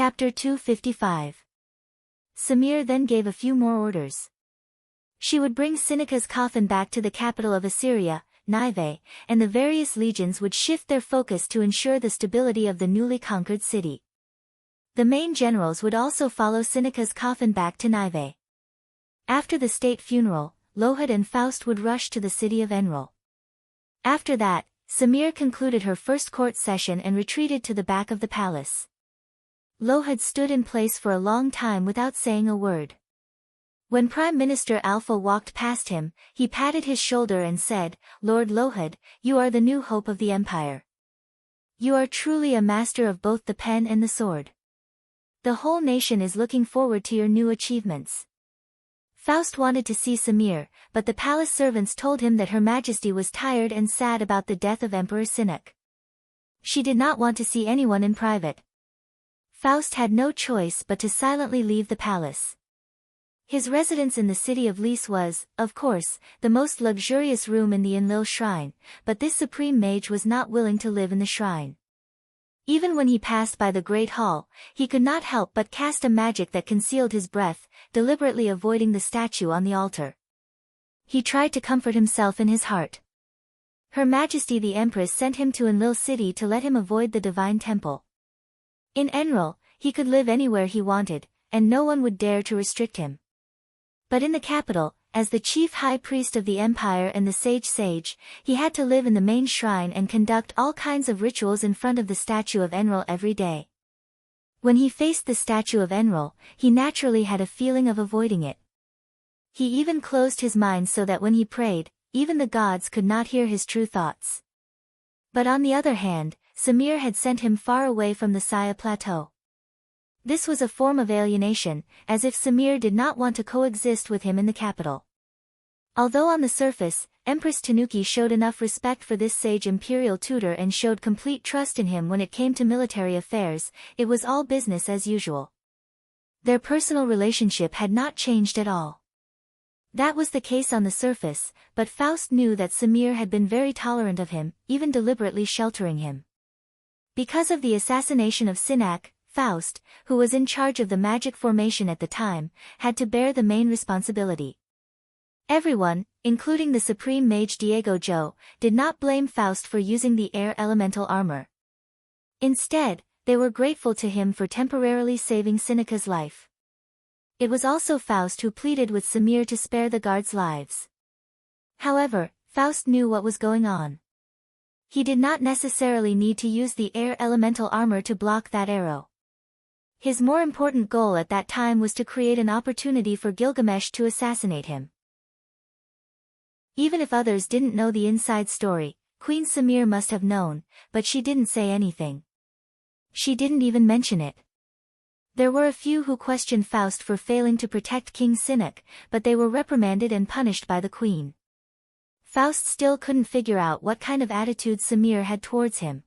Chapter 255. Samir then gave a few more orders. She would bring Seneca's coffin back to the capital of Assyria, Nineveh, and the various legions would shift their focus to ensure the stability of the newly conquered city. The main generals would also follow Seneca's coffin back to Nineveh. After the state funeral, Lohud and Faust would rush to the city of Enrol. After that, Samir concluded her first court session and retreated to the back of the palace. Lohud stood in place for a long time without saying a word. When Prime Minister Alpha walked past him, he patted his shoulder and said, "Lord Lohud, you are the new hope of the empire. You are truly a master of both the pen and the sword. The whole nation is looking forward to your new achievements." Faust wanted to see Samir, but the palace servants told him that Her Majesty was tired and sad about the death of Emperor Sinek. She did not want to see anyone in private. Faust had no choice but to silently leave the palace. His residence in the city of Lys was, of course, the most luxurious room in the Enlil shrine, but this supreme mage was not willing to live in the shrine. Even when he passed by the Great Hall, he could not help but cast a magic that concealed his breath, deliberately avoiding the statue on the altar. He tried to comfort himself in his heart. Her Majesty the Empress sent him to Enlil city to let him avoid the divine temple. In Enrol, he could live anywhere he wanted, and no one would dare to restrict him. But in the capital, as the chief high priest of the empire and the sage, he had to live in the main shrine and conduct all kinds of rituals in front of the statue of Enrol every day. When he faced the statue of Enrol, he naturally had a feeling of avoiding it. He even closed his mind so that when he prayed, even the gods could not hear his true thoughts. But on the other hand, Samir had sent him far away from the Saya Plateau. This was a form of alienation, as if Samir did not want to coexist with him in the capital. Although on the surface, Empress Tanuki showed enough respect for this sage imperial tutor and showed complete trust in him when it came to military affairs, it was all business as usual. Their personal relationship had not changed at all. That was the case on the surface, but Faust knew that Samir had been very tolerant of him, even deliberately sheltering him. Because of the assassination of Sinak, Faust, who was in charge of the magic formation at the time, had to bear the main responsibility. Everyone, including the supreme mage Diego Jo, did not blame Faust for using the air elemental armor. Instead, they were grateful to him for temporarily saving Seneca's life. It was also Faust who pleaded with Samir to spare the guards' lives. However, Faust knew what was going on. He did not necessarily need to use the air elemental armor to block that arrow. His more important goal at that time was to create an opportunity for Gilgamesh to assassinate him. Even if others didn't know the inside story, Queen Samir must have known, but she didn't say anything. She didn't even mention it. There were a few who questioned Faust for failing to protect King Sinek, but they were reprimanded and punished by the queen. Faust still couldn't figure out what kind of attitude Samir had towards him.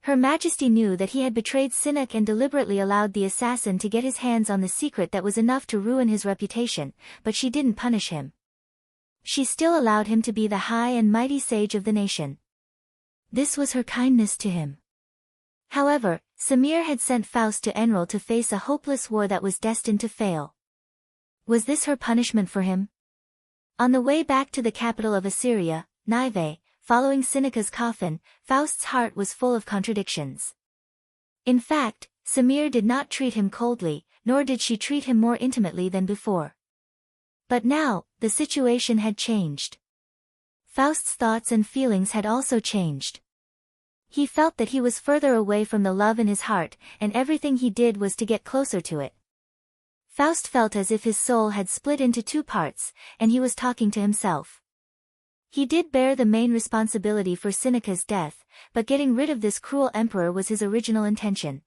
Her Majesty knew that he had betrayed Sinek and deliberately allowed the assassin to get his hands on the secret that was enough to ruin his reputation, but she didn't punish him. She still allowed him to be the high and mighty sage of the nation. This was her kindness to him. However, Samir had sent Faust to Enrol to face a hopeless war that was destined to fail. Was this her punishment for him? On the way back to the capital of Assyria, Nineveh, following Seneca's coffin, Faust's heart was full of contradictions. In fact, Samir did not treat him coldly, nor did she treat him more intimately than before. But now, the situation had changed. Faust's thoughts and feelings had also changed. He felt that he was further away from the love in his heart, and everything he did was to get closer to it. Faust felt as if his soul had split into two parts, and he was talking to himself. He did bear the main responsibility for Seneca's death, but getting rid of this cruel emperor was his original intention.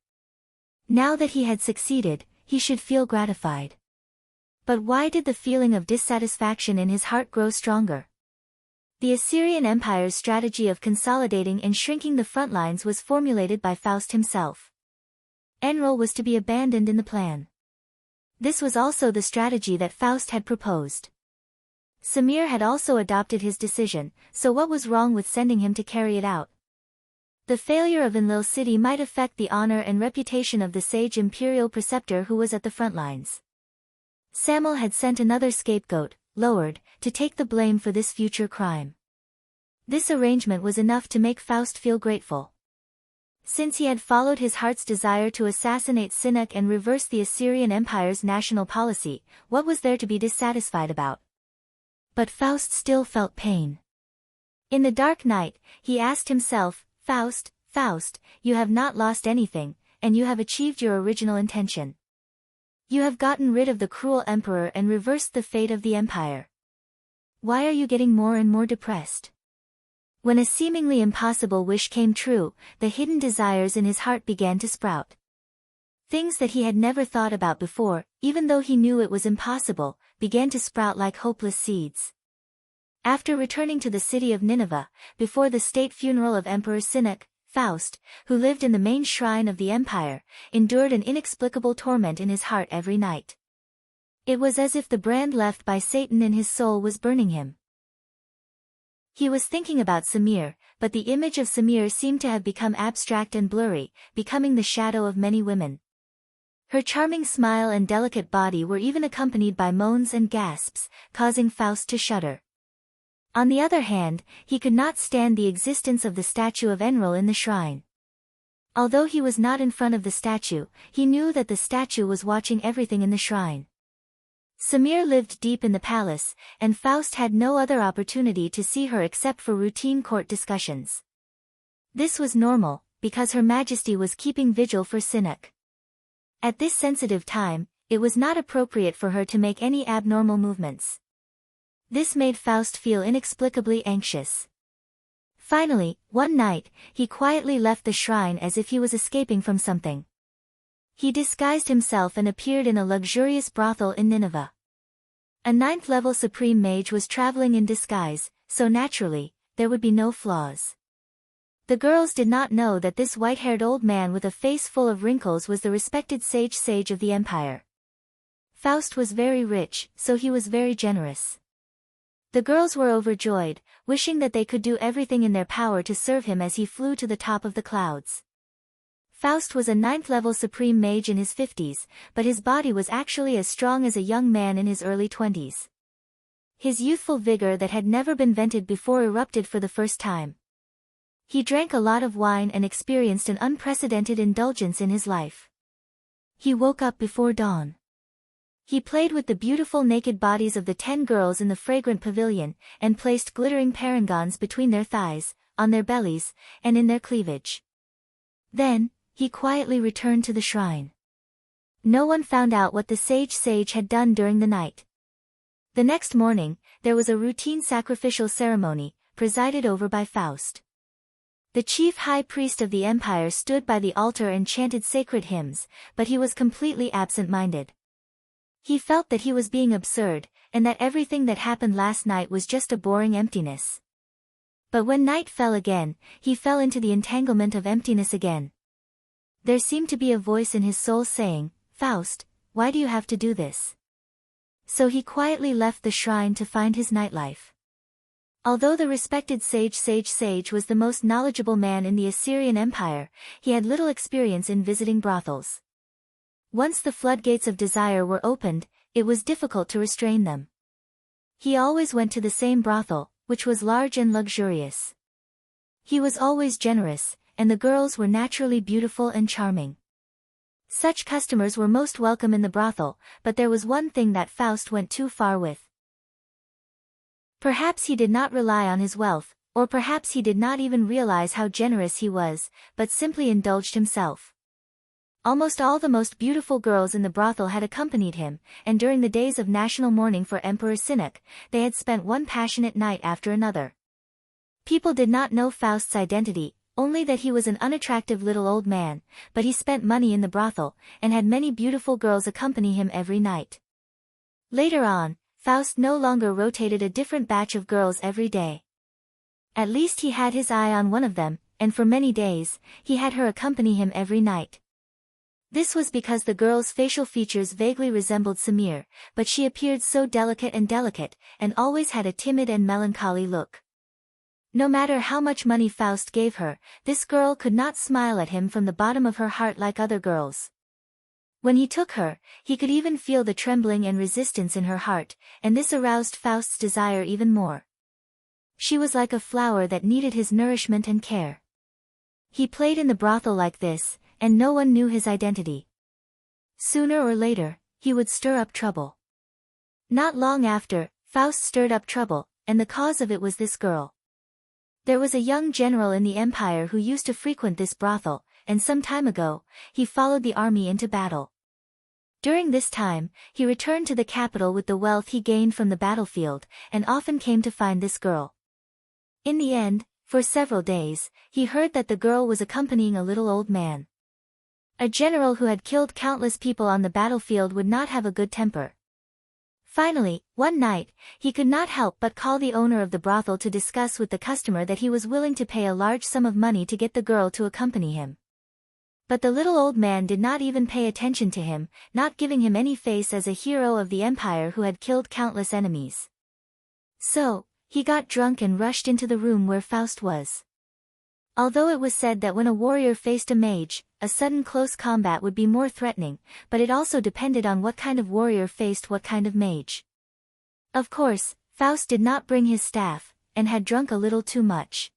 Now that he had succeeded, he should feel gratified. But why did the feeling of dissatisfaction in his heart grow stronger? The Assyrian Empire's strategy of consolidating and shrinking the front lines was formulated by Faust himself. Enrol was to be abandoned in the plan. This was also the strategy that Faust had proposed. Samir had also adopted his decision, so what was wrong with sending him to carry it out? The failure of Enlil city might affect the honor and reputation of the sage imperial preceptor who was at the front lines. Samuel had sent another scapegoat, Lowered, to take the blame for this future crime. This arrangement was enough to make Faust feel grateful. Since he had followed his heart's desire to assassinate Sinuc and reverse the Assyrian Empire's national policy, what was there to be dissatisfied about? But Faust still felt pain. In the dark night, he asked himself, Faust, Faust, you have not lost anything, and you have achieved your original intention. You have gotten rid of the cruel emperor and reversed the fate of the empire. Why are you getting more and more depressed? When a seemingly impossible wish came true, the hidden desires in his heart began to sprout. Things that he had never thought about before, even though he knew it was impossible, began to sprout like hopeless seeds. After returning to the city of Nineveh, before the state funeral of Emperor Sinuc, Faust, who lived in the main shrine of the empire, endured an inexplicable torment in his heart every night. It was as if the brand left by Satan in his soul was burning him. He was thinking about Samir, but the image of Samir seemed to have become abstract and blurry, becoming the shadow of many women. Her charming smile and delicate body were even accompanied by moans and gasps, causing Faust to shudder. On the other hand, he could not stand the existence of the statue of Enlil in the shrine. Although he was not in front of the statue, he knew that the statue was watching everything in the shrine. Samir lived deep in the palace, and Faust had no other opportunity to see her except for routine court discussions. This was normal, because Her Majesty was keeping vigil for Sinuc. At this sensitive time, it was not appropriate for her to make any abnormal movements. This made Faust feel inexplicably anxious. Finally, one night, he quietly left the shrine as if he was escaping from something. He disguised himself and appeared in a luxurious brothel in Nineveh. A 9th-level supreme mage was traveling in disguise, so naturally, there would be no flaws. The girls did not know that this white-haired old man with a face full of wrinkles was the respected sage of the empire. Faust was very rich, so he was very generous. The girls were overjoyed, wishing that they could do everything in their power to serve him as he flew to the top of the clouds. Faust was a 9th-level supreme mage in his 50s, but his body was actually as strong as a young man in his early 20s. His youthful vigor that had never been vented before erupted for the first time. He drank a lot of wine and experienced an unprecedented indulgence in his life. He woke up before dawn. He played with the beautiful naked bodies of the 10 girls in the fragrant pavilion, and placed glittering parangons between their thighs, on their bellies, and in their cleavage. Then, he quietly returned to the shrine. No one found out what the sage had done during the night. The next morning, there was a routine sacrificial ceremony, presided over by Faust. The chief high priest of the empire stood by the altar and chanted sacred hymns, but he was completely absent-minded. He felt that he was being absurd, and that everything that happened last night was just a boring emptiness. But when night fell again, he fell into the entanglement of emptiness again. There seemed to be a voice in his soul saying, Faust, why do you have to do this? So he quietly left the shrine to find his nightlife. Although the respected sage was the most knowledgeable man in the Assyrian Empire, he had little experience in visiting brothels. Once the floodgates of desire were opened, it was difficult to restrain them. He always went to the same brothel, which was large and luxurious. He was always generous, and the girls were naturally beautiful and charming. Such customers were most welcome in the brothel, but there was one thing that Faust went too far with. Perhaps he did not rely on his wealth, or perhaps he did not even realize how generous he was, but simply indulged himself. Almost all the most beautiful girls in the brothel had accompanied him, and during the days of national mourning for Emperor Sinuc, they had spent one passionate night after another. People did not know Faust's identity, only that he was an unattractive little old man, but he spent money in the brothel, and had many beautiful girls accompany him every night. Later on, Faust no longer rotated a different batch of girls every day. At least he had his eye on one of them, and for many days, he had her accompany him every night. This was because the girl's facial features vaguely resembled Samir, but she appeared so delicate, and always had a timid and melancholy look. No matter how much money Faust gave her, this girl could not smile at him from the bottom of her heart like other girls. When he took her, he could even feel the trembling and resistance in her heart, and this aroused Faust's desire even more. She was like a flower that needed his nourishment and care. He played in the brothel like this, and no one knew his identity. Sooner or later, he would stir up trouble. Not long after, Faust stirred up trouble, and the cause of it was this girl. There was a young general in the empire who used to frequent this brothel, and some time ago, he followed the army into battle. During this time, he returned to the capital with the wealth he gained from the battlefield, and often came to find this girl. In the end, for several days, he heard that the girl was accompanying a little old man. A general who had killed countless people on the battlefield would not have a good temper. Finally, one night, he could not help but call the owner of the brothel to discuss with the customer that he was willing to pay a large sum of money to get the girl to accompany him. But the little old man did not even pay attention to him, not giving him any face as a hero of the empire who had killed countless enemies. So, he got drunk and rushed into the room where Faust was. Although it was said that when a warrior faced a mage, a sudden close combat would be more threatening, but it also depended on what kind of warrior faced what kind of mage. Of course, Faust did not bring his staff, and had drunk a little too much.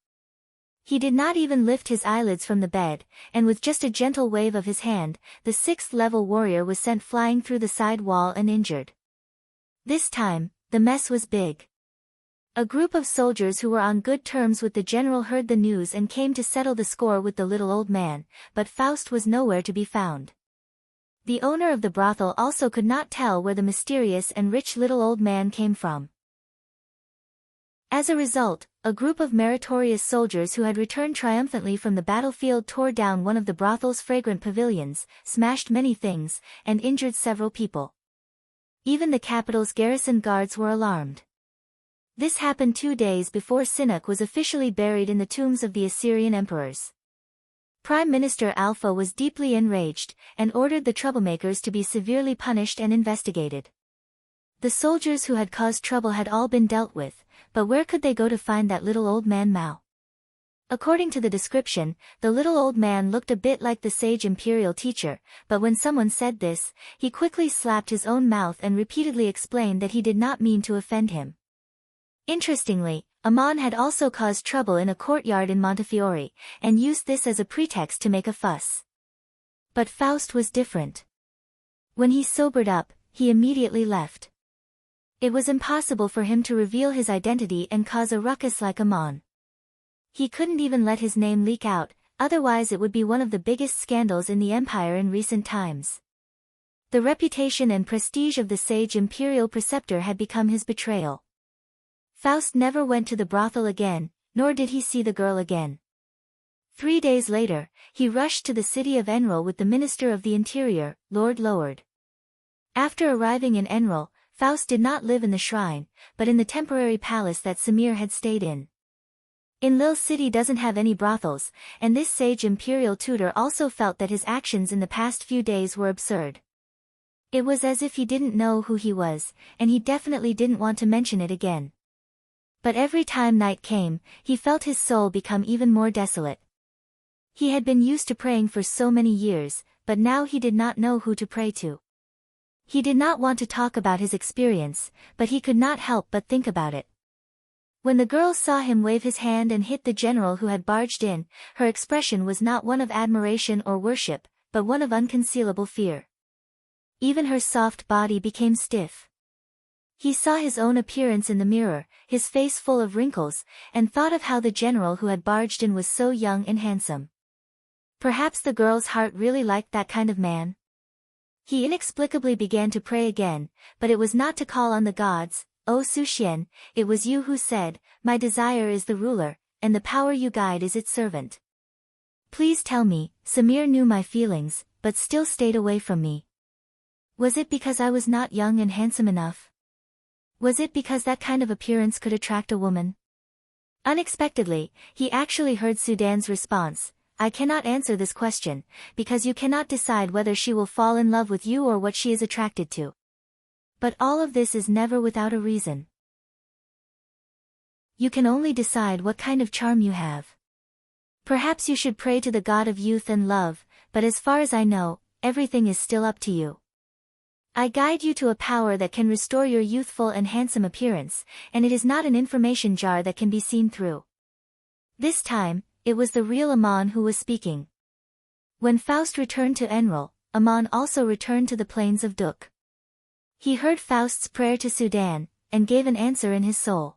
He did not even lift his eyelids from the bed, and with just a gentle wave of his hand, the 6th-level warrior was sent flying through the side wall and injured. This time, the mess was big. A group of soldiers who were on good terms with the general heard the news and came to settle the score with the little old man, but Faust was nowhere to be found. The owner of the brothel also could not tell where the mysterious and rich little old man came from. As a result, a group of meritorious soldiers who had returned triumphantly from the battlefield tore down one of the brothel's fragrant pavilions, smashed many things, and injured several people. Even the capital's garrison guards were alarmed. This happened 2 days before Sinnock was officially buried in the tombs of the Assyrian emperors. Prime Minister Alpha was deeply enraged, and ordered the troublemakers to be severely punished and investigated. The soldiers who had caused trouble had all been dealt with, but where could they go to find that little old man Mao? According to the description, the little old man looked a bit like the sage imperial teacher, but when someone said this, he quickly slapped his own mouth and repeatedly explained that he did not mean to offend him. Interestingly, Amon had also caused trouble in a courtyard in Montefiore, and used this as a pretext to make a fuss. But Faust was different. When he sobered up, he immediately left. It was impossible for him to reveal his identity and cause a ruckus like Amon. He couldn't even let his name leak out, otherwise it would be one of the biggest scandals in the empire in recent times. The reputation and prestige of the sage imperial preceptor had become his betrayal. Faust never went to the brothel again, nor did he see the girl again. 3 days later, he rushed to the city of Enrol with the Minister of the Interior, Lord Loward. After arriving in Enrol, Faust did not live in the shrine, but in the temporary palace that Samir had stayed in. Lille City doesn't have any brothels, and this sage imperial tutor also felt that his actions in the past few days were absurd. It was as if he didn't know who he was, and he definitely didn't want to mention it again. But every time night came, he felt his soul become even more desolate. He had been used to praying for so many years, but now he did not know who to pray to. He did not want to talk about his experience, but he could not help but think about it. When the girl saw him wave his hand and hit the general who had barged in, her expression was not one of admiration or worship, but one of unconcealable fear. Even her soft body became stiff. He saw his own appearance in the mirror, his face full of wrinkles, and thought of how the general who had barged in was so young and handsome. Perhaps the girl's heart really liked that kind of man. He inexplicably began to pray again, but it was not to call on the gods. O Suxian, it was you who said, "My desire is the ruler, and the power you guide is its servant." Please tell me, Samir knew my feelings, but still stayed away from me. Was it because I was not young and handsome enough? Was it because that kind of appearance could attract a woman? Unexpectedly, he actually heard Sudan's response, "I cannot answer this question, because you cannot decide whether she will fall in love with you or what she is attracted to. But all of this is never without a reason." You can only decide what kind of charm you have. Perhaps you should pray to the god of youth and love, but as far as I know, everything is still up to you. I guide you to a power that can restore your youthful and handsome appearance, and it is not an information jar that can be seen through. This time, it was the real Ammon who was speaking. When Faust returned to Enril, Ammon also returned to the plains of Duk. He heard Faust's prayer to Sudan, and gave an answer in his soul.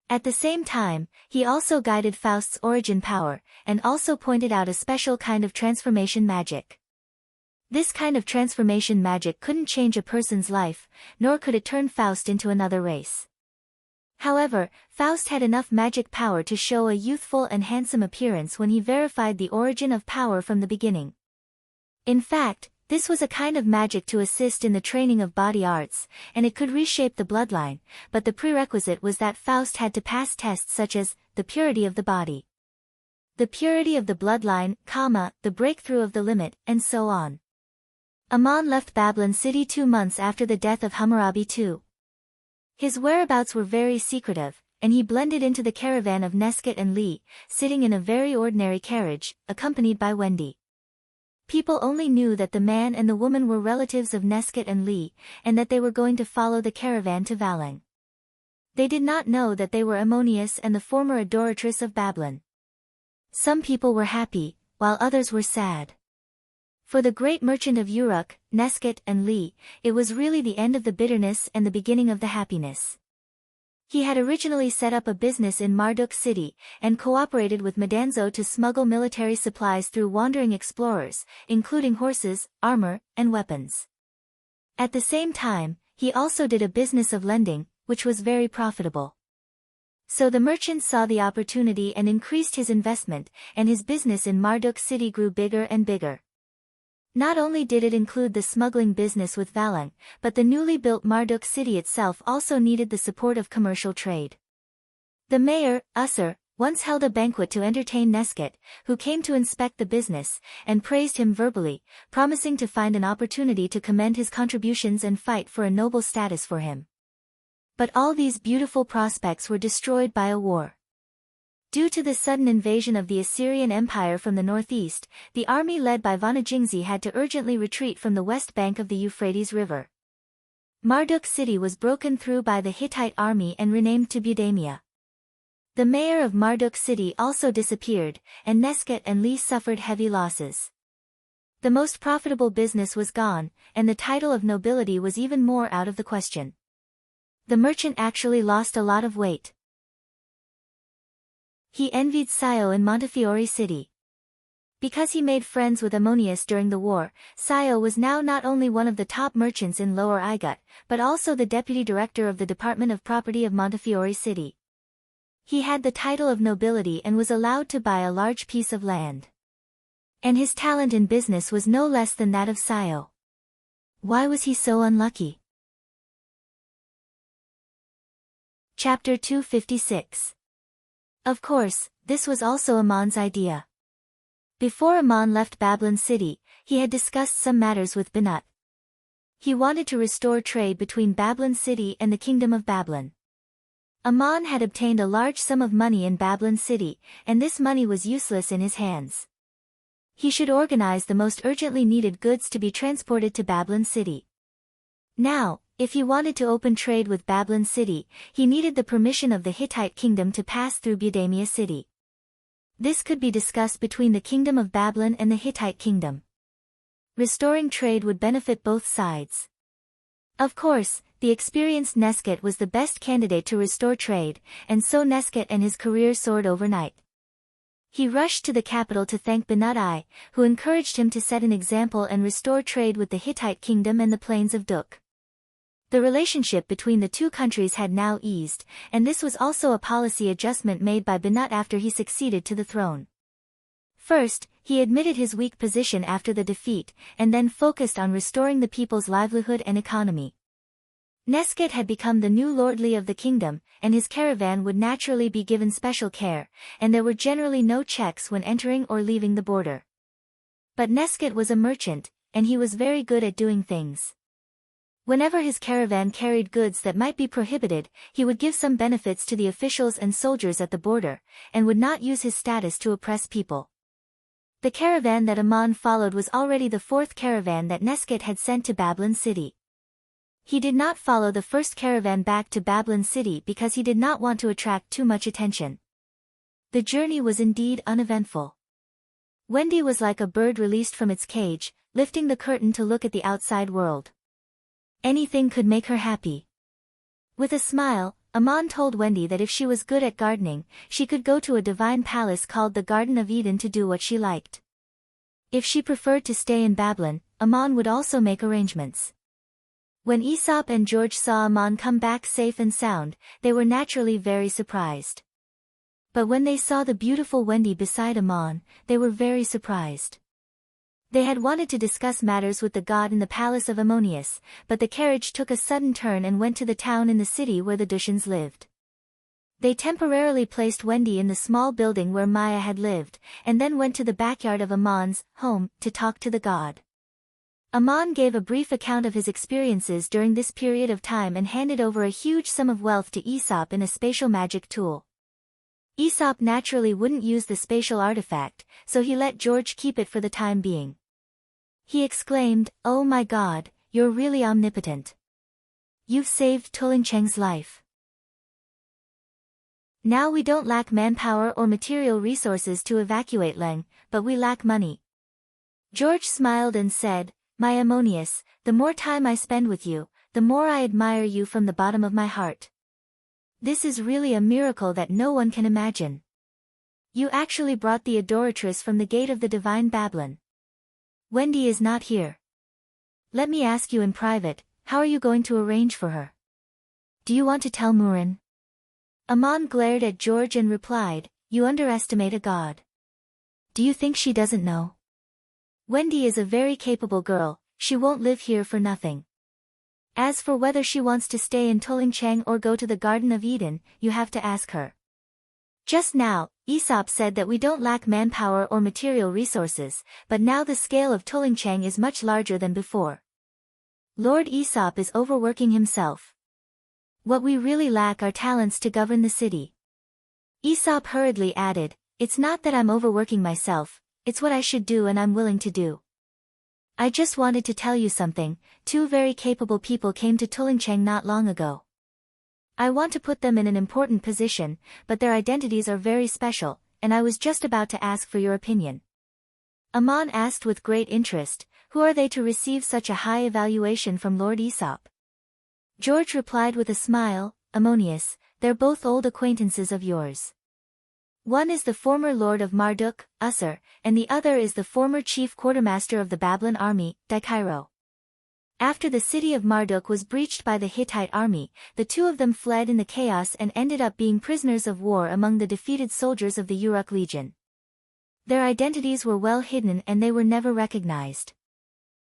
At the same time, he also guided Faust's origin power, and also pointed out a special kind of transformation magic. This kind of transformation magic couldn't change a person's life, nor could it turn Faust into another race. However, Faust had enough magic power to show a youthful and handsome appearance when he verified the origin of power from the beginning. In fact, this was a kind of magic to assist in the training of body arts, and it could reshape the bloodline, but the prerequisite was that Faust had to pass tests such as the purity of the body, the purity of the bloodline, the breakthrough of the limit, and so on. Ammon left Babylon city 2 months after the death of Hammurabi II. His whereabouts were very secretive, and he blended into the caravan of Nesket and Lee, sitting in a very ordinary carriage, accompanied by Wendy. People only knew that the man and the woman were relatives of Nesket and Lee, and that they were going to follow the caravan to Valang. They did not know that they were Ammonius and the former adoratress of Babylon. Some people were happy, while others were sad. For the great merchant of Uruk, Nesket and Lee, it was really the end of the bitterness and the beginning of the happiness. He had originally set up a business in Marduk city, and cooperated with Madanzo to smuggle military supplies through wandering explorers, including horses, armor, and weapons. At the same time, he also did a business of lending, which was very profitable. So the merchant saw the opportunity and increased his investment, and his business in Marduk city grew bigger and bigger. Not only did it include the smuggling business with Valang, but the newly built Marduk city itself also needed the support of commercial trade. The mayor, Usser, once held a banquet to entertain Nesket, who came to inspect the business, and praised him verbally, promising to find an opportunity to commend his contributions and fight for a noble status for him. But all these beautiful prospects were destroyed by a war. Due to the sudden invasion of the Assyrian Empire from the northeast, the army led by Vanajingzi had to urgently retreat from the west bank of the Euphrates River. Marduk city was broken through by the Hittite army and renamed to Budamia. The mayor of Marduk city also disappeared, and Nesket and Lee suffered heavy losses. The most profitable business was gone, and the title of nobility was even more out of the question. The merchant actually lost a lot of weight. He envied Scio in Montefiore city. Because he made friends with Ammonius during the war, Scio was now not only one of the top merchants in Lower Igut, but also the deputy director of the Department of Property of Montefiore city. He had the title of nobility and was allowed to buy a large piece of land. And his talent in business was no less than that of Scio. Why was he so unlucky? Chapter 256. Of course, this was also Ammon's idea. Before Ammon left Babylon city, he had discussed some matters with Binut. He wanted to restore trade between Babylon city and the kingdom of Babylon. Ammon had obtained a large sum of money in Babylon city, and this money was useless in his hands. He should organize the most urgently needed goods to be transported to Babylon city. Now, if he wanted to open trade with Babylon city, he needed the permission of the Hittite kingdom to pass through Budamia city. This could be discussed between the kingdom of Babylon and the Hittite kingdom. Restoring trade would benefit both sides. Of course, the experienced Nesket was the best candidate to restore trade, and so Nesket and his career soared overnight. He rushed to the capital to thank Binut I, who encouraged him to set an example and restore trade with the Hittite kingdom and the plains of Duk. The relationship between the two countries had now eased, and this was also a policy adjustment made by Binut after he succeeded to the throne. First, he admitted his weak position after the defeat, and then focused on restoring the people's livelihood and economy. Nesket had become the new lordly of the kingdom, and his caravan would naturally be given special care, and there were generally no checks when entering or leaving the border. But Nesket was a merchant, and he was very good at doing things. Whenever his caravan carried goods that might be prohibited, he would give some benefits to the officials and soldiers at the border, and would not use his status to oppress people. The caravan that Aman followed was already the fourth caravan that Nesket had sent to Babylon city. He did not follow the first caravan back to Babylon city because he did not want to attract too much attention. The journey was indeed uneventful. Wendy was like a bird released from its cage, lifting the curtain to look at the outside world. Anything could make her happy. With a smile, Aman told Wendy that if she was good at gardening, she could go to a divine palace called the Garden of Eden to do what she liked. If she preferred to stay in Babylon, Aman would also make arrangements. When Aesop and George saw Aman come back safe and sound, they were naturally very surprised. But when they saw the beautiful Wendy beside Aman, they were very surprised. They had wanted to discuss matters with the god in the palace of Ammonius, but the carriage took a sudden turn and went to the town in the city where the Dushians lived. They temporarily placed Wendy in the small building where Maya had lived, and then went to the backyard of Aman's home to talk to the god. Aman gave a brief account of his experiences during this period of time and handed over a huge sum of wealth to Aesop in a spatial magic tool. Aesop naturally wouldn't use the spatial artifact, so he let George keep it for the time being. He exclaimed, "Oh my God, you're really omnipotent. You've saved Tulingcheng's life. Now we don't lack manpower or material resources to evacuate Leng, but we lack money." George smiled and said, "My Ammonius, the more time I spend with you, the more I admire you from the bottom of my heart. This is really a miracle that no one can imagine. You actually brought the adoratress from the gate of the divine Babylon. Wendy is not here. Let me ask you in private, how are you going to arrange for her? Do you want to tell Murin?" Aman glared at George and replied, "You underestimate a god. Do you think she doesn't know? Wendy is a very capable girl, she won't live here for nothing. As for whether she wants to stay in Tulingcheng or go to the Garden of Eden, you have to ask her. Just now, Aesop said that we don't lack manpower or material resources, but now the scale of Tulingcheng is much larger than before. Lord Aesop is overworking himself. What we really lack are talents to govern the city." Aesop hurriedly added, "It's not that I'm overworking myself, it's what I should do and I'm willing to do. I just wanted to tell you something, two very capable people came to Tulingcheng not long ago. I want to put them in an important position, but their identities are very special, and I was just about to ask for your opinion." Aman asked with great interest, "Who are they to receive such a high evaluation from Lord Aesop?" George replied with a smile, "Ammonius, they're both old acquaintances of yours. One is the former lord of Marduk, Usser, and the other is the former chief quartermaster of the Babylon army, Dikairo. After the city of Marduk was breached by the Hittite army, the two of them fled in the chaos and ended up being prisoners of war among the defeated soldiers of the Uruk Legion. Their identities were well hidden and they were never recognized.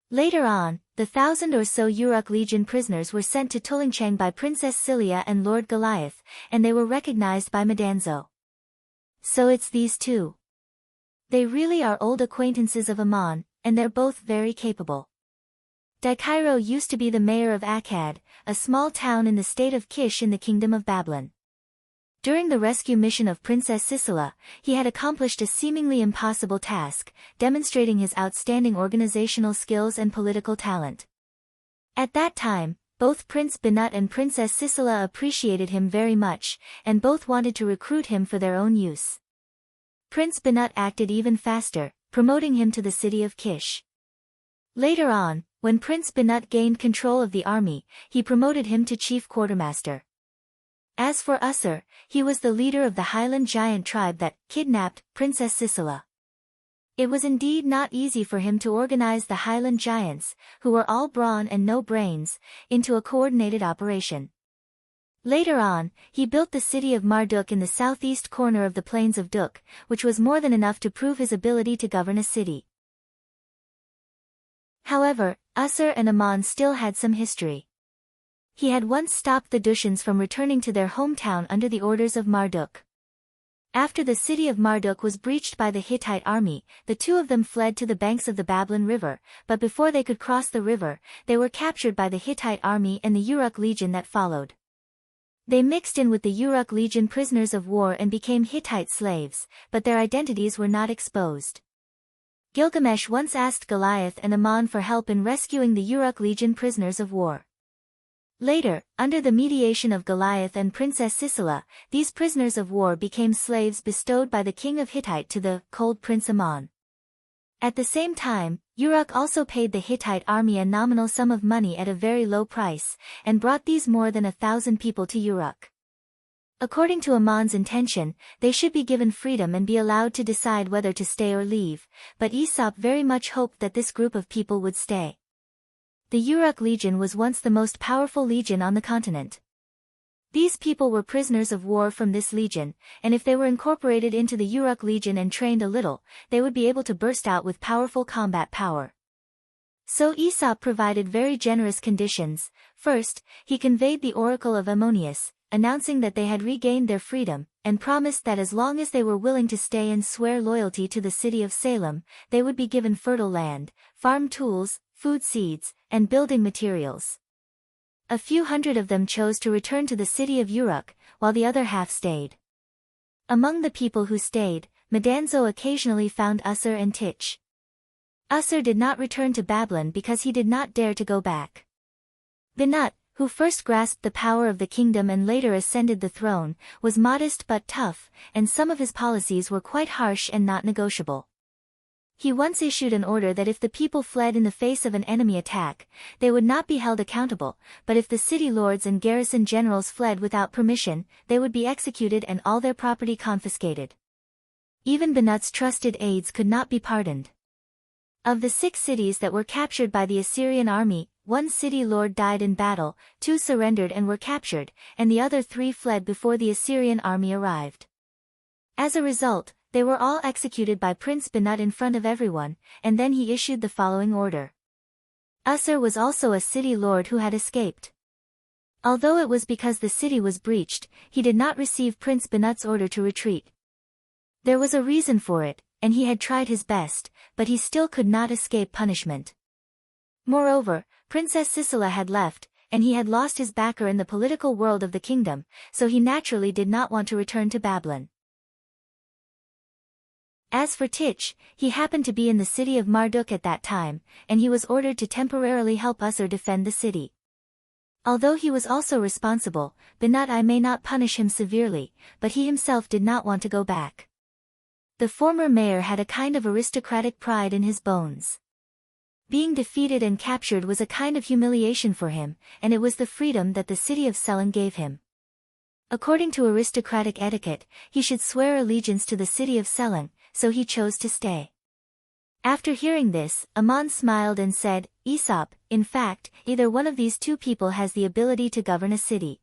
Later on, the 1,000 or so Uruk Legion prisoners were sent to Tulingcheng by Princess Cilia and Lord Goliath, and they were recognized by Madanzo. So it's these two. They really are old acquaintances of Aman, and they're both very capable. Dikairo used to be the mayor of Akkad, a small town in the state of Kish in the kingdom of Babylon. During the rescue mission of Princess Sisela, he had accomplished a seemingly impossible task, demonstrating his outstanding organizational skills and political talent. At that time, both Prince Binut and Princess Sisela appreciated him very much, and both wanted to recruit him for their own use. Prince Binut acted even faster, promoting him to the city of Kish. Later on, when Prince Binut gained control of the army, he promoted him to chief quartermaster. As for Usser, he was the leader of the Highland giant tribe that kidnapped Princess Sisela. It was indeed not easy for him to organize the Highland giants, who were all brawn and no brains, into a coordinated operation. Later on, he built the city of Marduk in the southeast corner of the plains of Duk, which was more than enough to prove his ability to govern a city. However, Usser and Aman still had some history. He had once stopped the Dushians from returning to their hometown under the orders of Marduk. After the city of Marduk was breached by the Hittite army, the two of them fled to the banks of the Babylon River, but before they could cross the river, they were captured by the Hittite army and the Uruk legion that followed. They mixed in with the Uruk legion prisoners of war and became Hittite slaves, but their identities were not exposed. Gilgamesh once asked Goliath and Ammon for help in rescuing the Uruk legion prisoners of war. Later, under the mediation of Goliath and Princess Sisera, these prisoners of war became slaves bestowed by the king of Hittite to the cold Prince Ammon. At the same time, Uruk also paid the Hittite army a nominal sum of money at a very low price, and brought these more than 1,000 people to Uruk. According to Ammon's intention, they should be given freedom and be allowed to decide whether to stay or leave, but Aesop very much hoped that this group of people would stay. The Uruk legion was once the most powerful legion on the continent. These people were prisoners of war from this legion, and if they were incorporated into the Uruk legion and trained a little, they would be able to burst out with powerful combat power. So Aesop provided very generous conditions. First, he conveyed the oracle of Ammonius, announcing that they had regained their freedom, and promised that as long as they were willing to stay and swear loyalty to the city of Salem, they would be given fertile land, farm tools, food seeds, and building materials. A few hundred of them chose to return to the city of Uruk, while the other half stayed. Among the people who stayed, Madanzo occasionally found Usser and Tich. Usser did not return to Babylon because he did not dare to go back. Binut, who first grasped the power of the kingdom and later ascended the throne, was modest but tough, and some of his policies were quite harsh and not negotiable. He once issued an order that if the people fled in the face of an enemy attack, they would not be held accountable, but if the city lords and garrison generals fled without permission, they would be executed and all their property confiscated. Even Binut's trusted aides could not be pardoned. Of the 6 cities that were captured by the Assyrian army, 1 city lord died in battle, 2 surrendered and were captured, and the other 3 fled before the Assyrian army arrived. As a result, they were all executed by Prince Binut in front of everyone, and then he issued the following order. Usser was also a city lord who had escaped. Although it was because the city was breached, he did not receive Prince Binut's order to retreat. There was a reason for it, and he had tried his best, but he still could not escape punishment. Moreover, Princess Sisera had left, and he had lost his backer in the political world of the kingdom, so he naturally did not want to return to Babylon. As for Tich, he happened to be in the city of Marduk at that time, and he was ordered to temporarily help Usser defend the city. Although he was also responsible, Binut I may not punish him severely, but he himself did not want to go back. The former mayor had a kind of aristocratic pride in his bones. Being defeated and captured was a kind of humiliation for him, and it was the freedom that the city of Salem gave him. According to aristocratic etiquette, he should swear allegiance to the city of Salem, so he chose to stay. After hearing this, Ammon smiled and said, Aesop, in fact, either one of these 2 people has the ability to govern a city.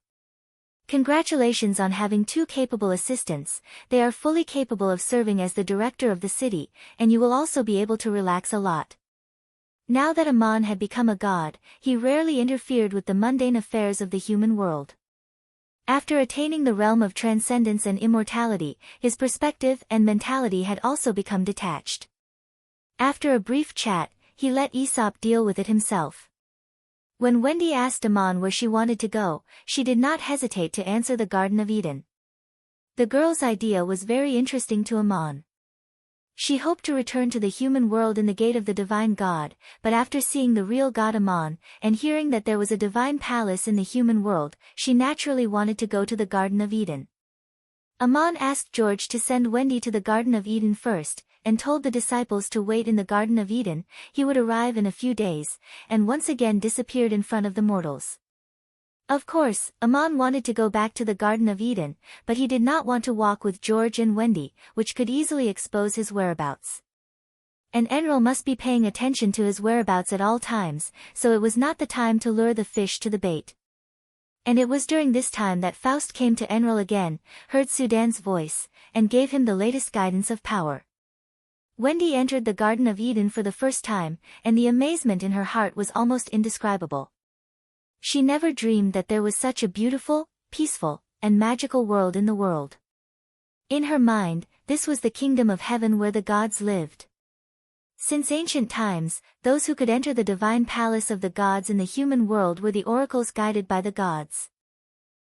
Congratulations on having 2 capable assistants, they are fully capable of serving as the director of the city, and you will also be able to relax a lot. Now that Ammon had become a god, he rarely interfered with the mundane affairs of the human world. After attaining the realm of transcendence and immortality, his perspective and mentality had also become detached. After a brief chat, he let Aesop deal with it himself. When Wendy asked Ammon where she wanted to go, she did not hesitate to answer the Garden of Eden. The girl's idea was very interesting to Ammon. She hoped to return to the human world in the gate of the divine god, but after seeing the real god Ammon, and hearing that there was a divine palace in the human world, she naturally wanted to go to the Garden of Eden. Ammon asked George to send Wendy to the Garden of Eden first, and told the disciples to wait in the Garden of Eden. He would arrive in a few days, and once again disappeared in front of the mortals. Of course, Ammon wanted to go back to the Garden of Eden, but he did not want to walk with George and Wendy, which could easily expose his whereabouts. And Enlil must be paying attention to his whereabouts at all times, so it was not the time to lure the fish to the bait. And it was during this time that Faust came to Enlil again, heard Sudan's voice, and gave him the latest guidance of power. Wendy entered the Garden of Eden for the first time, and the amazement in her heart was almost indescribable. She never dreamed that there was such a beautiful, peaceful, and magical world in the world. In her mind, this was the kingdom of heaven where the gods lived. Since ancient times, those who could enter the divine palace of the gods in the human world were the oracles guided by the gods.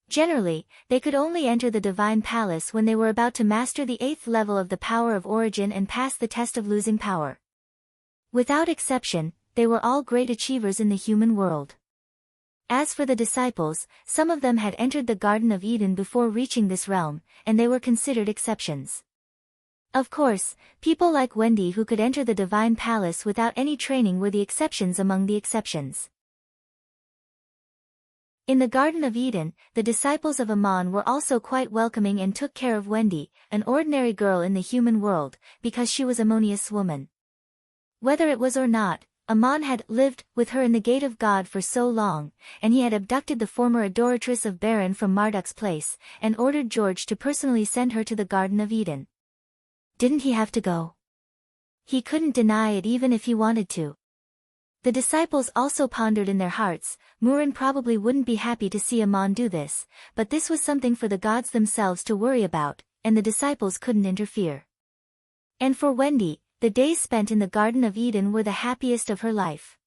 Generally, they could only enter the divine palace when they were about to master the 8th level of the power of origin and pass the test of losing power. Without exception, they were all great achievers in the human world. As for the disciples, some of them had entered the Garden of Eden before reaching this realm, and they were considered exceptions. Of course, people like Wendy who could enter the divine palace without any training were the exceptions among the exceptions. In the Garden of Eden, the disciples of Ammon were also quite welcoming and took care of Wendy, an ordinary girl in the human world, because she was Ammonius woman. Whether it was or not, Ammon had lived with her in the gate of God for so long, and he had abducted the former adoratress of Baron from Marduk's place, and ordered George to personally send her to the Garden of Eden. Didn't he have to go? He couldn't deny it even if he wanted to. The disciples also pondered in their hearts, Murin probably wouldn't be happy to see Ammon do this, but this was something for the gods themselves to worry about, and the disciples couldn't interfere. And for Wendy, the days spent in the Garden of Eden were the happiest of her life.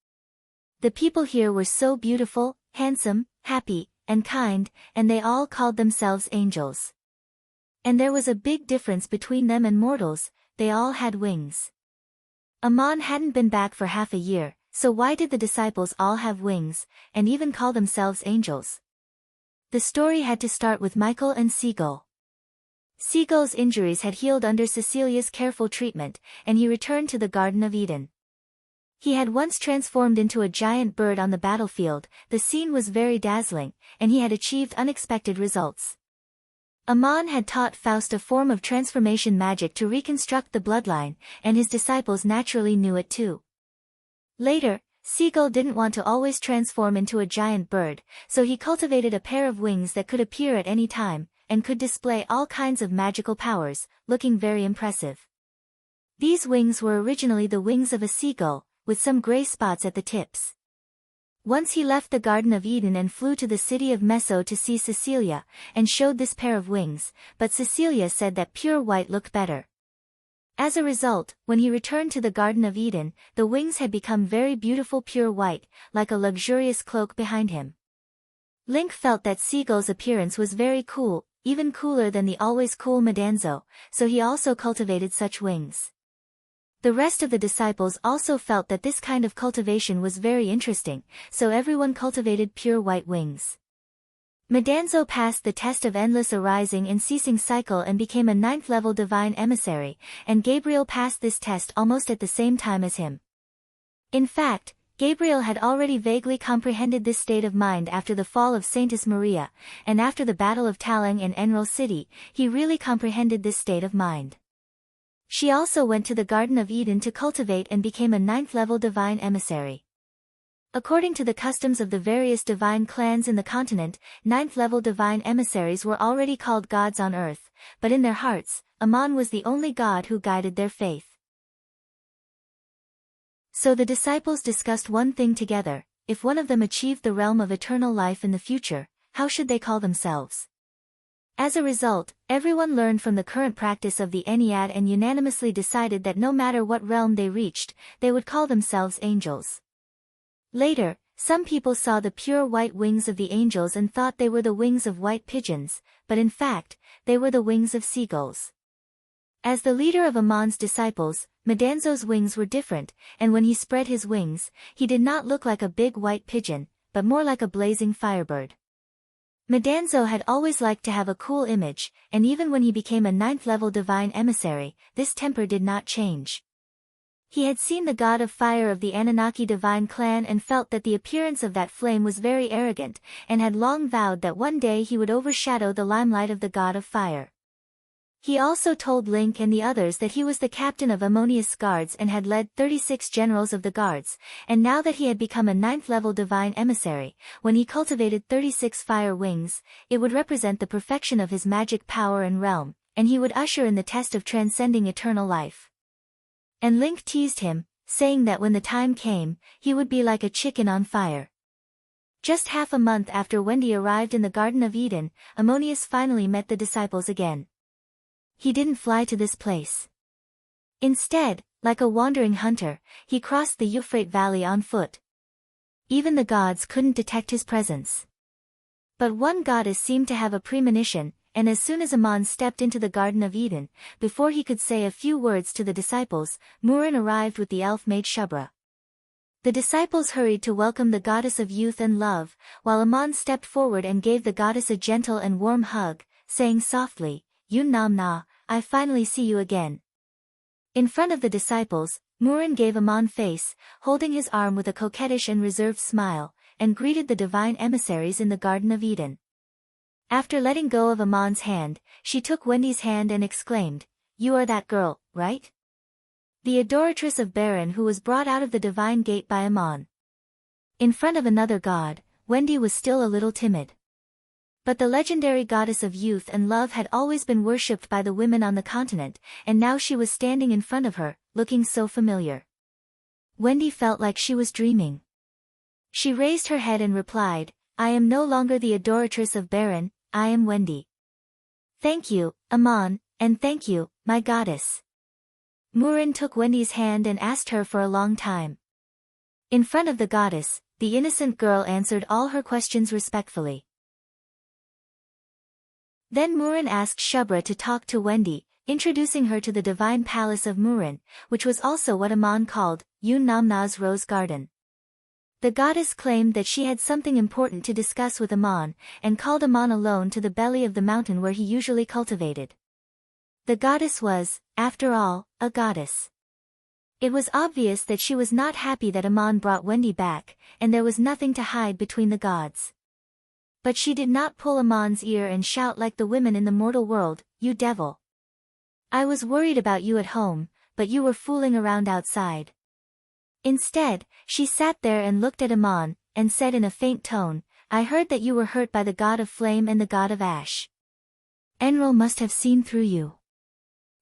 The people here were so beautiful, handsome, happy, and kind, and they all called themselves angels. And there was a big difference between them and mortals, they all had wings. Ammon hadn't been back for half a year, so why did the disciples all have wings, and even call themselves angels? The story had to start with Michael and Seagull. Seagull's injuries had healed under Cecilia's careful treatment, and he returned to the Garden of Eden. He had once transformed into a giant bird on the battlefield, the scene was very dazzling, and he had achieved unexpected results. Ammon had taught Faust a form of transformation magic to reconstruct the bloodline, and his disciples naturally knew it too. Later, Seagull didn't want to always transform into a giant bird, so he cultivated a pair of wings that could appear at any time, and could display all kinds of magical powers, looking very impressive. These wings were originally the wings of a seagull, with some gray spots at the tips. Once he left the Garden of Eden and flew to the city of Meso to see Cecilia, and showed this pair of wings, but Cecilia said that pure white looked better. As a result, when he returned to the Garden of Eden, the wings had become very beautiful pure white, like a luxurious cloak behind him. Link felt that Seagull's appearance was very cool, even cooler than the always cool Madanzo, so he also cultivated such wings. The rest of the disciples also felt that this kind of cultivation was very interesting, so everyone cultivated pure white wings. Madanzo passed the test of endless arising and ceasing cycle and became a 9th-level divine emissary, and Gabriel passed this test almost at the same time as him. In fact, Gabriel had already vaguely comprehended this state of mind after the fall of Saintis Maria, and after the Battle of Talang in Enril City, he really comprehended this state of mind. She also went to the Garden of Eden to cultivate and became a 9th-level divine emissary. According to the customs of the various divine clans in the continent, 9th-level divine emissaries were already called gods on earth, but in their hearts, Ammon was the only god who guided their faith. So the disciples discussed one thing together: if one of them achieved the realm of eternal life in the future, how should they call themselves? As a result, everyone learned from the current practice of the Ennead and unanimously decided that no matter what realm they reached, they would call themselves angels. Later, some people saw the pure white wings of the angels and thought they were the wings of white pigeons, but in fact, they were the wings of seagulls. As the leader of Ammon's disciples, Madanzo's wings were different, and when he spread his wings, he did not look like a big white pigeon, but more like a blazing firebird. Madanzo had always liked to have a cool image, and even when he became a 9th-level divine emissary, this temper did not change. He had seen the god of fire of the Anunnaki divine clan and felt that the appearance of that flame was very arrogant, and had long vowed that one day he would overshadow the limelight of the god of fire. He also told Link and the others that he was the captain of Ammonius' guards and had led 36 generals of the guards, and now that he had become a 9th-level divine emissary, when he cultivated 36 fire wings, it would represent the perfection of his magic power and realm, and he would usher in the test of transcending eternal life. And Link teased him, saying that when the time came, he would be like a chicken on fire. Just half a month after Wendy arrived in the Garden of Eden, Ammonius finally met the disciples again. He didn't fly to this place. Instead, like a wandering hunter, he crossed the Euphrates Valley on foot. Even the gods couldn't detect his presence. But one goddess seemed to have a premonition, and as soon as Aman stepped into the Garden of Eden, before he could say a few words to the disciples, Murin arrived with the elf-maid Shubra. The disciples hurried to welcome the goddess of youth and love, while Aman stepped forward and gave the goddess a gentle and warm hug, saying softly, "Yun Nam Na, I finally see you again." In front of the disciples, Murin gave Aman face, holding his arm with a coquettish and reserved smile, and greeted the divine emissaries in the Garden of Eden. After letting go of Aman's hand, she took Wendy's hand and exclaimed, "You are that girl, right? The adoratress of Baron who was brought out of the divine gate by Aman." In front of another god, Wendy was still a little timid. But the legendary goddess of youth and love had always been worshipped by the women on the continent, and now she was standing in front of her, looking so familiar. Wendy felt like she was dreaming. She raised her head and replied, "I am no longer the adoratress of Baron, I am Wendy." "Thank you, Aman, and thank you, my goddess." Murin took Wendy's hand and asked her for a long time. In front of the goddess, the innocent girl answered all her questions respectfully. Then Murin asked Shubra to talk to Wendy, introducing her to the divine palace of Murin, which was also what Aman called Yun Namna's Rose Garden. The goddess claimed that she had something important to discuss with Aman, and called Aman alone to the belly of the mountain where he usually cultivated. The goddess was, after all, a goddess. It was obvious that she was not happy that Aman brought Wendy back, and there was nothing to hide between the gods. But she did not pull Aman's ear and shout like the women in the mortal world, "You devil! I was worried about you at home, but you were fooling around outside." Instead, she sat there and looked at Aman, and said in a faint tone, "I heard that you were hurt by the god of flame and the god of ash. Enril must have seen through you.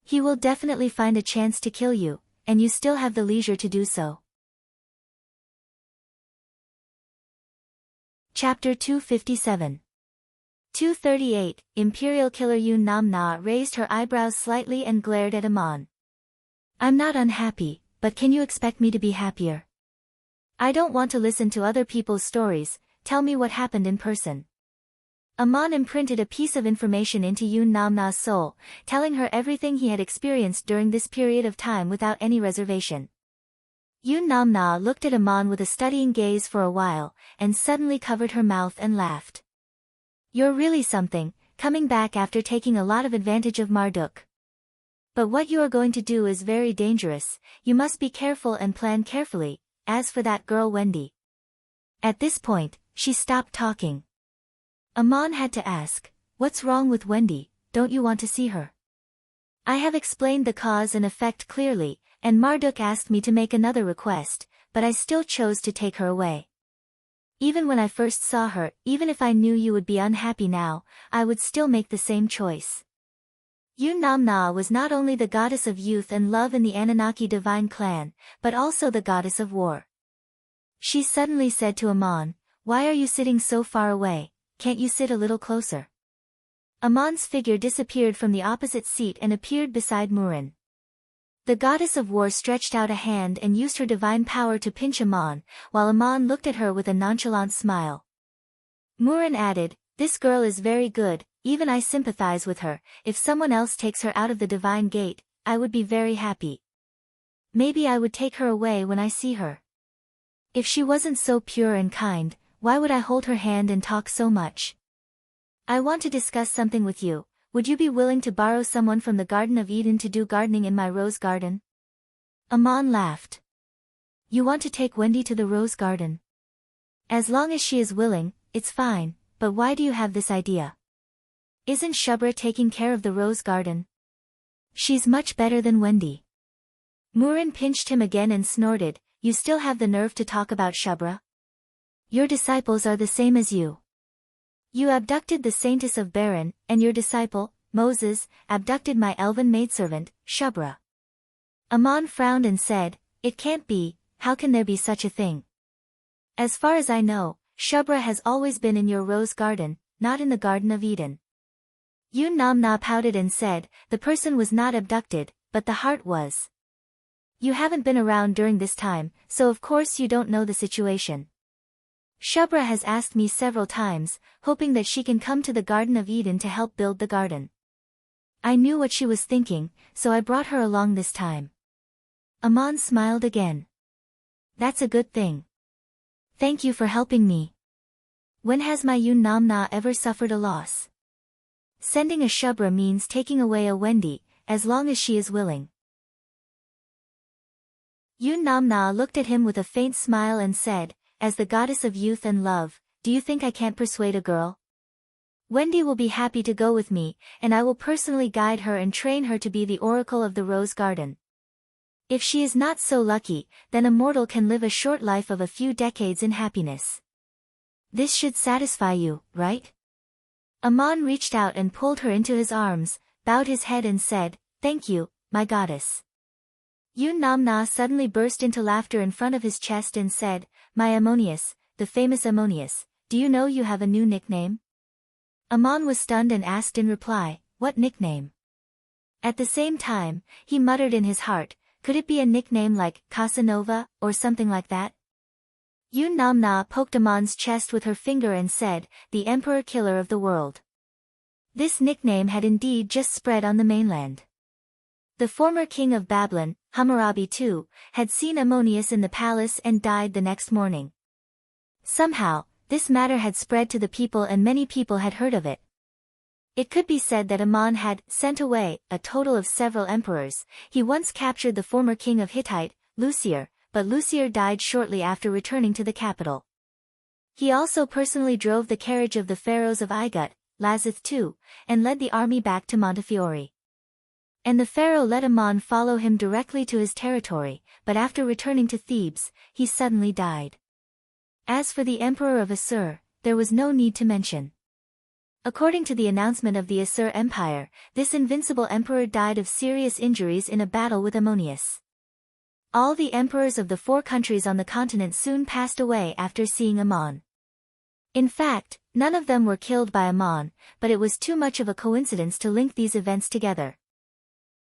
He will definitely find a chance to kill you, and you still have the leisure to do so." Chapter 257. 238, Imperial Killer Yun Namna raised her eyebrows slightly and glared at Aman. "I'm not unhappy, but can you expect me to be happier? I don't want to listen to other people's stories, tell me what happened in person." Aman imprinted a piece of information into Yun Namna's soul, telling her everything he had experienced during this period of time without any reservation. Yun Namna looked at Aman with a studying gaze for a while, and suddenly covered her mouth and laughed. "You're really something, coming back after taking a lot of advantage of Marduk. But what you are going to do is very dangerous, you must be careful and plan carefully, as for that girl Wendy." At this point, she stopped talking. Aman had to ask, "What's wrong with Wendy, don't you want to see her?" "I have explained the cause and effect clearly, and Marduk asked me to make another request, but I still chose to take her away. Even when I first saw her, even if I knew you would be unhappy now, I would still make the same choice." Yun Namna was not only the goddess of youth and love in the Anunnaki divine clan, but also the goddess of war. She suddenly said to Aman, "Why are you sitting so far away, can't you sit a little closer?" Aman's figure disappeared from the opposite seat and appeared beside Murin. The goddess of war stretched out a hand and used her divine power to pinch Aman, while Aman looked at her with a nonchalant smile. Murin added, "This girl is very good, even I sympathize with her, if someone else takes her out of the divine gate, I would be very happy. Maybe I would take her away when I see her. If she wasn't so pure and kind, why would I hold her hand and talk so much? I want to discuss something with you. Would you be willing to borrow someone from the Garden of Eden to do gardening in my rose garden?" Aman laughed. "You want to take Wendy to the rose garden? As long as she is willing, it's fine, but why do you have this idea? Isn't Shubra taking care of the rose garden? She's much better than Wendy." Murin pinched him again and snorted, "You still have the nerve to talk about Shubra? Your disciples are the same as you. You abducted the saintess of Baron, and your disciple, Moses, abducted my elven maidservant, Shubra." Aman frowned and said, "It can't be, how can there be such a thing? As far as I know, Shubra has always been in your rose garden, not in the Garden of Eden." Yun Namna pouted and said, the person was not abducted, but the heart was. You haven't been around during this time, so of course you don't know the situation. Shubra has asked me several times, hoping that she can come to the Garden of Eden to help build the garden. I knew what she was thinking, so I brought her along this time. Aman smiled again. That's a good thing. Thank you for helping me. When has my Yun Namna ever suffered a loss? Sending a Shubra means taking away a Wendy, as long as she is willing. Yun Namna looked at him with a faint smile and said, as the goddess of youth and love, do you think I can't persuade a girl? Wendy will be happy to go with me, and I will personally guide her and train her to be the oracle of the rose garden. If she is not so lucky, then a mortal can live a short life of a few decades in happiness. This should satisfy you, right? Aman reached out and pulled her into his arms, bowed his head and said, thank you, my goddess. Yun Namna suddenly burst into laughter in front of his chest and said, my Ammonius, the famous Ammonius, do you know you have a new nickname? Aman was stunned and asked in reply, what nickname? At the same time, he muttered in his heart, could it be a nickname like Casanova, or something like that? Yun Namna poked Aman's chest with her finger and said, the Emperor Killer of the World. This nickname had indeed just spread on the mainland. The former king of Babylon, Hammurabi II, had seen Ammonius in the palace and died the next morning. Somehow, this matter had spread to the people and many people had heard of it. It could be said that Aman had sent away a total of several emperors. He once captured the former king of Hittite, Lucier, but Lucier died shortly after returning to the capital. He also personally drove the carriage of the pharaohs of Igut, Lazith II, and led the army back to Montefiore. And the pharaoh let Aman follow him directly to his territory, but after returning to Thebes, he suddenly died. As for the emperor of Assur, there was no need to mention. According to the announcement of the Assur Empire, this invincible emperor died of serious injuries in a battle with Ammonius. All the emperors of the 4 countries on the continent soon passed away after seeing Aman. In fact, none of them were killed by Aman, but it was too much of a coincidence to link these events together.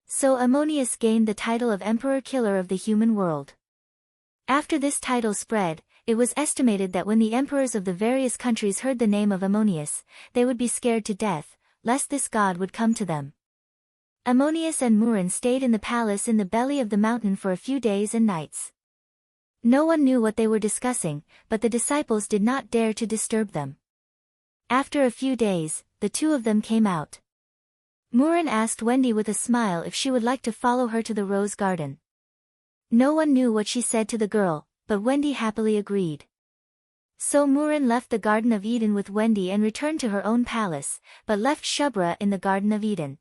So Ammonius gained the title of Emperor Killer of the human world. After this title spread, it was estimated that when the emperors of the various countries heard the name of Ammonius, they would be scared to death, lest this god would come to them. Ammonius and Murin stayed in the palace in the belly of the mountain for a few days and nights. No one knew what they were discussing, but the disciples did not dare to disturb them. After a few days, the 2 of them came out. Murin asked Wendy with a smile if she would like to follow her to the rose garden. No one knew what she said to the girl, but Wendy happily agreed. So Murin left the Garden of Eden with Wendy and returned to her own palace, but left Shubra in the Garden of Eden.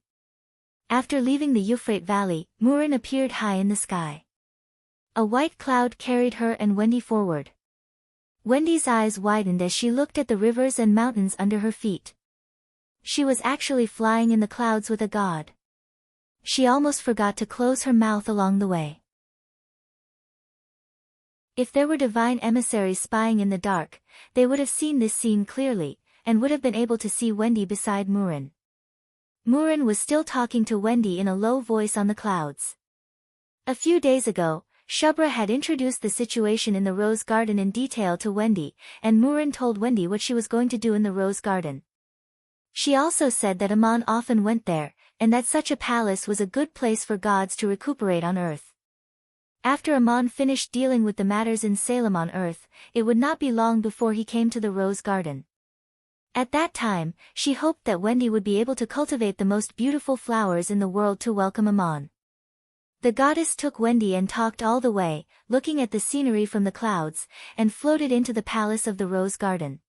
After leaving the Euphrates Valley, Murin appeared high in the sky. A white cloud carried her and Wendy forward. Wendy's eyes widened as she looked at the rivers and mountains under her feet. She was actually flying in the clouds with a god. She almost forgot to close her mouth along the way. If there were divine emissaries spying in the dark, they would have seen this scene clearly, and would have been able to see Wendy beside Murin. Murin was still talking to Wendy in a low voice on the clouds. A few days ago, Shubra had introduced the situation in the rose garden in detail to Wendy, and Murin told Wendy what she was going to do in the rose garden. She also said that Aman often went there, and that such a palace was a good place for gods to recuperate on earth. After Aman finished dealing with the matters in Salem on earth, it would not be long before he came to the rose garden. At that time, she hoped that Wendy would be able to cultivate the most beautiful flowers in the world to welcome Aman. The goddess took Wendy and talked all the way, looking at the scenery from the clouds, and floated into the palace of the rose garden.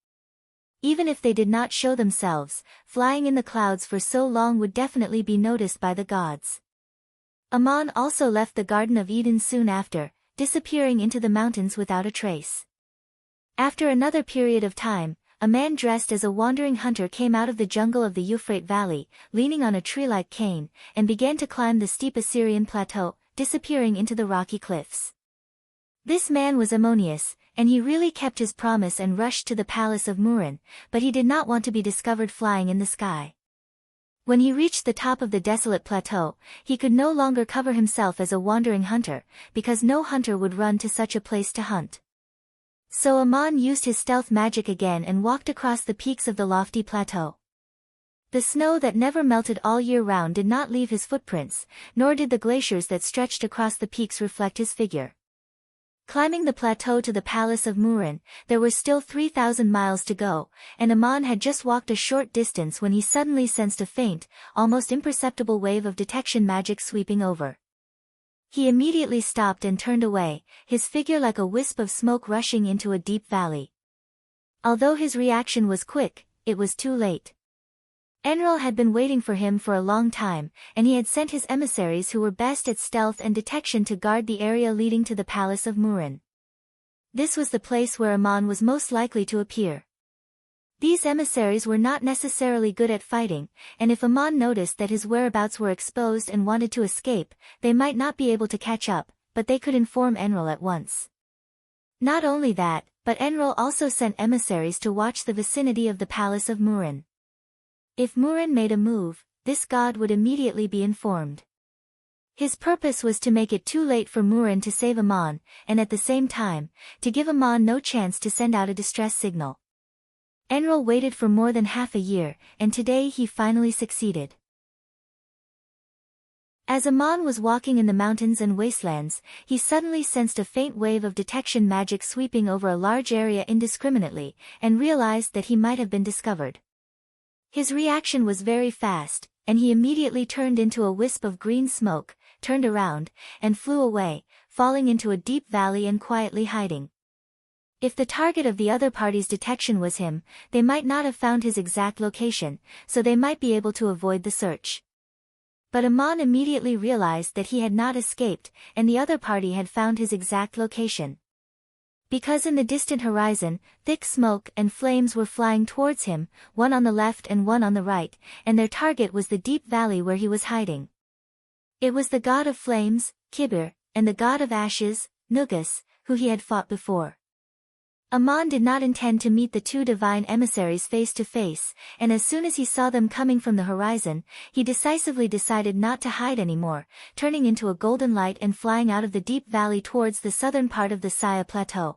Even if they did not show themselves, flying in the clouds for so long would definitely be noticed by the gods. Aman also left the Garden of Eden soon after, disappearing into the mountains without a trace. After another period of time, a man dressed as a wandering hunter came out of the jungle of the Euphrates Valley, leaning on a tree-like cane, and began to climb the steep Assyrian plateau, disappearing into the rocky cliffs. This man was Ammonius, and he really kept his promise and rushed to the palace of Murin, but he did not want to be discovered flying in the sky. When he reached the top of the desolate plateau, he could no longer cover himself as a wandering hunter, because no hunter would run to such a place to hunt. So Aman used his stealth magic again and walked across the peaks of the lofty plateau. The snow that never melted all year round did not leave his footprints, nor did the glaciers that stretched across the peaks reflect his figure. Climbing the plateau to the palace of Murin, there were still 3,000 miles to go, and Aman had just walked a short distance when he suddenly sensed a faint, almost imperceptible wave of detection magic sweeping over. He immediately stopped and turned away, his figure like a wisp of smoke rushing into a deep valley. Although his reaction was quick, it was too late. Enril had been waiting for him for a long time, and he had sent his emissaries who were best at stealth and detection to guard the area leading to the palace of Murin. This was the place where Aman was most likely to appear. These emissaries were not necessarily good at fighting, and if Aman noticed that his whereabouts were exposed and wanted to escape, they might not be able to catch up, but they could inform Enril at once. Not only that, but Enril also sent emissaries to watch the vicinity of the palace of Murin. If Murin made a move, this god would immediately be informed. His purpose was to make it too late for Murin to save Aman, and at the same time, to give Aman no chance to send out a distress signal. Enril waited for more than half a year, and today he finally succeeded. As Aman was walking in the mountains and wastelands, he suddenly sensed a faint wave of detection magic sweeping over a large area indiscriminately, and realized that he might have been discovered. His reaction was very fast, and he immediately turned into a wisp of green smoke, turned around, and flew away, falling into a deep valley and quietly hiding. If the target of the other party's detection was him, they might not have found his exact location, so they might be able to avoid the search. But Aman immediately realized that he had not escaped, and the other party had found his exact location. Because in the distant horizon, thick smoke and flames were flying towards him, one on the left and one on the right, and their target was the deep valley where he was hiding. It was the god of flames, Kibir, and the god of ashes, Nugus, who he had fought before. Aman did not intend to meet the two divine emissaries face to face, and as soon as he saw them coming from the horizon, he decisively decided not to hide anymore, turning into a golden light and flying out of the deep valley towards the southern part of the Saya Plateau.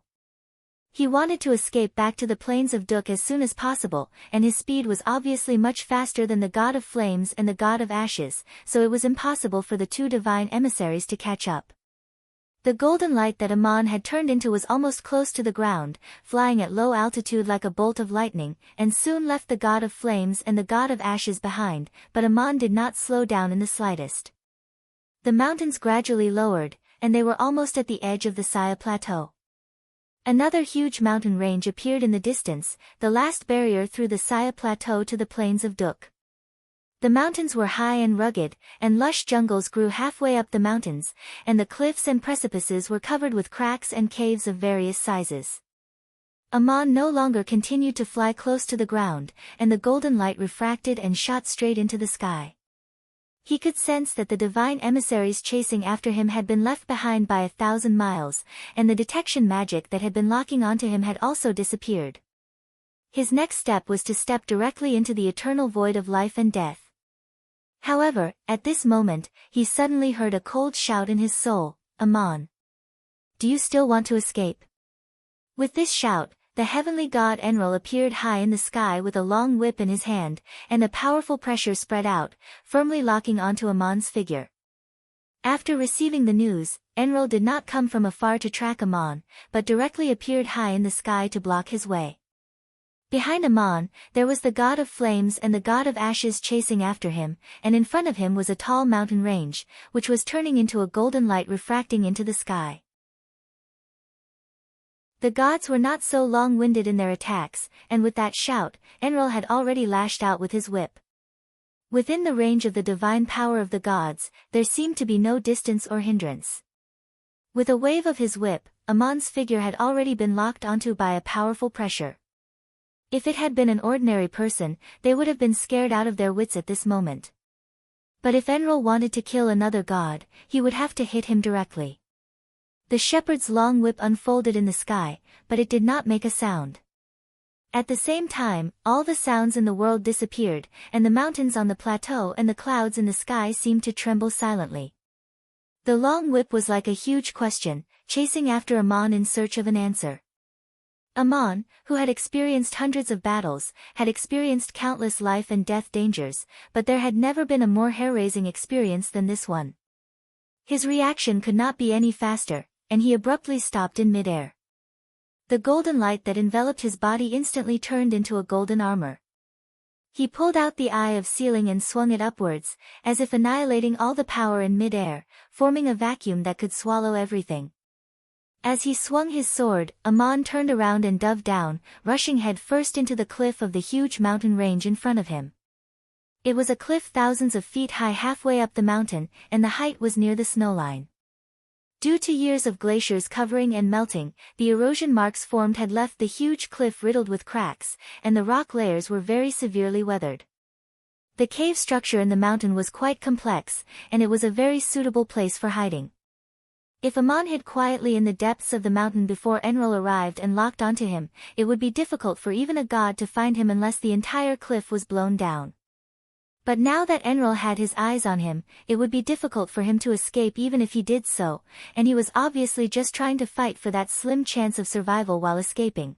He wanted to escape back to the plains of Duk as soon as possible, and his speed was obviously much faster than the god of flames and the god of ashes, so it was impossible for the two divine emissaries to catch up. The golden light that Aman had turned into was almost close to the ground, flying at low altitude like a bolt of lightning, and soon left the god of flames and the god of ashes behind, but Aman did not slow down in the slightest. The mountains gradually lowered, and they were almost at the edge of the Saya Plateau. Another huge mountain range appeared in the distance, the last barrier through the Saya Plateau to the plains of Duk. The mountains were high and rugged, and lush jungles grew halfway up the mountains, and the cliffs and precipices were covered with cracks and caves of various sizes. Aman no longer continued to fly close to the ground, and the golden light refracted and shot straight into the sky. He could sense that the divine emissaries chasing after him had been left behind by 1,000 miles, and the detection magic that had been locking onto him had also disappeared. His next step was to step directly into the eternal void of life and death. However, at this moment, he suddenly heard a cold shout in his soul, "Aman! Do you still want to escape?" With this shout, the heavenly god Enril appeared high in the sky with a long whip in his hand, and a powerful pressure spread out, firmly locking onto Aman's figure. After receiving the news, Enril did not come from afar to track Aman, but directly appeared high in the sky to block his way. Behind Aman, there was the god of flames and the god of ashes chasing after him, and in front of him was a tall mountain range, which was turning into a golden light refracting into the sky. The gods were not so long-winded in their attacks, and with that shout, Enril had already lashed out with his whip. Within the range of the divine power of the gods, there seemed to be no distance or hindrance. With a wave of his whip, Aman's figure had already been locked onto by a powerful pressure. If it had been an ordinary person, they would have been scared out of their wits at this moment. But if Enril wanted to kill another god, he would have to hit him directly. The shepherd's long whip unfolded in the sky, but it did not make a sound. At the same time, all the sounds in the world disappeared, and the mountains on the plateau and the clouds in the sky seemed to tremble silently. The long whip was like a huge question, chasing after Amon in search of an answer. Amon, who had experienced hundreds of battles, had experienced countless life and death dangers, but there had never been a more hair-raising experience than this one. His reaction could not be any faster, and he abruptly stopped in midair. The golden light that enveloped his body instantly turned into a golden armor. He pulled out the eye of sealing and swung it upwards, as if annihilating all the power in midair, forming a vacuum that could swallow everything. As he swung his sword, Amon turned around and dove down, rushing head first into the cliff of the huge mountain range in front of him. It was a cliff thousands of feet high halfway up the mountain, and the height was near the snowline. Due to years of glaciers covering and melting, the erosion marks formed had left the huge cliff riddled with cracks, and the rock layers were very severely weathered. The cave structure in the mountain was quite complex, and it was a very suitable place for hiding. If Amon hid quietly in the depths of the mountain before Enlil arrived and locked onto him, it would be difficult for even a god to find him unless the entire cliff was blown down. But now that Enlil had his eyes on him, it would be difficult for him to escape even if he did so, and he was obviously just trying to fight for that slim chance of survival while escaping.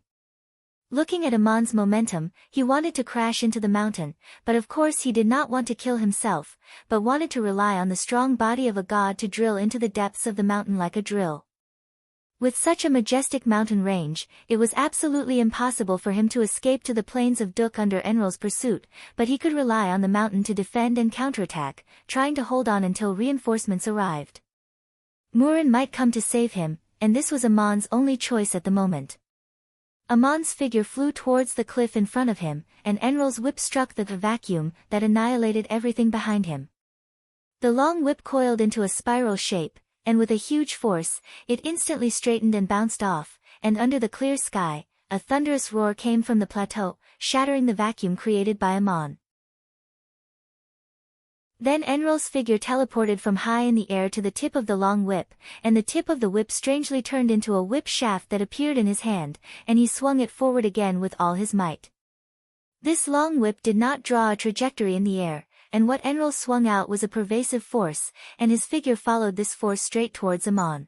Looking at Amon's momentum, he wanted to crash into the mountain, but of course he did not want to kill himself, but wanted to rely on the strong body of a god to drill into the depths of the mountain like a drill. With such a majestic mountain range, it was absolutely impossible for him to escape to the plains of Duk under Enlil's pursuit, but he could rely on the mountain to defend and counterattack, trying to hold on until reinforcements arrived. Murin might come to save him, and this was Amon's only choice at the moment. Amon's figure flew towards the cliff in front of him, and Enlil's whip struck the vacuum that annihilated everything behind him. The long whip coiled into a spiral shape, and with a huge force, it instantly straightened and bounced off, and under the clear sky, a thunderous roar came from the plateau, shattering the vacuum created by Amon. Then Enlil's figure teleported from high in the air to the tip of the long whip, and the tip of the whip strangely turned into a whip shaft that appeared in his hand, and he swung it forward again with all his might. This long whip did not draw a trajectory in the air, and what Enlil swung out was a pervasive force, and his figure followed this force straight towards Amon.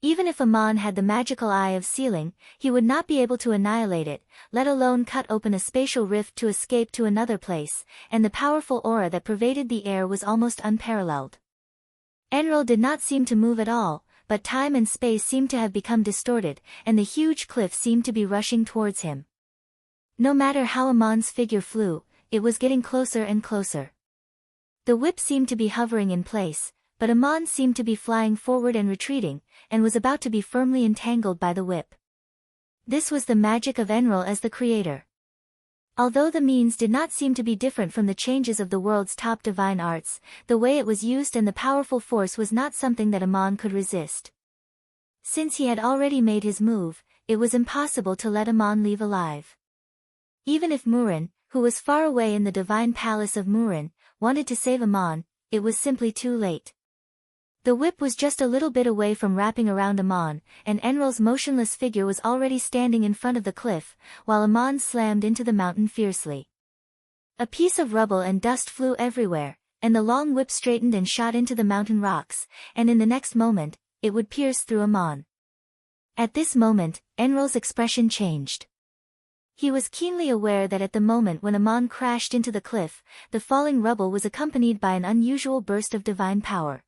Even if Amon had the magical eye of sealing, he would not be able to annihilate it, let alone cut open a spatial rift to escape to another place, and the powerful aura that pervaded the air was almost unparalleled. Enlil did not seem to move at all, but time and space seemed to have become distorted, and the huge cliff seemed to be rushing towards him. No matter how Amon's figure flew, it was getting closer and closer. The whip seemed to be hovering in place, but Amon seemed to be flying forward and retreating, and was about to be firmly entangled by the whip. This was the magic of Enlil as the creator. Although the means did not seem to be different from the changes of the world's top divine arts, the way it was used and the powerful force was not something that Amon could resist. Since he had already made his move, it was impossible to let Amon leave alive. Even if Murin, who was far away in the divine palace of Murin, wanted to save Amon, it was simply too late. The whip was just a little bit away from wrapping around Amon, and Enlil's motionless figure was already standing in front of the cliff, while Amon slammed into the mountain fiercely. A piece of rubble and dust flew everywhere, and the long whip straightened and shot into the mountain rocks, and in the next moment, it would pierce through Amon. At this moment, Enlil's expression changed. He was keenly aware that at the moment when Amon crashed into the cliff, the falling rubble was accompanied by an unusual burst of divine power.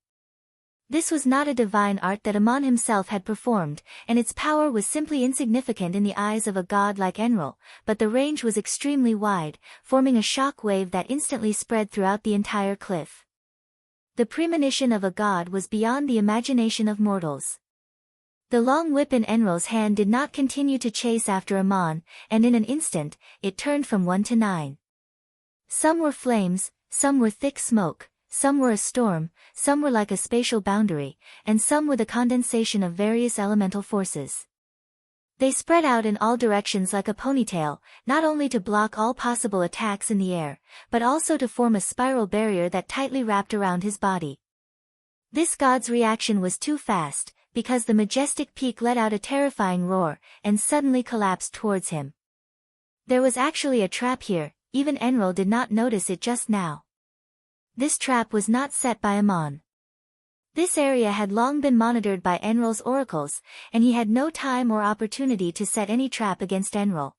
This was not a divine art that Amon himself had performed, and its power was simply insignificant in the eyes of a god like Enlil, but the range was extremely wide, forming a shock wave that instantly spread throughout the entire cliff. The premonition of a god was beyond the imagination of mortals. The long whip in Enlil's hand did not continue to chase after Amon, and in an instant, it turned from 1 to 9. Some were flames, some were thick smoke, some were a storm, some were like a spatial boundary, and some were the condensation of various elemental forces. They spread out in all directions like a ponytail, not only to block all possible attacks in the air, but also to form a spiral barrier that tightly wrapped around his body. This god's reaction was too fast, because the majestic peak let out a terrifying roar, and suddenly collapsed towards him. There was actually a trap here, even Enril did not notice it just now. This trap was not set by Amon. This area had long been monitored by Enril's oracles, and he had no time or opportunity to set any trap against Enril.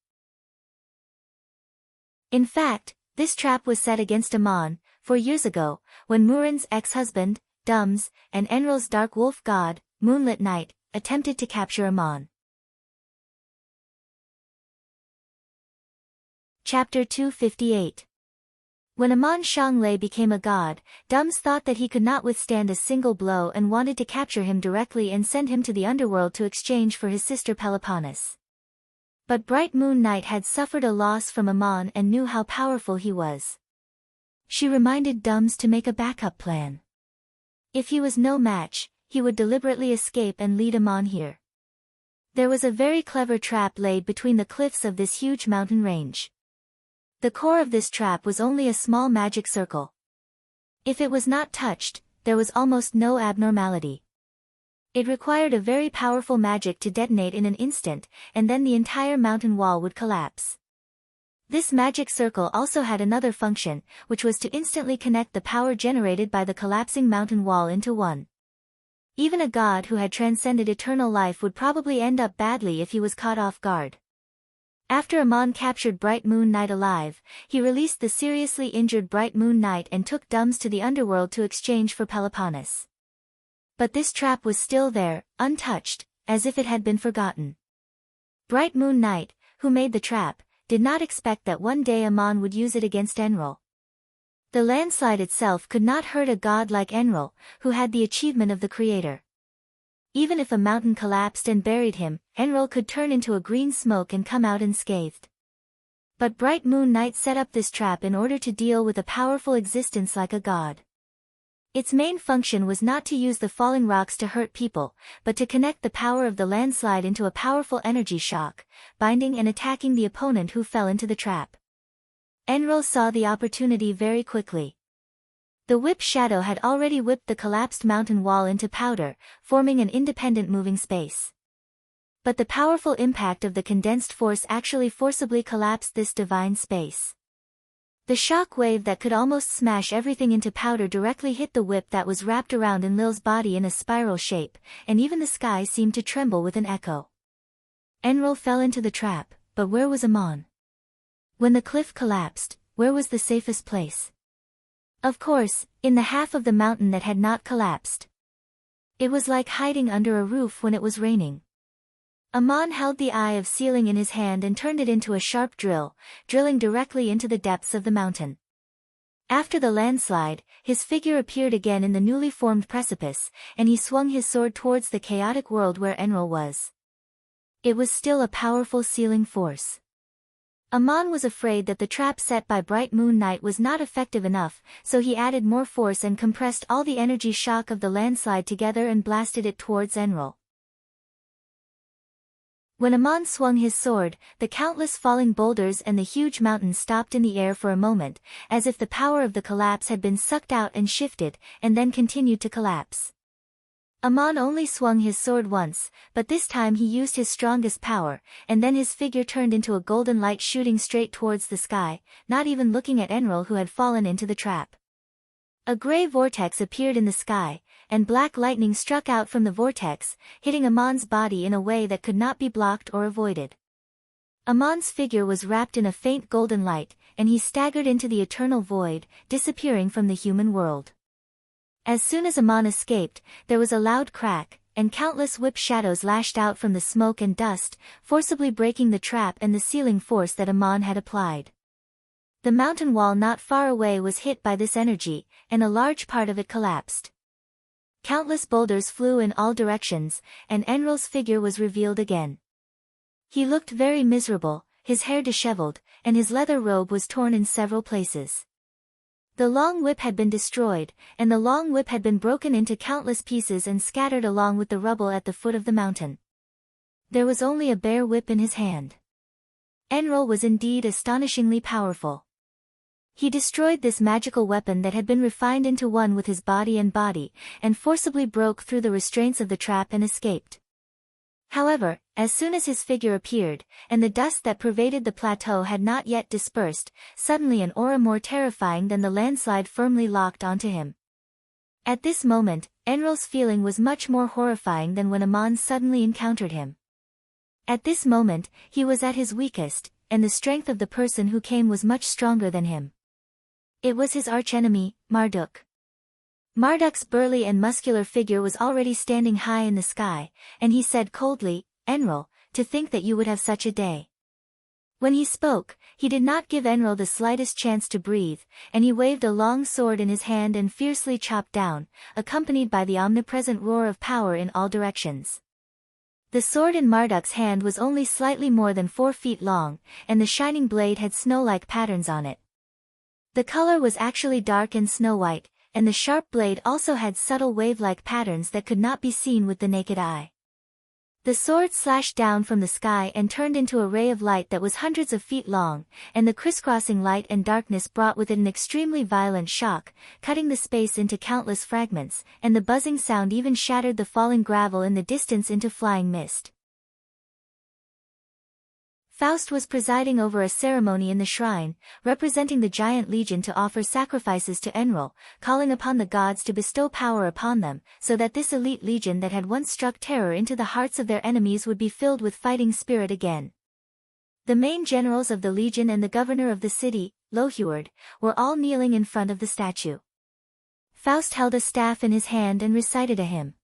In fact, this trap was set against Amon 4 years ago, when Murin's ex-husband, Dums, and Enril's dark wolf god, Moonlit Knight, attempted to capture Amon. Chapter 258. When Amon Shanglei became a god, Dums thought that he could not withstand a single blow and wanted to capture him directly and send him to the underworld to exchange for his sister Peloponnes. But Bright Moon Knight had suffered a loss from Amon and knew how powerful he was. She reminded Dums to make a backup plan. If he was no match, he would deliberately escape and lead Amon here. There was a very clever trap laid between the cliffs of this huge mountain range. The core of this trap was only a small magic circle. If it was not touched, there was almost no abnormality. It required a very powerful magic to detonate in an instant, and then the entire mountain wall would collapse. This magic circle also had another function, which was to instantly connect the power generated by the collapsing mountain wall into one. Even a god who had transcended eternal life would probably end up badly if he was caught off guard. After Amon captured Bright Moon Knight alive, he released the seriously injured Bright Moon Knight and took Dums to the underworld to exchange for Peloponnes. But this trap was still there, untouched, as if it had been forgotten. Bright Moon Knight, who made the trap, did not expect that one day Amon would use it against Enril. The landslide itself could not hurt a god like Enril, who had the achievement of the creator. Even if a mountain collapsed and buried him, Enril could turn into a green smoke and come out unscathed. But Bright Moon Knight set up this trap in order to deal with a powerful existence like a god. Its main function was not to use the falling rocks to hurt people, but to connect the power of the landslide into a powerful energy shock, binding and attacking the opponent who fell into the trap. Enril saw the opportunity very quickly. The whip shadow had already whipped the collapsed mountain wall into powder, forming an independent moving space. But the powerful impact of the condensed force actually forcibly collapsed this divine space. The shock wave that could almost smash everything into powder directly hit the whip that was wrapped around Enlil's body in a spiral shape, and even the sky seemed to tremble with an echo. Enril fell into the trap, but where was Amon? When the cliff collapsed, where was the safest place? Of course, in the half of the mountain that had not collapsed. It was like hiding under a roof when it was raining. Amon held the eye of ceiling in his hand and turned it into a sharp drill, drilling directly into the depths of the mountain. After the landslide, his figure appeared again in the newly formed precipice, and he swung his sword towards the chaotic world where Enril was. It was still a powerful sealing force. Amon was afraid that the trap set by Bright Moon Knight was not effective enough, so he added more force and compressed all the energy shock of the landslide together and blasted it towards Enril. When Amon swung his sword, the countless falling boulders and the huge mountain stopped in the air for a moment, as if the power of the collapse had been sucked out and shifted, and then continued to collapse. Amon only swung his sword once, but this time he used his strongest power, and then his figure turned into a golden light shooting straight towards the sky, not even looking at Enril who had fallen into the trap. A grey vortex appeared in the sky, and black lightning struck out from the vortex, hitting Amon's body in a way that could not be blocked or avoided. Amon's figure was wrapped in a faint golden light, and he staggered into the eternal void, disappearing from the human world. As soon as Amon escaped, there was a loud crack, and countless whip shadows lashed out from the smoke and dust, forcibly breaking the trap and the sealing force that Amon had applied. The mountain wall not far away was hit by this energy, and a large part of it collapsed. Countless boulders flew in all directions, and Enril's figure was revealed again. He looked very miserable, his hair disheveled, and his leather robe was torn in several places. The long whip had been destroyed, and the long whip had been broken into countless pieces and scattered along with the rubble at the foot of the mountain. There was only a bare whip in his hand. Enril was indeed astonishingly powerful. He destroyed this magical weapon that had been refined into one with his body, and forcibly broke through the restraints of the trap and escaped. However, as soon as his figure appeared, and the dust that pervaded the plateau had not yet dispersed, suddenly an aura more terrifying than the landslide firmly locked onto him. At this moment, Enrol's feeling was much more horrifying than when Amon suddenly encountered him. At this moment, he was at his weakest, and the strength of the person who came was much stronger than him. It was his archenemy, Marduk. Marduk's burly and muscular figure was already standing high in the sky, and he said coldly, "Enrol, to think that you would have such a day." When he spoke, he did not give Enrol the slightest chance to breathe, and he waved a long sword in his hand and fiercely chopped down, accompanied by the omnipresent roar of power in all directions. The sword in Marduk's hand was only slightly more than 4 feet long, and the shining blade had snow-like patterns on it. The color was actually dark and snow-white, and the sharp blade also had subtle wave-like patterns that could not be seen with the naked eye. The sword slashed down from the sky and turned into a ray of light that was hundreds of feet long, and the crisscrossing light and darkness brought with it an extremely violent shock, cutting the space into countless fragments, and the buzzing sound even shattered the falling gravel in the distance into flying mist. Faust was presiding over a ceremony in the shrine, representing the giant legion to offer sacrifices to Enrol, calling upon the gods to bestow power upon them, so that this elite legion that had once struck terror into the hearts of their enemies would be filled with fighting spirit again. The main generals of the legion and the governor of the city, Lohuard, were all kneeling in front of the statue. Faust held a staff in his hand and recited a hymn.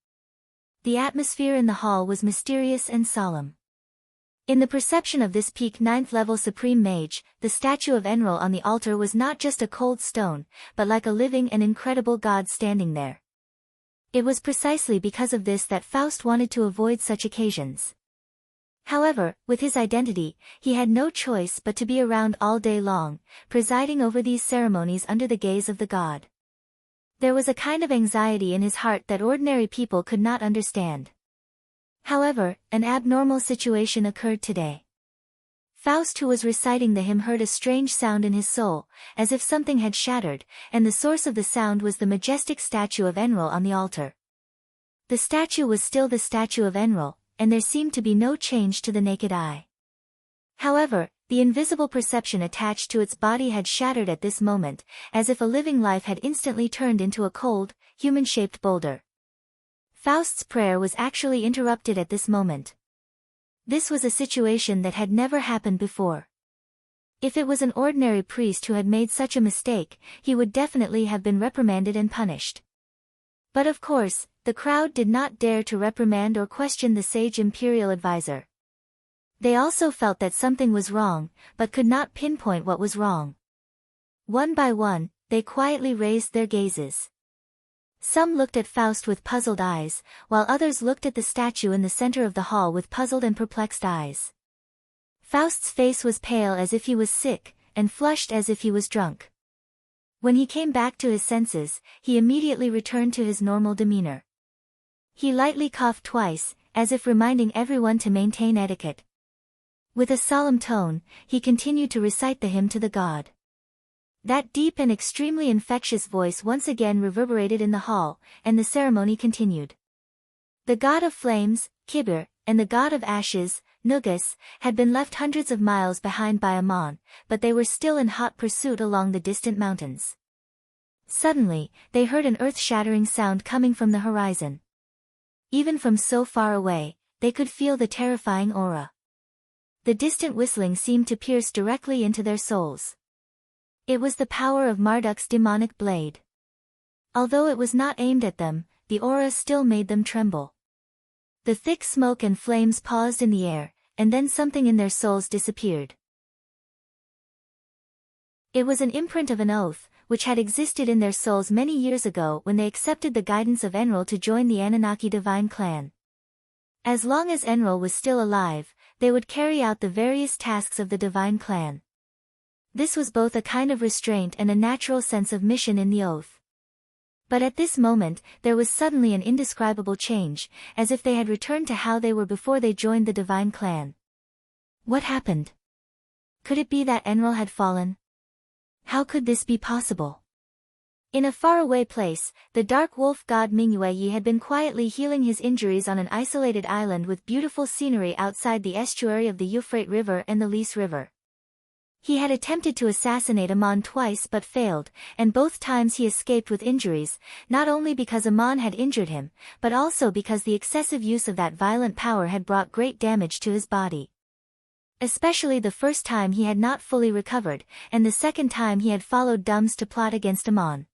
The atmosphere in the hall was mysterious and solemn. In the perception of this peak 9th level supreme mage, the statue of Enrol on the altar was not just a cold stone, but like a living and incredible god standing there. It was precisely because of this that Faust wanted to avoid such occasions. However, with his identity, he had no choice but to be around all day long, presiding over these ceremonies under the gaze of the god. There was a kind of anxiety in his heart that ordinary people could not understand. However, an abnormal situation occurred today. Faust, who was reciting the hymn, heard a strange sound in his soul, as if something had shattered, and the source of the sound was the majestic statue of Enrol on the altar. The statue was still the statue of Enrol, and there seemed to be no change to the naked eye. However, the invisible perception attached to its body had shattered at this moment, as if a living life had instantly turned into a cold, human-shaped boulder. Faust's prayer was actually interrupted at this moment. This was a situation that had never happened before. If it was an ordinary priest who had made such a mistake, he would definitely have been reprimanded and punished. But of course, the crowd did not dare to reprimand or question the sage imperial advisor. They also felt that something was wrong, but could not pinpoint what was wrong. One by one, they quietly raised their gazes. Some looked at Faust with puzzled eyes, while others looked at the statue in the center of the hall with puzzled and perplexed eyes. Faust's face was pale as if he was sick, and flushed as if he was drunk. When he came back to his senses, he immediately returned to his normal demeanor. He lightly coughed twice, as if reminding everyone to maintain etiquette. With a solemn tone, he continued to recite the hymn to the god. That deep and extremely infectious voice once again reverberated in the hall, and the ceremony continued. The god of flames, Kibir, and the god of ashes, Nugus, had been left hundreds of miles behind by Amon, but they were still in hot pursuit along the distant mountains. Suddenly, they heard an earth-shattering sound coming from the horizon. Even from so far away, they could feel the terrifying aura. The distant whistling seemed to pierce directly into their souls. It was the power of Marduk's demonic blade. Although it was not aimed at them, the aura still made them tremble. The thick smoke and flames paused in the air, and then something in their souls disappeared. It was an imprint of an oath, which had existed in their souls many years ago when they accepted the guidance of Enrol to join the Anunnaki divine clan. As long as Enrol was still alive, they would carry out the various tasks of the divine clan. This was both a kind of restraint and a natural sense of mission in the oath. But at this moment, there was suddenly an indescribable change, as if they had returned to how they were before they joined the divine clan. What happened? Could it be that Enrol had fallen? How could this be possible? In a faraway place, the dark wolf god Mingwei had been quietly healing his injuries on an isolated island with beautiful scenery outside the estuary of the Euphrates River and the Lys River. He had attempted to assassinate Amon twice but failed, and both times he escaped with injuries, not only because Amon had injured him, but also because the excessive use of that violent power had brought great damage to his body. Especially the first time he had not fully recovered, and the second time he had followed Dums to plot against Amon.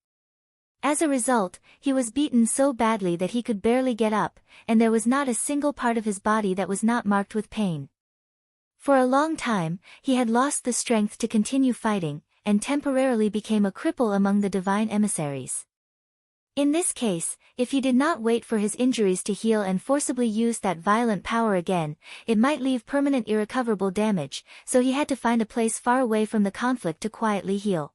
As a result, he was beaten so badly that he could barely get up, and there was not a single part of his body that was not marked with pain. For a long time, he had lost the strength to continue fighting, and temporarily became a cripple among the divine emissaries. In this case, if he did not wait for his injuries to heal and forcibly use that violent power again, it might leave permanent irrecoverable damage, so he had to find a place far away from the conflict to quietly heal.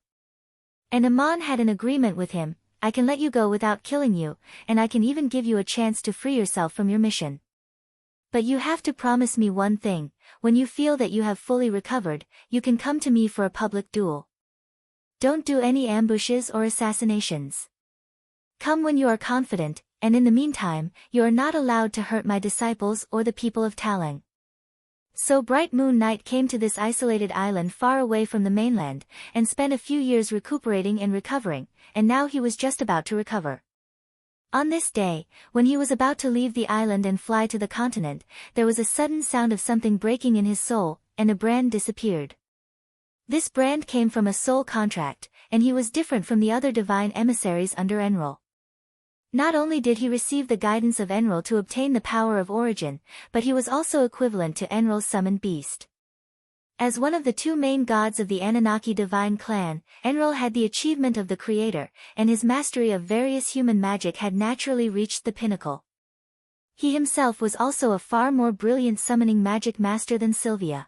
And Amon had an agreement with him: I can let you go without killing you, and I can even give you a chance to free yourself from your mission. But you have to promise me one thing: when you feel that you have fully recovered, you can come to me for a public duel. Don't do any ambushes or assassinations. Come when you are confident, and in the meantime, you are not allowed to hurt my disciples or the people of Talang. So Bright Moon Knight came to this isolated island far away from the mainland, and spent a few years recuperating and recovering, and now he was just about to recover. On this day, when he was about to leave the island and fly to the continent, there was a sudden sound of something breaking in his soul, and a brand disappeared. This brand came from a soul contract, and he was different from the other divine emissaries under Enril. Not only did he receive the guidance of Enril to obtain the power of origin, but he was also equivalent to Enril's summoned beast. As one of the two main gods of the Anunnaki divine clan, Enril had the achievement of the creator, and his mastery of various human magic had naturally reached the pinnacle. He himself was also a far more brilliant summoning magic master than Sylvia.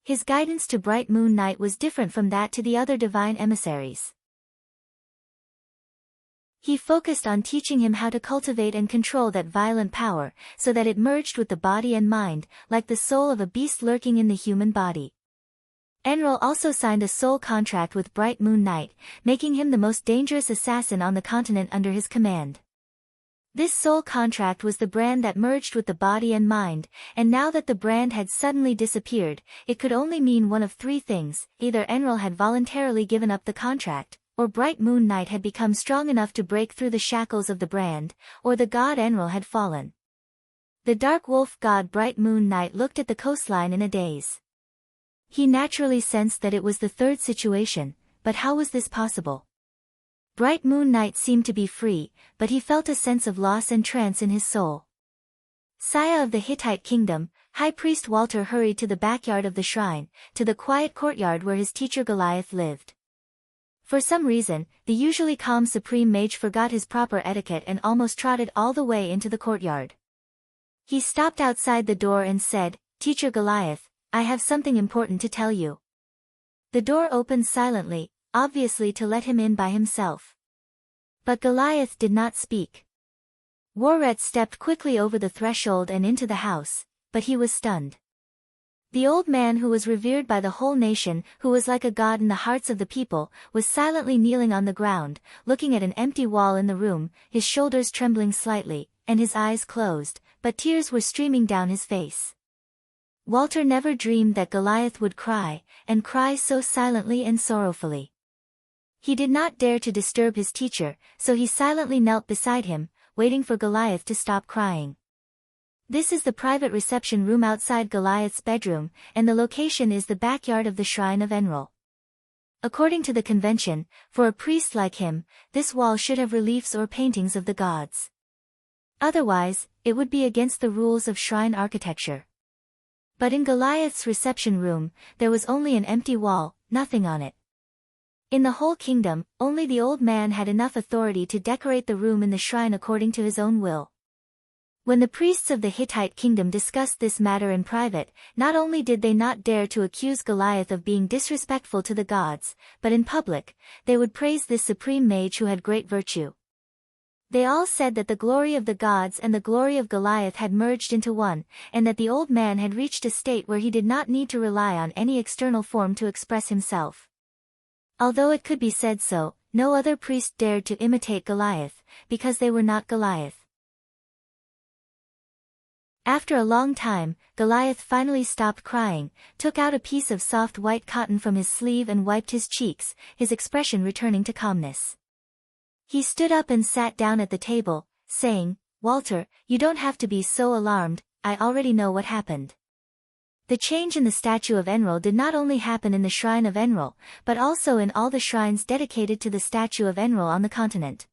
His guidance to Bright Moon Knight was different from that to the other divine emissaries. He focused on teaching him how to cultivate and control that violent power, so that it merged with the body and mind, like the soul of a beast lurking in the human body. Enril also signed a soul contract with Bright Moon Knight, making him the most dangerous assassin on the continent under his command. This soul contract was the brand that merged with the body and mind, and now that the brand had suddenly disappeared, it could only mean one of three things: either Enril had voluntarily given up the contract, or Bright Moon Knight had become strong enough to break through the shackles of the brand, or the god Enril had fallen. The dark wolf god Bright Moon Knight looked at the coastline in a daze. He naturally sensed that it was the third situation, but how was this possible? Bright Moon Knight seemed to be free, but he felt a sense of loss and trance in his soul. Saya of the Hittite kingdom, High Priest Walter hurried to the backyard of the shrine, to the quiet courtyard where his teacher Goliath lived. For some reason, the usually calm Supreme Mage forgot his proper etiquette and almost trotted all the way into the courtyard. He stopped outside the door and said, "Teacher Goliath, I have something important to tell you." The door opened silently, obviously to let him in by himself. But Goliath did not speak. Warret stepped quickly over the threshold and into the house, but he was stunned. The old man, who was revered by the whole nation, who was like a god in the hearts of the people, was silently kneeling on the ground, looking at an empty wall in the room, his shoulders trembling slightly, and his eyes closed, but tears were streaming down his face. Walter never dreamed that Goliath would cry, and cry so silently and sorrowfully. He did not dare to disturb his teacher, so he silently knelt beside him, waiting for Goliath to stop crying. This is the private reception room outside Goliath's bedroom, and the location is the backyard of the shrine of Enril. According to the convention, for a priest like him, this wall should have reliefs or paintings of the gods. Otherwise, it would be against the rules of shrine architecture. But in Goliath's reception room, there was only an empty wall, nothing on it. In the whole kingdom, only the old man had enough authority to decorate the room in the shrine according to his own will. When the priests of the Hittite kingdom discussed this matter in private, not only did they not dare to accuse Goliath of being disrespectful to the gods, but in public, they would praise this supreme mage who had great virtue. They all said that the glory of the gods and the glory of Goliath had merged into one, and that the old man had reached a state where he did not need to rely on any external form to express himself. Although it could be said so, no other priest dared to imitate Goliath, because they were not Goliath. After a long time, Goliath finally stopped crying, took out a piece of soft white cotton from his sleeve and wiped his cheeks, his expression returning to calmness. He stood up and sat down at the table, saying, "Walter, you don't have to be so alarmed, I already know what happened." The change in the statue of Enlil did not only happen in the shrine of Enlil, but also in all the shrines dedicated to the statue of Enlil on the continent.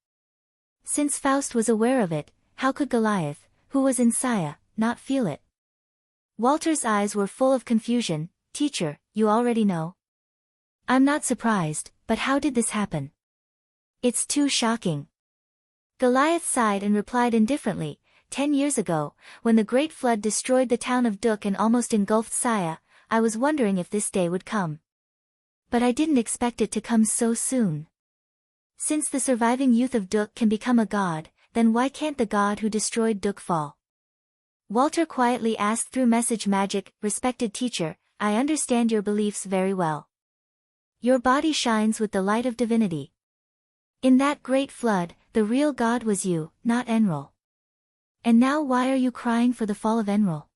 Since Faust was aware of it, how could Goliath, who was in Saya, not feel it? Walter's eyes were full of confusion. "Teacher, you already know?" "I'm not surprised, but how did this happen?" "It's too shocking." Goliath sighed and replied indifferently, 10 years ago, when the great flood destroyed the town of Duk and almost engulfed Saya, I was wondering if this day would come. But I didn't expect it to come so soon. Since the surviving youth of Duk can become a god, then why can't the god who destroyed Duk fall?" Walter quietly asked through message magic, "Respected teacher, I understand your beliefs very well. Your body shines with the light of divinity. In that great flood, the real god was you, not Enlil. And now why are you crying for the fall of Enlil?"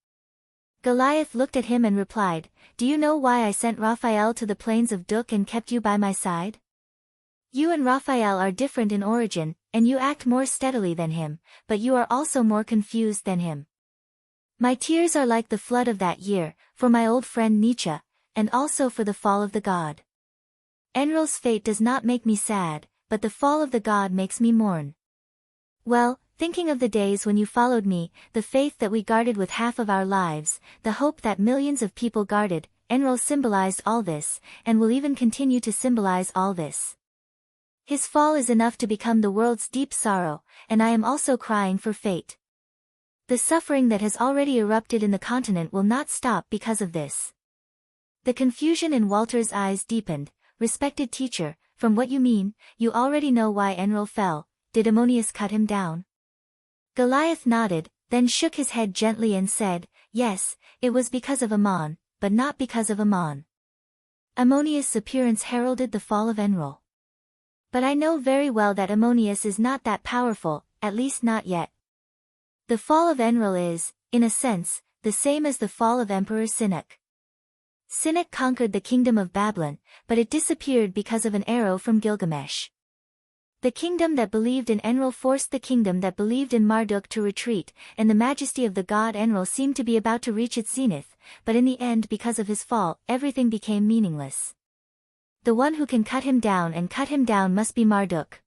Goliath looked at him and replied, "Do you know why I sent Raphael to the plains of Duk and kept you by my side? You and Raphael are different in origin, and you act more steadily than him, but you are also more confused than him. My tears are like the flood of that year, for my old friend Nietzsche, and also for the fall of the god. Enlil's fate does not make me sad, but the fall of the god makes me mourn. Well, thinking of the days when you followed me, the faith that we guarded with half of our lives, the hope that millions of people guarded, Enlil symbolized all this, and will even continue to symbolize all this. His fall is enough to become the world's deep sorrow, and I am also crying for fate. The suffering that has already erupted in the continent will not stop because of this." The confusion in Walter's eyes deepened. "Respected teacher, from what you mean, you already know why Enlil fell. Did Ammonius cut him down?" Goliath nodded, then shook his head gently and said, "Yes, it was because of Ammon, but not because of Ammon. Ammonius' appearance heralded the fall of Enlil. But I know very well that Ammonius is not that powerful, at least not yet. The fall of Enlil is, in a sense, the same as the fall of Emperor Sinek. Sinek conquered the kingdom of Babylon, but it disappeared because of an arrow from Gilgamesh. The kingdom that believed in Enlil forced the kingdom that believed in Marduk to retreat, and the majesty of the god Enlil seemed to be about to reach its zenith, but in the end because of his fall, everything became meaningless. The one who can cut him down and cut him down must be Marduk."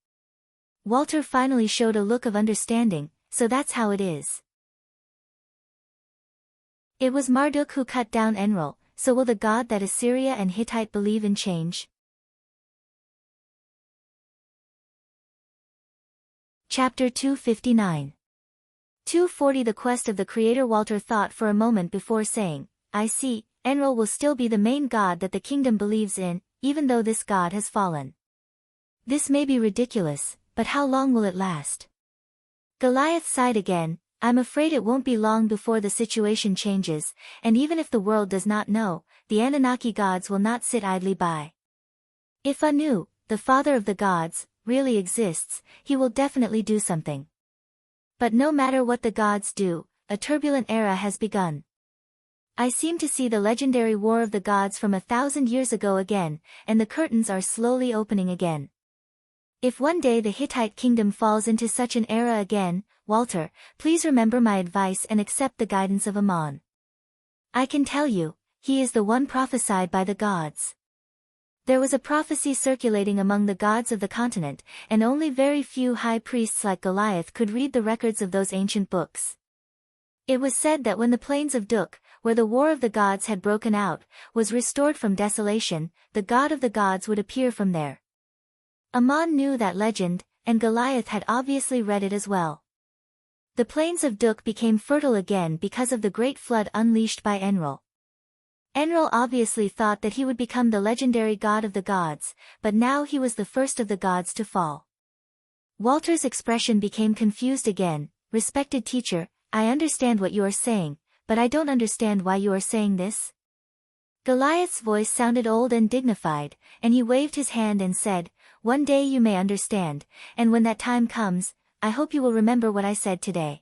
Walter finally showed a look of understanding. "So that's how it is. It was Marduk who cut down Enlil, so will the god that Assyria and Hittite believe in change?" Chapter 259. 240 The Quest of the Creator. Walter thought for a moment before saying, "I see, Enlil will still be the main god that the kingdom believes in, even though this god has fallen. This may be ridiculous, but how long will it last?" Goliath sighed again. "I'm afraid it won't be long before the situation changes, and even if the world does not know, the Anunnaki gods will not sit idly by. If Anu, the father of the gods, really exists, he will definitely do something. But no matter what the gods do, a turbulent era has begun. I seem to see the legendary war of the gods from 1,000 years ago again, and the curtains are slowly opening again. If one day the Hittite kingdom falls into such an era again, Walter, please remember my advice and accept the guidance of Ammon. I can tell you, he is the one prophesied by the gods." There was a prophecy circulating among the gods of the continent, and only very few high priests like Goliath could read the records of those ancient books. It was said that when the plains of Duk, where the war of the gods had broken out, was restored from desolation, the god of the gods would appear from there. Ammon knew that legend, and Goliath had obviously read it as well. The plains of Duk became fertile again because of the great flood unleashed by Enlil. Enlil obviously thought that he would become the legendary god of the gods, but now he was the first of the gods to fall. Walter's expression became confused again. "Respected teacher, I understand what you are saying, but I don't understand why you are saying this." Goliath's voice sounded old and dignified, and he waved his hand and said, one day you may understand, and when that time comes, I hope you will remember what I said today.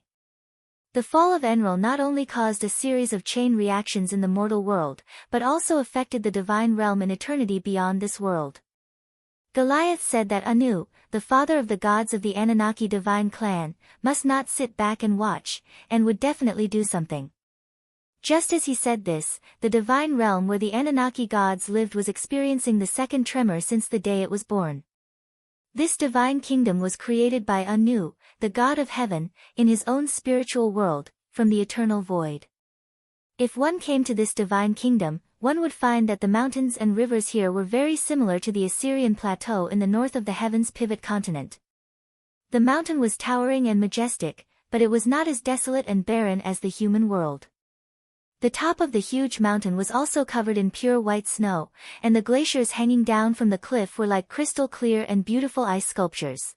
The fall of Enlil not only caused a series of chain reactions in the mortal world, but also affected the divine realm in eternity beyond this world. Goliath said that Anu, the father of the gods of the Anunnaki divine clan, must not sit back and watch, and would definitely do something. Just as he said this, the divine realm where the Anunnaki gods lived was experiencing the second tremor since the day it was born. This divine kingdom was created by Anu, the god of heaven, in his own spiritual world, from the eternal void. If one came to this divine kingdom, one would find that the mountains and rivers here were very similar to the Assyrian plateau in the north of the heaven's pivot continent. The mountain was towering and majestic, but it was not as desolate and barren as the human world. The top of the huge mountain was also covered in pure white snow, and the glaciers hanging down from the cliff were like crystal clear and beautiful ice sculptures.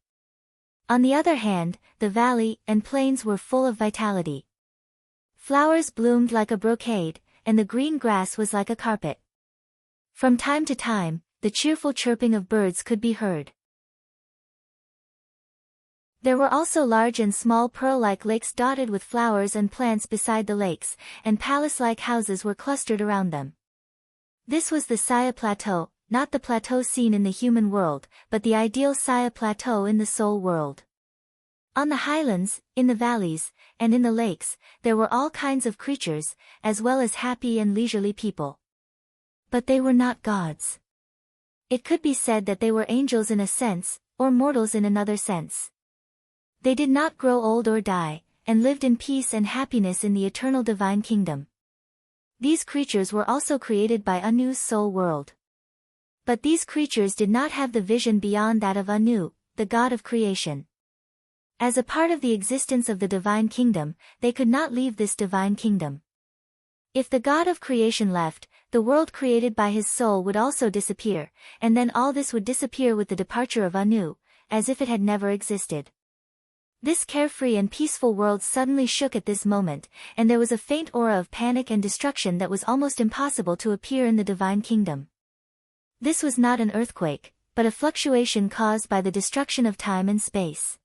On the other hand, the valley and plains were full of vitality. Flowers bloomed like a brocade, and the green grass was like a carpet. From time to time, the cheerful chirping of birds could be heard. There were also large and small pearl-like lakes dotted with flowers and plants beside the lakes, and palace-like houses were clustered around them. This was the Saya Plateau, not the plateau seen in the human world, but the ideal Saya Plateau in the soul world. On the highlands, in the valleys, and in the lakes, there were all kinds of creatures, as well as happy and leisurely people. But they were not gods. It could be said that they were angels in a sense, or mortals in another sense. They did not grow old or die, and lived in peace and happiness in the eternal divine kingdom. These creatures were also created by Anu's soul world. But these creatures did not have the vision beyond that of Anu, the god of creation. As a part of the existence of the divine kingdom, they could not leave this divine kingdom. If the god of creation left, the world created by his soul would also disappear, and then all this would disappear with the departure of Anu, as if it had never existed. This carefree and peaceful world suddenly shook at this moment, and there was a faint aura of panic and destruction that was almost impossible to appear in the divine kingdom. This was not an earthquake, but a fluctuation caused by the destruction of time and space.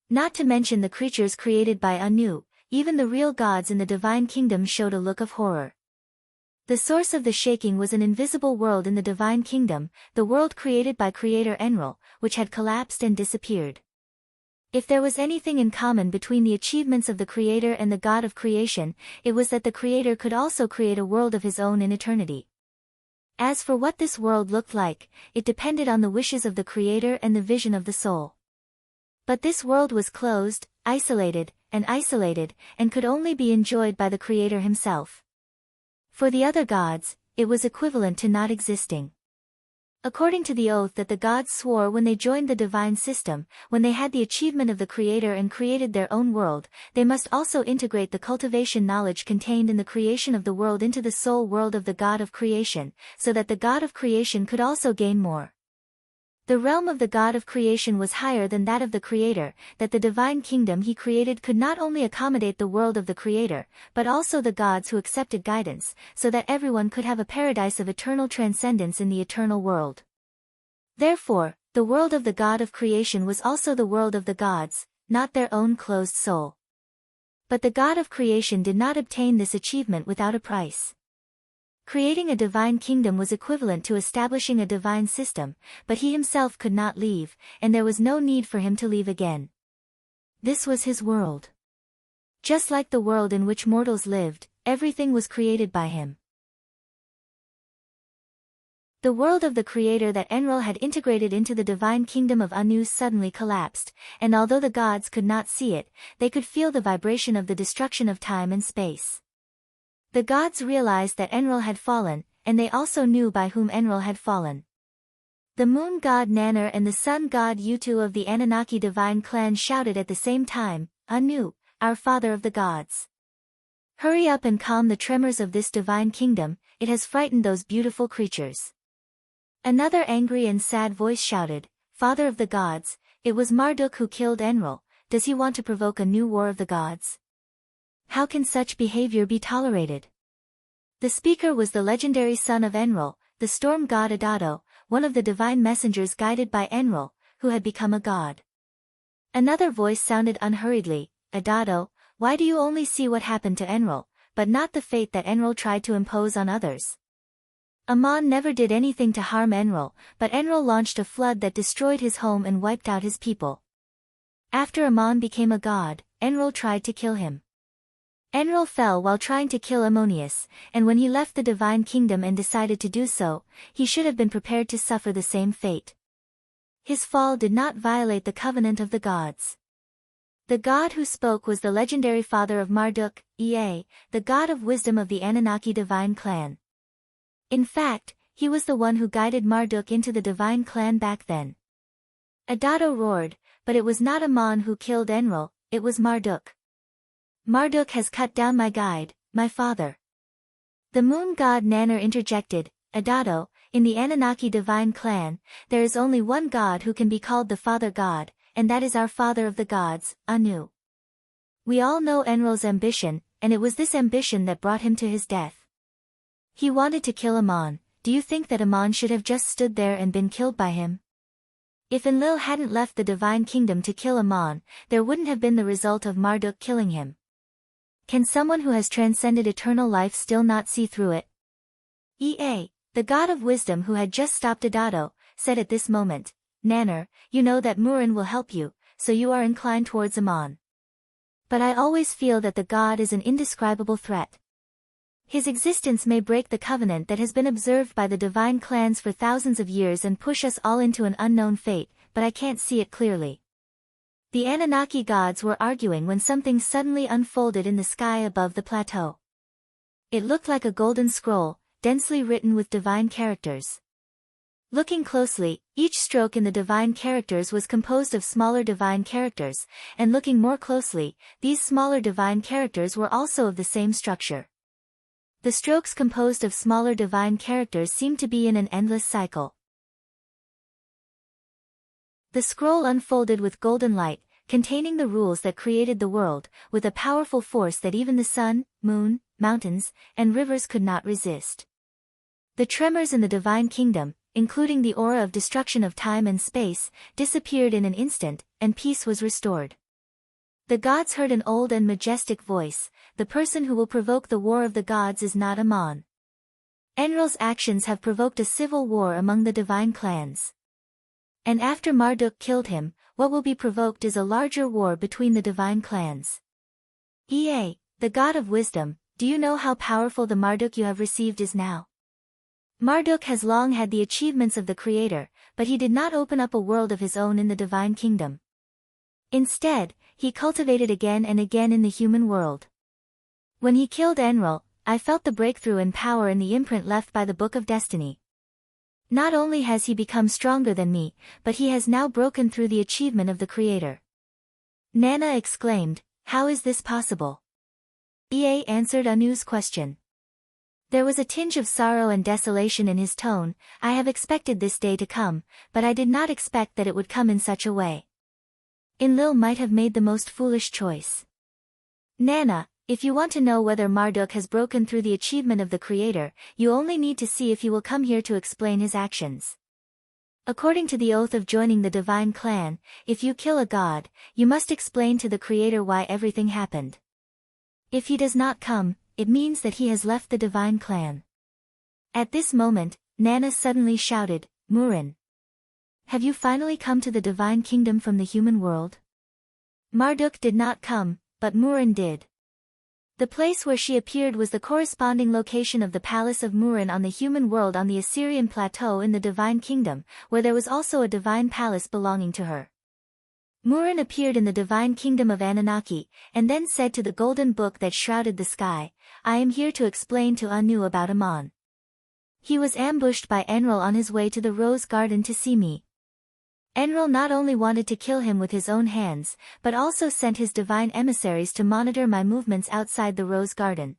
Not to mention the creatures created by Anu, even the real gods in the divine kingdom showed a look of horror. The source of the shaking was an invisible world in the divine kingdom, the world created by Creator Enlil, which had collapsed and disappeared. If there was anything in common between the achievements of the Creator and the God of creation, it was that the Creator could also create a world of his own in eternity. As for what this world looked like, it depended on the wishes of the Creator and the vision of the soul. But this world was closed, isolated, and could only be enjoyed by the Creator himself. For the other gods, it was equivalent to not existing. According to the oath that the gods swore when they joined the divine system, when they had the achievement of the Creator and created their own world, they must also integrate the cultivation knowledge contained in the creation of the world into the soul world of the God of creation, so that the God of creation could also gain more. The realm of the God of creation was higher than that of the Creator, that the divine kingdom he created could not only accommodate the world of the Creator, but also the gods who accepted guidance, so that everyone could have a paradise of eternal transcendence in the eternal world. Therefore, the world of the God of creation was also the world of the gods, not their own closed soul. But the God of creation did not obtain this achievement without a price. Creating a divine kingdom was equivalent to establishing a divine system, but he himself could not leave, and there was no need for him to leave again. This was his world. Just like the world in which mortals lived, everything was created by him. The world of the Creator that Enlil had integrated into the divine kingdom of Anu suddenly collapsed, and although the gods could not see it, they could feel the vibration of the destruction of time and space. The gods realized that Enlil had fallen, and they also knew by whom Enlil had fallen. The moon god Nannar and the sun god Utu of the Anunnaki divine clan shouted at the same time, "Anu, our father of the gods. Hurry up and calm the tremors of this divine kingdom, it has frightened those beautiful creatures." Another angry and sad voice shouted, "Father of the gods, it was Marduk who killed Enlil, does he want to provoke a new war of the gods? How can such behavior be tolerated?" The speaker was the legendary son of Enlil, the storm god Adado, one of the divine messengers guided by Enril, who had become a god. Another voice sounded unhurriedly, Adado, why do you only see what happened to Enril, but not the fate that Enril tried to impose on others? Amon never did anything to harm Enril, but Enril launched a flood that destroyed his home and wiped out his people. After Amon became a god, Enril tried to kill him. Enril fell while trying to kill Ammonius, and when he left the divine kingdom and decided to do so, he should have been prepared to suffer the same fate. His fall did not violate the covenant of the gods. The god who spoke was the legendary father of Marduk, Ea, the god of wisdom of the Anunnaki divine clan. In fact, he was the one who guided Marduk into the divine clan back then. Adado roared, but it was not Amon who killed Enril, it was Marduk. Marduk has cut down my guide, my father. The moon god Nanner interjected, Adado, in the Anunnaki divine clan, there is only one god who can be called the father god, and that is our father of the gods, Anu. We all know Enril's ambition, and it was this ambition that brought him to his death. He wanted to kill Amon. Do you think that Amon should have just stood there and been killed by him? If Enlil hadn't left the divine kingdom to kill Amon, there wouldn't have been the result of Marduk killing him. Can someone who has transcended eternal life still not see through it? Ea, the god of wisdom who had just stopped Adado, said at this moment, Nanner, you know that Murin will help you, so you are inclined towards Amon. But I always feel that the god is an indescribable threat. His existence may break the covenant that has been observed by the divine clans for thousands of years and push us all into an unknown fate, but I can't see it clearly. The Anunnaki gods were arguing when something suddenly unfolded in the sky above the plateau. It looked like a golden scroll, densely written with divine characters. Looking closely, each stroke in the divine characters was composed of smaller divine characters, and looking more closely, these smaller divine characters were also of the same structure. The strokes composed of smaller divine characters seemed to be in an endless cycle. The scroll unfolded with golden light, containing the rules that created the world, with a powerful force that even the sun, moon, mountains, and rivers could not resist. The tremors in the divine kingdom, including the aura of destruction of time and space, disappeared in an instant, and peace was restored. The gods heard an old and majestic voice, the person who will provoke the war of the gods is not Amon. Enril's actions have provoked a civil war among the divine clans. And after Marduk killed him, what will be provoked is a larger war between the divine clans. Ea, the god of wisdom, do you know how powerful the Marduk you have received is now? Marduk has long had the achievements of the Creator, but he did not open up a world of his own in the divine kingdom. Instead, he cultivated again and again in the human world. When he killed Enril, I felt the breakthrough in power and the imprint left by the Book of Destiny. Not only has he become stronger than me, but he has now broken through the achievement of the Creator. Nana exclaimed, how is this possible? Ea answered Anu's question. There was a tinge of sorrow and desolation in his tone. I have expected this day to come, but I did not expect that it would come in such a way. Enlil might have made the most foolish choice. Nana, if you want to know whether Marduk has broken through the achievement of the Creator, you only need to see if he will come here to explain his actions. According to the oath of joining the divine clan, if you kill a god, you must explain to the Creator why everything happened. If he does not come, it means that he has left the divine clan. At this moment, Nana suddenly shouted, Murin. Have you finally come to the divine kingdom from the human world? Marduk did not come, but Murin did. The place where she appeared was the corresponding location of the palace of Murin on the human world on the Assyrian plateau in the divine kingdom, where there was also a divine palace belonging to her. Murin appeared in the divine kingdom of Anunnaki, and then said to the golden book that shrouded the sky, I am here to explain to Anu about Amon. He was ambushed by Enril on his way to the rose garden to see me. Enril not only wanted to kill him with his own hands, but also sent his divine emissaries to monitor my movements outside the rose garden.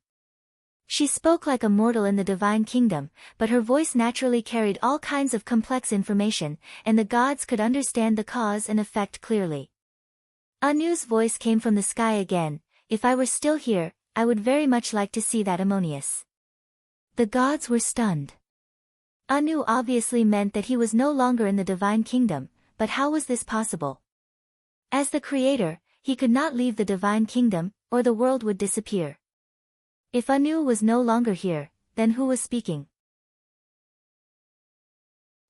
She spoke like a mortal in the divine kingdom, but her voice naturally carried all kinds of complex information, and the gods could understand the cause and effect clearly. Anu's voice came from the sky again, if I were still here, I would very much like to see that Ammonius. The gods were stunned. Anu obviously meant that he was no longer in the divine kingdom, but how was this possible? As the creator, he could not leave the divine kingdom, or the world would disappear. If Anu was no longer here, then who was speaking?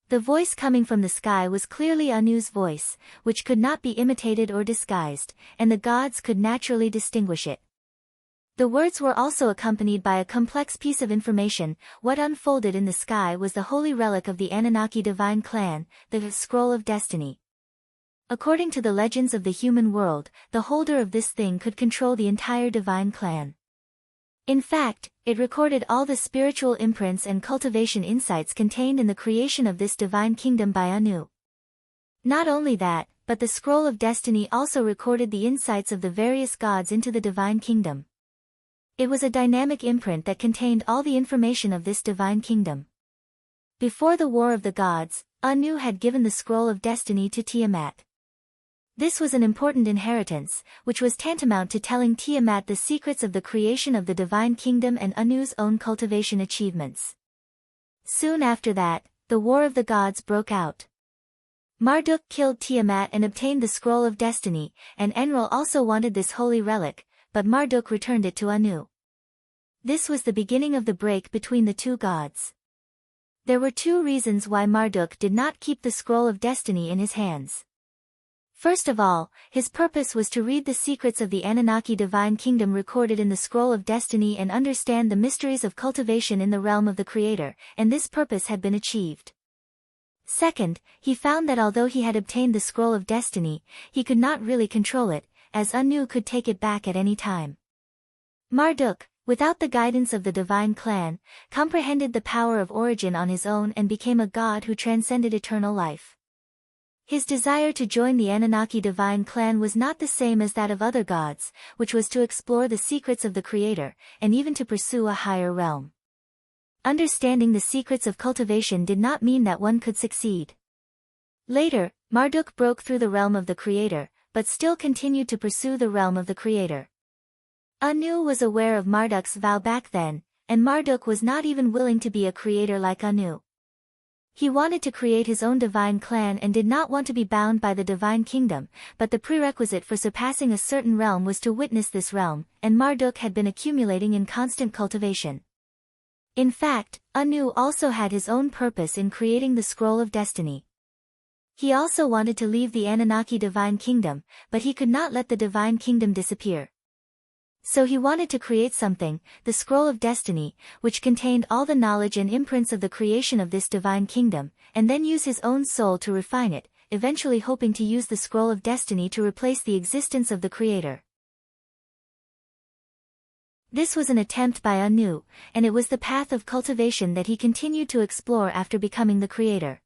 The voice coming from the sky was clearly Anu's voice, which could not be imitated or disguised, and the gods could naturally distinguish it. The words were also accompanied by a complex piece of information. What unfolded in the sky was the holy relic of the Anunnaki divine clan, the Scroll of Destiny. According to the legends of the human world, the holder of this thing could control the entire divine clan. In fact, it recorded all the spiritual imprints and cultivation insights contained in the creation of this divine kingdom by Anu. Not only that, but the Scroll of Destiny also recorded the insights of the various gods into the divine kingdom. It was a dynamic imprint that contained all the information of this divine kingdom. Before the War of the Gods, Anu had given the Scroll of Destiny to Tiamat. This was an important inheritance, which was tantamount to telling Tiamat the secrets of the creation of the divine kingdom and Anu's own cultivation achievements. Soon after that, the War of the Gods broke out. Marduk killed Tiamat and obtained the Scroll of Destiny, and Enlil also wanted this holy relic, but Marduk returned it to Anu. This was the beginning of the break between the two gods. There were two reasons why Marduk did not keep the Scroll of Destiny in his hands. First of all, his purpose was to read the secrets of the Anunnaki divine kingdom recorded in the Scroll of Destiny and understand the mysteries of cultivation in the realm of the Creator, and this purpose had been achieved. Second, he found that although he had obtained the Scroll of Destiny, he could not really control it, as Anu could take it back at any time. Marduk, without the guidance of the divine clan, comprehended the power of origin on his own and became a god who transcended eternal life. His desire to join the Anunnaki divine clan was not the same as that of other gods, which was to explore the secrets of the Creator, and even to pursue a higher realm. Understanding the secrets of cultivation did not mean that one could succeed. Later, Marduk broke through the realm of the Creator, but still continued to pursue the realm of the Creator. Anu was aware of Marduk's vow back then, and Marduk was not even willing to be a creator like Anu. He wanted to create his own divine clan and did not want to be bound by the divine kingdom, but the prerequisite for surpassing a certain realm was to witness this realm, and Marduk had been accumulating in constant cultivation. In fact, Anu also had his own purpose in creating the Scroll of Destiny. He also wanted to leave the Anunnaki divine kingdom, but he could not let the divine kingdom disappear. So he wanted to create something, the Scroll of Destiny, which contained all the knowledge and imprints of the creation of this divine kingdom, and then use his own soul to refine it, eventually hoping to use the Scroll of Destiny to replace the existence of the Creator. This was an attempt by Anu, and it was the path of cultivation that he continued to explore after becoming the Creator.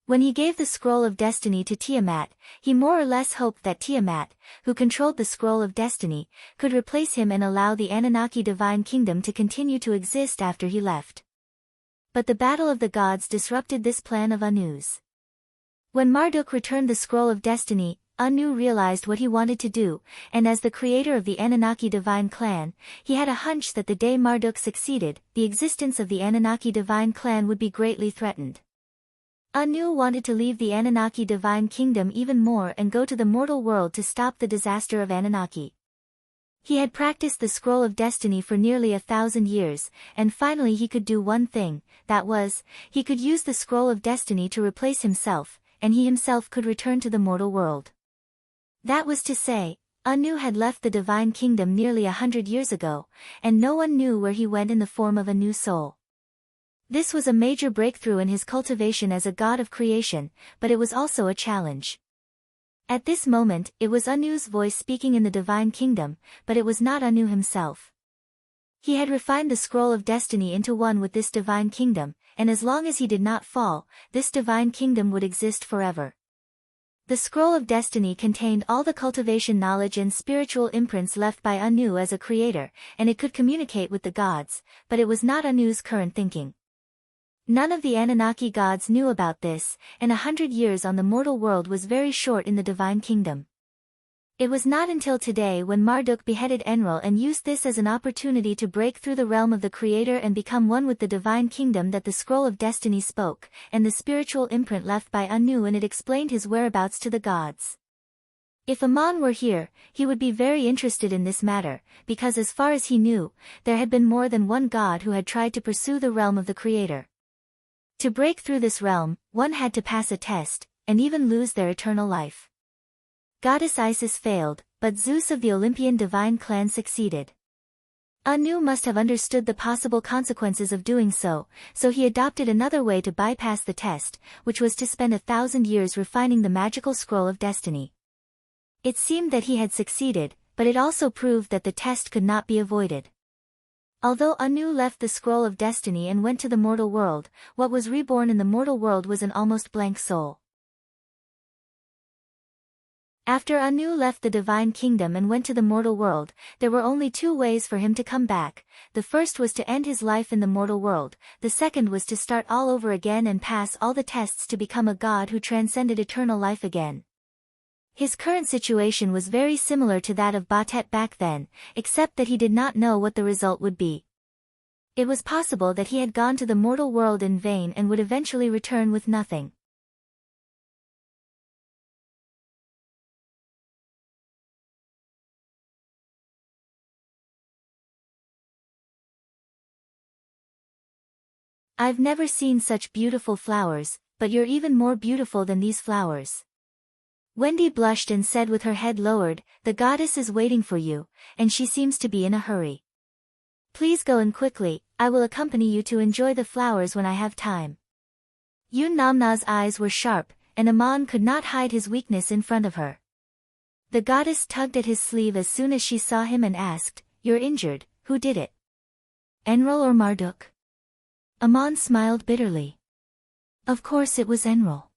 When he gave the Scroll of Destiny to Tiamat, he more or less hoped that Tiamat, who controlled the Scroll of Destiny, could replace him and allow the Anunnaki divine kingdom to continue to exist after he left. But the battle of the gods disrupted this plan of Anu's. When Marduk returned the Scroll of Destiny, Anu realized what he wanted to do, and as the creator of the Anunnaki divine clan, he had a hunch that the day Marduk succeeded, the existence of the Anunnaki divine clan would be greatly threatened. Anu wanted to leave the Anunnaki divine kingdom even more and go to the mortal world to stop the disaster of Anunnaki. He had practiced the Scroll of Destiny for nearly 1,000 years, and finally he could do one thing, that was, he could use the Scroll of Destiny to replace himself, and he himself could return to the mortal world. That was to say, Anu had left the divine kingdom nearly 100 years ago, and no one knew where he went in the form of a new soul. This was a major breakthrough in his cultivation as a god of creation, but it was also a challenge. At this moment, it was Anu's voice speaking in the divine kingdom, but it was not Anu himself. He had refined the Scroll of Destiny into one with this divine kingdom, and as long as he did not fall, this divine kingdom would exist forever. The Scroll of Destiny contained all the cultivation knowledge and spiritual imprints left by Anu as a creator, and it could communicate with the gods, but it was not Anu's current thinking. None of the Anunnaki gods knew about this, and 100 years on the mortal world was very short in the divine kingdom. It was not until today when Marduk beheaded Enlil and used this as an opportunity to break through the realm of the Creator and become one with the divine kingdom that the scroll of destiny spoke, and the spiritual imprint left by Anu in it explained his whereabouts to the gods. If Amun were here, he would be very interested in this matter, because as far as he knew, there had been more than one god who had tried to pursue the realm of the Creator. To break through this realm, one had to pass a test, and even lose their eternal life. Goddess Isis failed, but Zeus of the Olympian divine clan succeeded. Anu must have understood the possible consequences of doing so, so he adopted another way to bypass the test, which was to spend 1,000 years refining the magical scroll of destiny. It seemed that he had succeeded, but it also proved that the test could not be avoided. Although Anu left the scroll of destiny and went to the mortal world, what was reborn in the mortal world was an almost blank soul. After Anu left the divine kingdom and went to the mortal world, there were only two ways for him to come back. The first was to end his life in the mortal world, the second was to start all over again and pass all the tests to become a god who transcended eternal life again. His current situation was very similar to that of Batet back then, except that he did not know what the result would be. It was possible that he had gone to the mortal world in vain and would eventually return with nothing. I've never seen such beautiful flowers, but you're even more beautiful than these flowers. Wendy blushed and said with her head lowered, "The goddess is waiting for you, and she seems to be in a hurry. Please go in quickly, I will accompany you to enjoy the flowers when I have time." Yun Namna's eyes were sharp, and Aman could not hide his weakness in front of her. The goddess tugged at his sleeve as soon as she saw him and asked, "You're injured, who did it? Enlil or Marduk?" Aman smiled bitterly. Of course it was Enlil.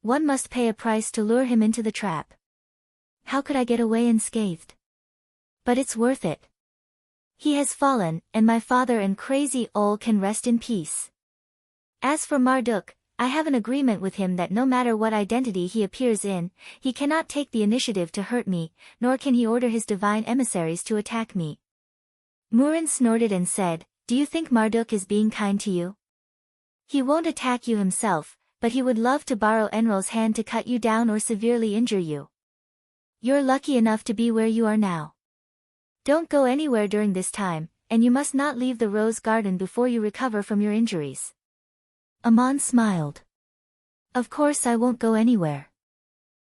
One must pay a price to lure him into the trap. How could I get away unscathed? But it's worth it. He has fallen, and my father and crazy Ol can rest in peace. As for Marduk, I have an agreement with him that no matter what identity he appears in, he cannot take the initiative to hurt me, nor can he order his divine emissaries to attack me. Murin snorted and said, "Do you think Marduk is being kind to you? He won't attack you himself, but he would love to borrow Enlil's hand to cut you down or severely injure you. You're lucky enough to be where you are now. Don't go anywhere during this time, and you must not leave the rose garden before you recover from your injuries." Aman smiled. Of course I won't go anywhere.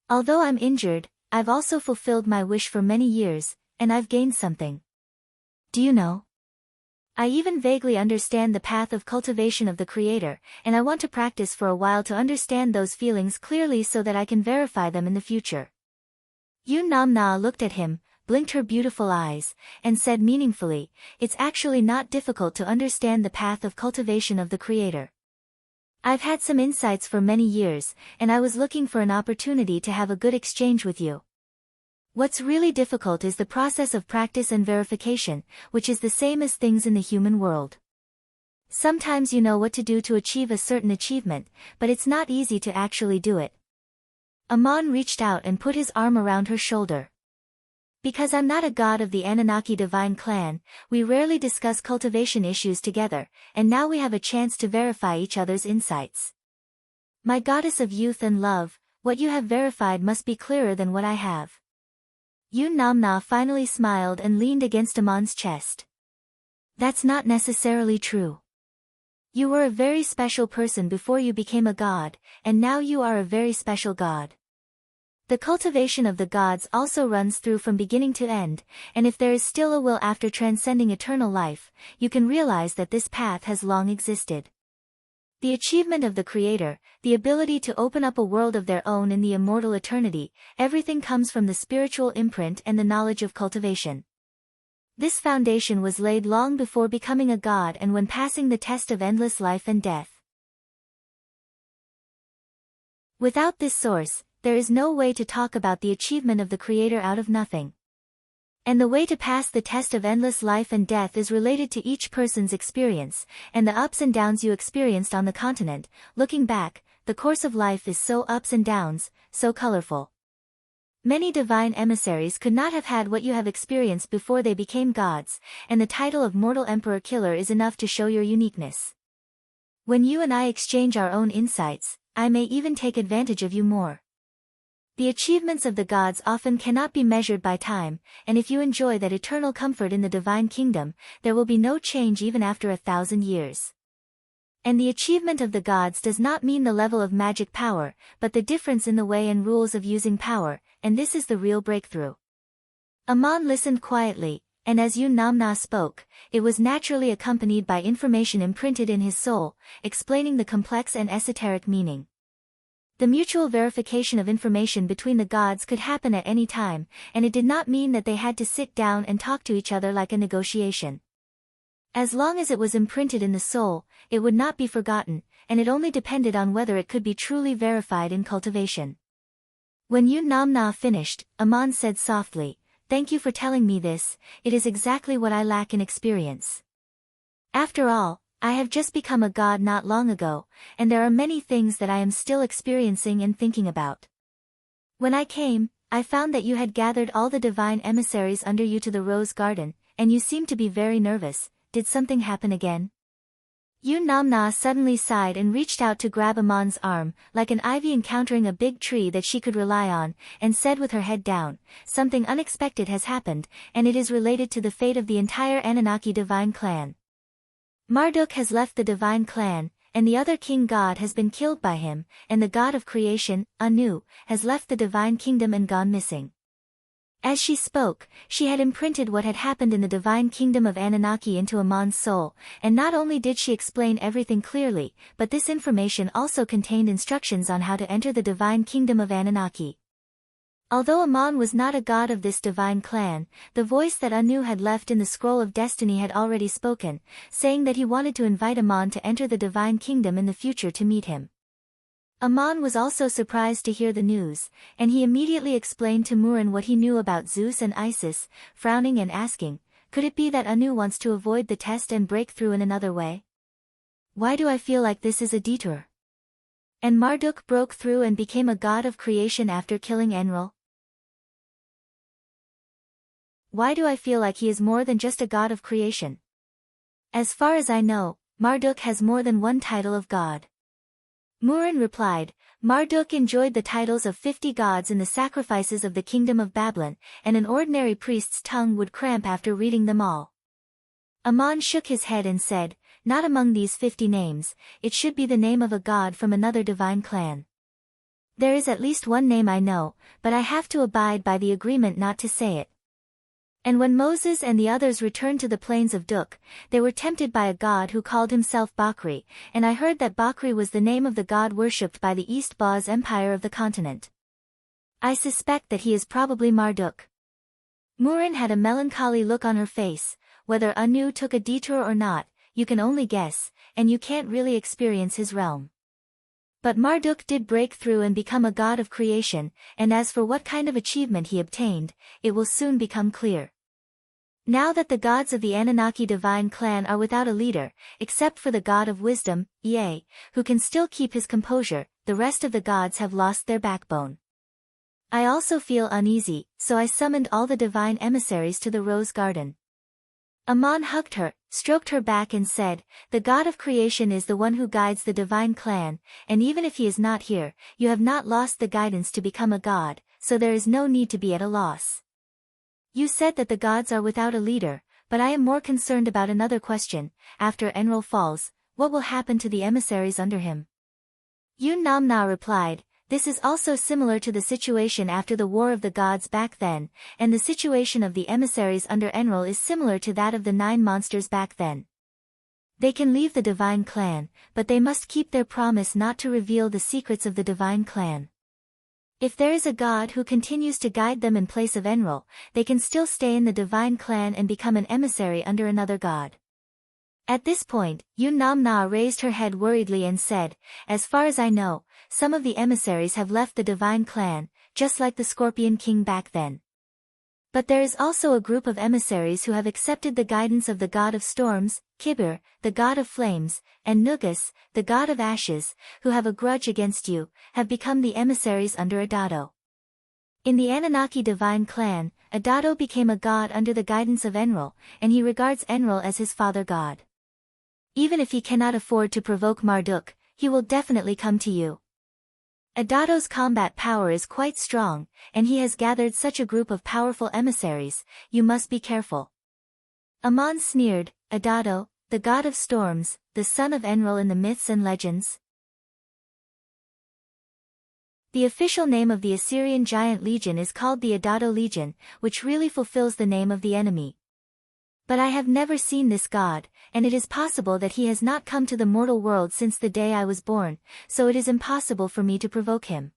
Although I'm injured, I've also fulfilled my wish for many years, and I've gained something. Do you know? I even vaguely understand the path of cultivation of the Creator, and I want to practice for a while to understand those feelings clearly so that I can verify them in the future. Yun Namna looked at him, blinked her beautiful eyes, and said meaningfully, "It's actually not difficult to understand the path of cultivation of the Creator. I've had some insights for many years, and I was looking for an opportunity to have a good exchange with you. What's really difficult is the process of practice and verification, which is the same as things in the human world. Sometimes you know what to do to achieve a certain achievement, but it's not easy to actually do it." Aman reached out and put his arm around her shoulder. Because I'm not a god of the Anunnaki divine clan, we rarely discuss cultivation issues together, and now we have a chance to verify each other's insights. My goddess of youth and love, what you have verified must be clearer than what I have. Yun Namna finally smiled and leaned against Aman's chest. That's not necessarily true. You were a very special person before you became a god, and now you are a very special god. The cultivation of the gods also runs through from beginning to end, and if there is still a will after transcending eternal life, you can realize that this path has long existed. The achievement of the Creator, the ability to open up a world of their own in the immortal eternity, everything comes from the spiritual imprint and the knowledge of cultivation. This foundation was laid long before becoming a god and when passing the test of endless life and death. Without this source, there is no way to talk about the achievement of the Creator out of nothing. And the way to pass the test of endless life and death is related to each person's experience, and the ups and downs you experienced on the continent. Looking back, the course of life is so ups and downs, so colorful. Many divine emissaries could not have had what you have experienced before they became gods, and the title of Mortal Emperor Killer is enough to show your uniqueness. When you and I exchange our own insights, I may even take advantage of you more. The achievements of the gods often cannot be measured by time, and if you enjoy that eternal comfort in the divine kingdom, there will be no change even after 1,000 years. And the achievement of the gods does not mean the level of magic power, but the difference in the way and rules of using power, and this is the real breakthrough. Amon listened quietly, and as Yun Namna spoke, it was naturally accompanied by information imprinted in his soul, explaining the complex and esoteric meaning. The mutual verification of information between the gods could happen at any time, and it did not mean that they had to sit down and talk to each other like a negotiation. As long as it was imprinted in the soul, it would not be forgotten, and it only depended on whether it could be truly verified in cultivation. When Yun Namna finished, Amon said softly, "Thank you for telling me this, it is exactly what I lack in experience. After all, I have just become a god not long ago, and there are many things that I am still experiencing and thinking about. When I came, I found that you had gathered all the divine emissaries under you to the rose garden, and you seemed to be very nervous. Did something happen again?" Yun Namna suddenly sighed and reached out to grab Amon's arm, like an ivy encountering a big tree that she could rely on, and said with her head down, "Something unexpected has happened, and it is related to the fate of the entire Anunnaki divine clan. Marduk has left the divine clan, and the other king god has been killed by him, and the god of creation, Anu, has left the divine kingdom and gone missing." As she spoke, she had imprinted what had happened in the divine kingdom of Anunnaki into Amon's soul, and not only did she explain everything clearly, but this information also contained instructions on how to enter the divine kingdom of Anunnaki. Although Amon was not a god of this divine clan, the voice that Anu had left in the scroll of destiny had already spoken, saying that he wanted to invite Amon to enter the divine kingdom in the future to meet him. Amon was also surprised to hear the news, and he immediately explained to Murin what he knew about Zeus and Isis, frowning and asking, "Could it be that Anu wants to avoid the test and break through in another way? Why do I feel like this is a detour? And Marduk broke through and became a god of creation after killing Enlil? Why do I feel like he is more than just a god of creation? As far as I know, Marduk has more than one title of god." Murin replied, "Marduk enjoyed the titles of 50 gods in the sacrifices of the kingdom of Babylon, and an ordinary priest's tongue would cramp after reading them all." Amon shook his head and said, "Not among these 50 names, it should be the name of a god from another divine clan. There is at least one name I know, but I have to abide by the agreement not to say it." And when Moses and the others returned to the plains of Duk, they were tempted by a god who called himself Bakri, and I heard that Bakri was the name of the god worshipped by the East Baz Empire of the continent. I suspect that he is probably Marduk. Murin had a melancholy look on her face. Whether Anu took a detour or not, you can only guess, and you can't really experience his realm. But Marduk did break through and become a god of creation, and as for what kind of achievement he obtained, it will soon become clear. Now that the gods of the Anunnaki divine clan are without a leader, except for the god of wisdom, Ea, who can still keep his composure, the rest of the gods have lost their backbone. I also feel uneasy, so I summoned all the divine emissaries to the rose garden. Amon hugged her, stroked her back and said, "The god of creation is the one who guides the divine clan, and even if he is not here, you have not lost the guidance to become a god, so there is no need to be at a loss. You said that the gods are without a leader, but I am more concerned about another question. After Enlil falls, what will happen to the emissaries under him?" Yun Namna replied, "This is also similar to the situation after the War of the Gods back then, and the situation of the emissaries under Enlil is similar to that of the 9 monsters back then. They can leave the divine clan, but they must keep their promise not to reveal the secrets of the divine clan. If there is a god who continues to guide them in place of Enlil, they can still stay in the divine clan and become an emissary under another god." At this point, Yun Namna raised her head worriedly and said, "As far as I know, some of the emissaries have left the divine clan, just like the Scorpion King back then. But there is also a group of emissaries who have accepted the guidance of the god of storms, Kibir, the god of flames, and Nugus, the god of ashes, who have a grudge against you, have become the emissaries under Adado. In the Anunnaki divine clan, Adado became a god under the guidance of Enlil, and he regards Enlil as his father god. Even if he cannot afford to provoke Marduk, he will definitely come to you. Adado's combat power is quite strong, and he has gathered such a group of powerful emissaries, you must be careful. Amon sneered, Adado, the god of storms, the son of Enlil in the myths and legends. The official name of the Assyrian giant legion is called the Adado Legion, which really fulfills the name of the enemy. But I have never seen this god, and it is possible that he has not come to the mortal world since the day I was born, so it is impossible for me to provoke him.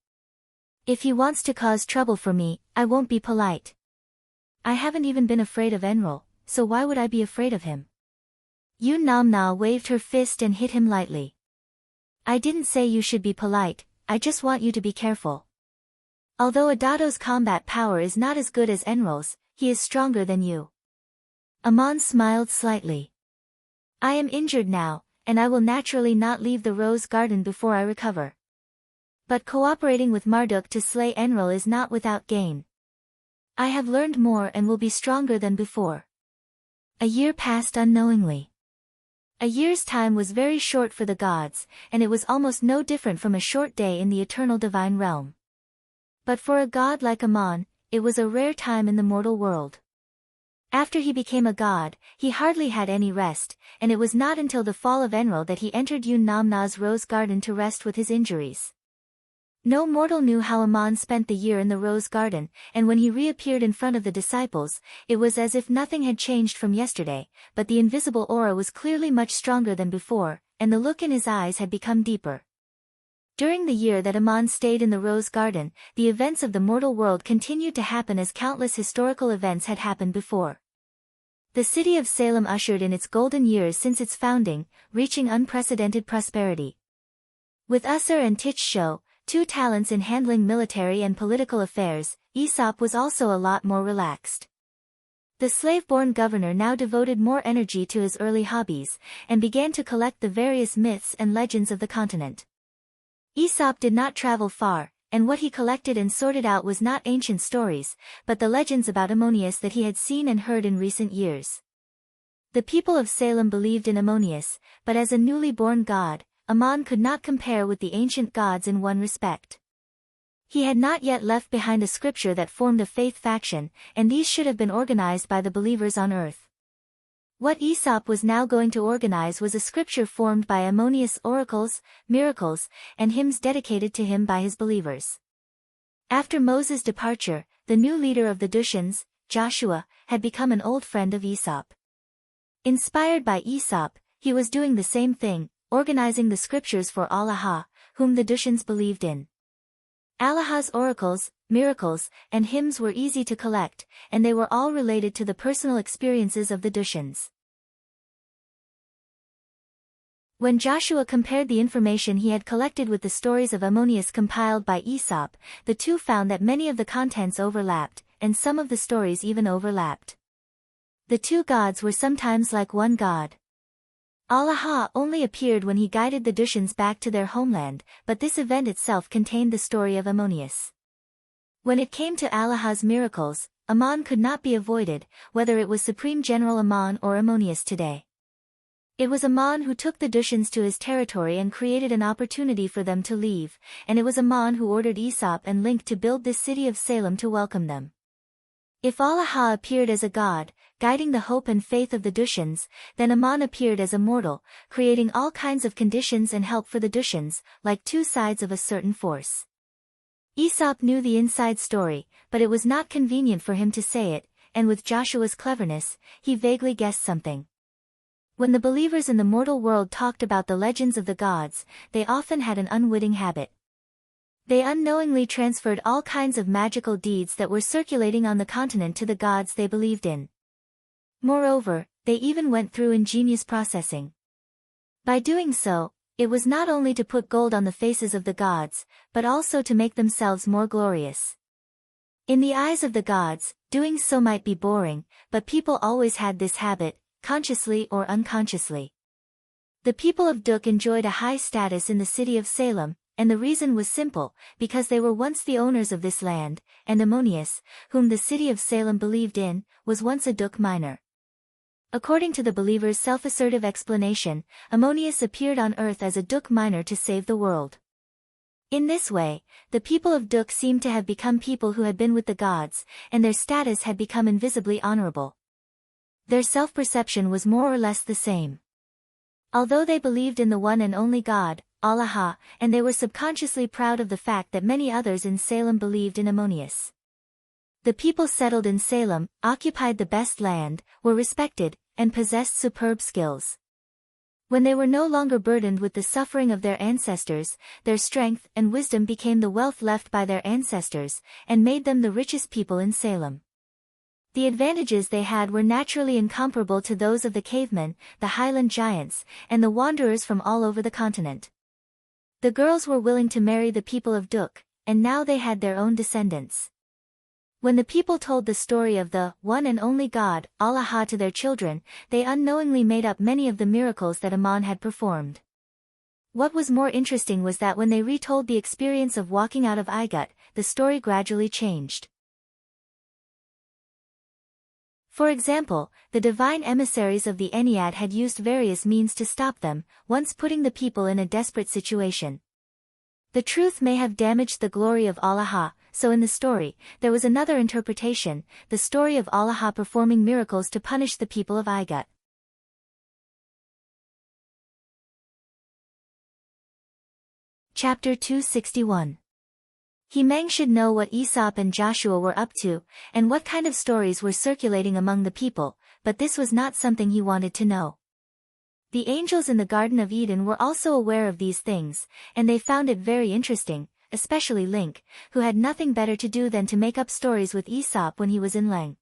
If he wants to cause trouble for me, I won't be polite. I haven't even been afraid of Enlil, so why would I be afraid of him? Yun Namna waved her fist and hit him lightly. I didn't say you should be polite, I just want you to be careful. Although Adado's combat power is not as good as Enlil's, he is stronger than you. Amon smiled slightly. I am injured now, and I will naturally not leave the rose garden before I recover. But cooperating with Marduk to slay Enlil is not without gain. I have learned more and will be stronger than before. A year passed unknowingly. A year's time was very short for the gods, and it was almost no different from a short day in the eternal divine realm. But for a god like Amon, it was a rare time in the mortal world. After he became a god, he hardly had any rest, and it was not until the fall of Enlil that he entered Yun Namna's rose garden to rest with his injuries. No mortal knew how Amon spent the year in the rose garden, and when he reappeared in front of the disciples, it was as if nothing had changed from yesterday, but the invisible aura was clearly much stronger than before, and the look in his eyes had become deeper. During the year that Amon stayed in the rose garden, the events of the mortal world continued to happen as countless historical events had happened before. The city of Salem ushered in its golden years since its founding, reaching unprecedented prosperity. With Usher and Tich-Sho, two talents in handling military and political affairs, Aesop was also a lot more relaxed. The slave-born governor now devoted more energy to his early hobbies, and began to collect the various myths and legends of the continent. Aesop did not travel far, and what he collected and sorted out was not ancient stories, but the legends about Ammonius that he had seen and heard in recent years. The people of Salem believed in Ammonius, but as a newly born god, Amon could not compare with the ancient gods in one respect. He had not yet left behind a scripture that formed a faith faction, and these should have been organized by the believers on earth. What Aesop was now going to organize was a scripture formed by Ammonius' oracles, miracles, and hymns dedicated to him by his believers. After Moses' departure, the new leader of the Dushians, Joshua, had become an old friend of Aesop. Inspired by Aesop, he was doing the same thing, organizing the scriptures for Allah, whom the Dushians believed in. Allah's oracles, miracles, and hymns were easy to collect, and they were all related to the personal experiences of the Dushians. When Joshua compared the information he had collected with the stories of Ammonius compiled by Aesop, the two found that many of the contents overlapped, and some of the stories even overlapped. The two gods were sometimes like one god. Allah only appeared when he guided the Dushians back to their homeland, but this event itself contained the story of Ammonius. When it came to Allah's miracles, Ammon could not be avoided, whether it was Supreme General Ammon or Ammonius today. It was Ammon who took the Dushians to his territory and created an opportunity for them to leave, and it was Ammon who ordered Aesop and Link to build this city of Salem to welcome them. If Allah appeared as a god, guiding the hope and faith of the Dushians, then Ammon appeared as a mortal, creating all kinds of conditions and help for the Dushians, like two sides of a certain force. Aesop knew the inside story, but it was not convenient for him to say it, and with Joshua's cleverness, he vaguely guessed something. When the believers in the mortal world talked about the legends of the gods, they often had an unwitting habit. They unknowingly transferred all kinds of magical deeds that were circulating on the continent to the gods they believed in. Moreover, they even went through ingenious processing. By doing so, it was not only to put gold on the faces of the gods, but also to make themselves more glorious. In the eyes of the gods, doing so might be boring, but people always had this habit, consciously or unconsciously. The people of Duk enjoyed a high status in the city of Salem, and the reason was simple, because they were once the owners of this land, and Ammonius, whom the city of Salem believed in, was once a Duk miner. According to the believer's self-assertive explanation, Ammonius appeared on earth as a Duk miner to save the world. In this way, the people of Duk seemed to have become people who had been with the gods, and their status had become invisibly honorable. Their self-perception was more or less the same. Although they believed in the one and only God, Allah, and they were subconsciously proud of the fact that many others in Salem believed in Ammonius. The people settled in Salem, occupied the best land, were respected, and possessed superb skills. When they were no longer burdened with the suffering of their ancestors, their strength and wisdom became the wealth left by their ancestors, and made them the richest people in Salem. The advantages they had were naturally incomparable to those of the cavemen, the highland giants, and the wanderers from all over the continent. The girls were willing to marry the people of Duk, and now they had their own descendants. When the people told the story of the one and only God, Allah, to their children, they unknowingly made up many of the miracles that Ammon had performed. What was more interesting was that when they retold the experience of walking out of Igut, the story gradually changed. For example, the divine emissaries of the Ennead had used various means to stop them, once putting the people in a desperate situation. The truth may have damaged the glory of Allah, so in the story, there was another interpretation, the story of Allah performing miracles to punish the people of Igut. Chapter 261. Hemang should know what Aesop and Joshua were up to, and what kind of stories were circulating among the people, but this was not something he wanted to know. The angels in the Garden of Eden were also aware of these things, and they found it very interesting, especially Link, who had nothing better to do than to make up stories with Aesop when he was in Leng.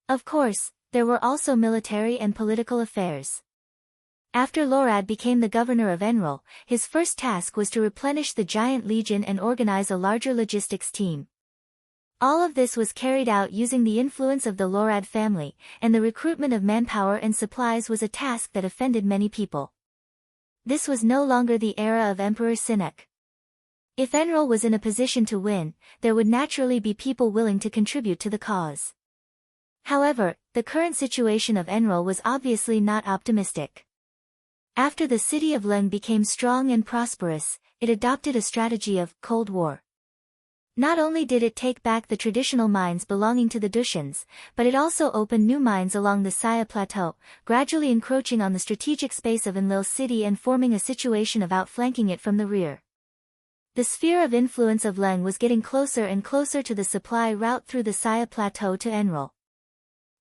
Of course, there were also military and political affairs. After Lorad became the governor of Enrol, his first task was to replenish the giant legion and organize a larger logistics team. All of this was carried out using the influence of the Lorad family, and the recruitment of manpower and supplies was a task that offended many people. This was no longer the era of Emperor Sinek. If Enrol was in a position to win, there would naturally be people willing to contribute to the cause. However, the current situation of Enrol was obviously not optimistic. After the city of Leng became strong and prosperous, it adopted a strategy of Cold War. Not only did it take back the traditional mines belonging to the Dushans, but it also opened new mines along the Saya Plateau, gradually encroaching on the strategic space of Enlil city and forming a situation of outflanking it from the rear. The sphere of influence of Leng was getting closer and closer to the supply route through the Saya Plateau to Enrol.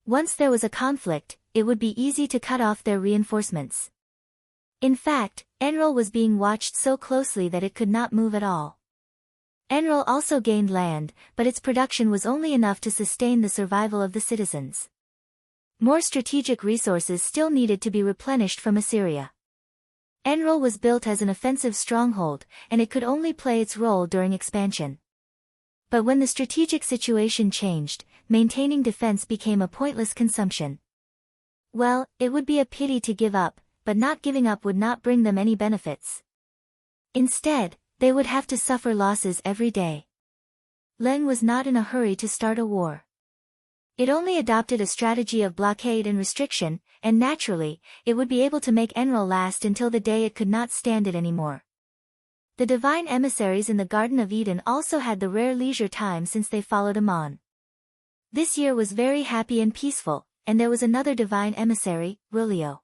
Once there was a conflict, it would be easy to cut off their reinforcements. In fact, Enrol was being watched so closely that it could not move at all. Enrol also gained land, but its production was only enough to sustain the survival of the citizens. More strategic resources still needed to be replenished from Assyria. Enrol was built as an offensive stronghold, and it could only play its role during expansion. But when the strategic situation changed, maintaining defense became a pointless consumption. Well, it would be a pity to give up, but not giving up would not bring them any benefits. Instead, they would have to suffer losses every day. Leng was not in a hurry to start a war. It only adopted a strategy of blockade and restriction, and naturally, it would be able to make Enrol last until the day it could not stand it anymore. The divine emissaries in the Garden of Eden also had the rare leisure time since they followed Ammon. This year was very happy and peaceful, and there was another divine emissary, Rulio.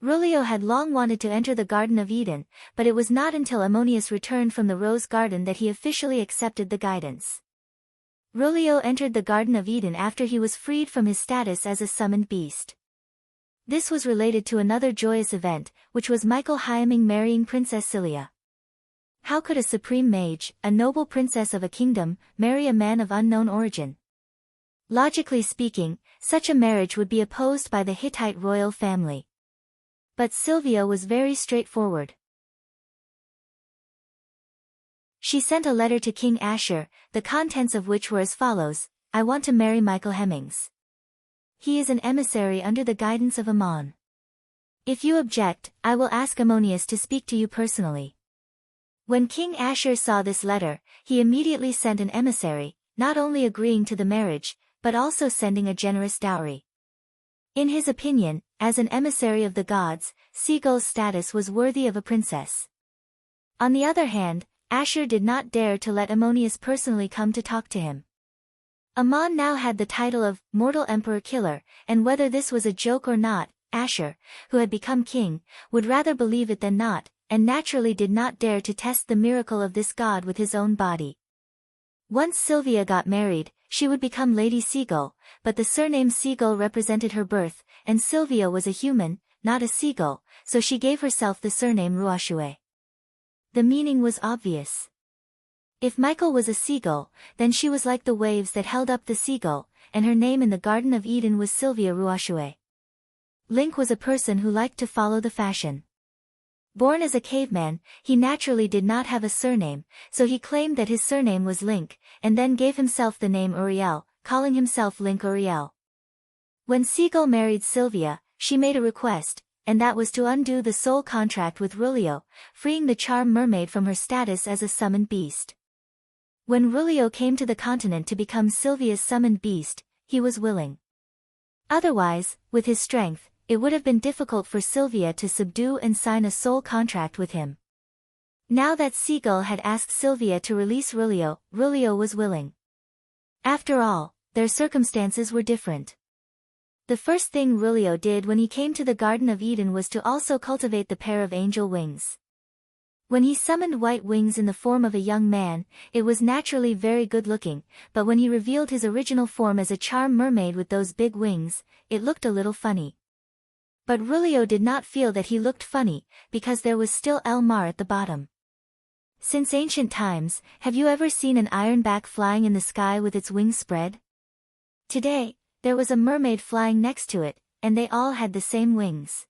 Rulio had long wanted to enter the Garden of Eden, but it was not until Ammonius returned from the Rose Garden that he officially accepted the guidance. Rulio entered the Garden of Eden after he was freed from his status as a summoned beast. This was related to another joyous event, which was Michael Hyaming marrying Princess Cilia. How could a supreme mage, a noble princess of a kingdom, marry a man of unknown origin? Logically speaking, such a marriage would be opposed by the Hittite royal family. But Sylvia was very straightforward. She sent a letter to King Asher, the contents of which were as follows: I want to marry Michael Hemmings. He is an emissary under the guidance of Ammon. If you object, I will ask Ammonius to speak to you personally. When King Ashur saw this letter, he immediately sent an emissary, not only agreeing to the marriage, but also sending a generous dowry. In his opinion, as an emissary of the gods, Sigul's status was worthy of a princess. On the other hand, Ashur did not dare to let Ammonius personally come to talk to him. Ammon now had the title of Mortal Emperor Killer, and whether this was a joke or not, Ashur, who had become king, would rather believe it than not, and naturally did not dare to test the miracle of this god with his own body. Once Sylvia got married, she would become Lady Seagull, but the surname Seagull represented her birth, and Sylvia was a human, not a seagull, so she gave herself the surname Ruashue. The meaning was obvious. If Michael was a seagull, then she was like the waves that held up the seagull, and her name in the Garden of Eden was Sylvia Ruashue. Link was a person who liked to follow the fashion. Born as a caveman, he naturally did not have a surname, so he claimed that his surname was Link, and then gave himself the name Uriel, calling himself Link Uriel. When Seagull married Sylvia, she made a request, and that was to undo the soul contract with Rulio, freeing the charm mermaid from her status as a summoned beast. When Rulio came to the continent to become Sylvia's summoned beast, he was willing. Otherwise, with his strength, it would have been difficult for Sylvia to subdue and sign a soul contract with him. Now that Seagull had asked Sylvia to release Rulio, Rulio was willing. After all, their circumstances were different. The first thing Rulio did when he came to the Garden of Eden was to also cultivate the pair of angel wings. When he summoned white wings in the form of a young man, it was naturally very good-looking, but when he revealed his original form as a charm mermaid with those big wings, it looked a little funny. But Rulio did not feel that he looked funny, because there was still Elmar at the bottom. Since ancient times, have you ever seen an ironback flying in the sky with its wings spread? Today, there was a mermaid flying next to it, and they all had the same wings.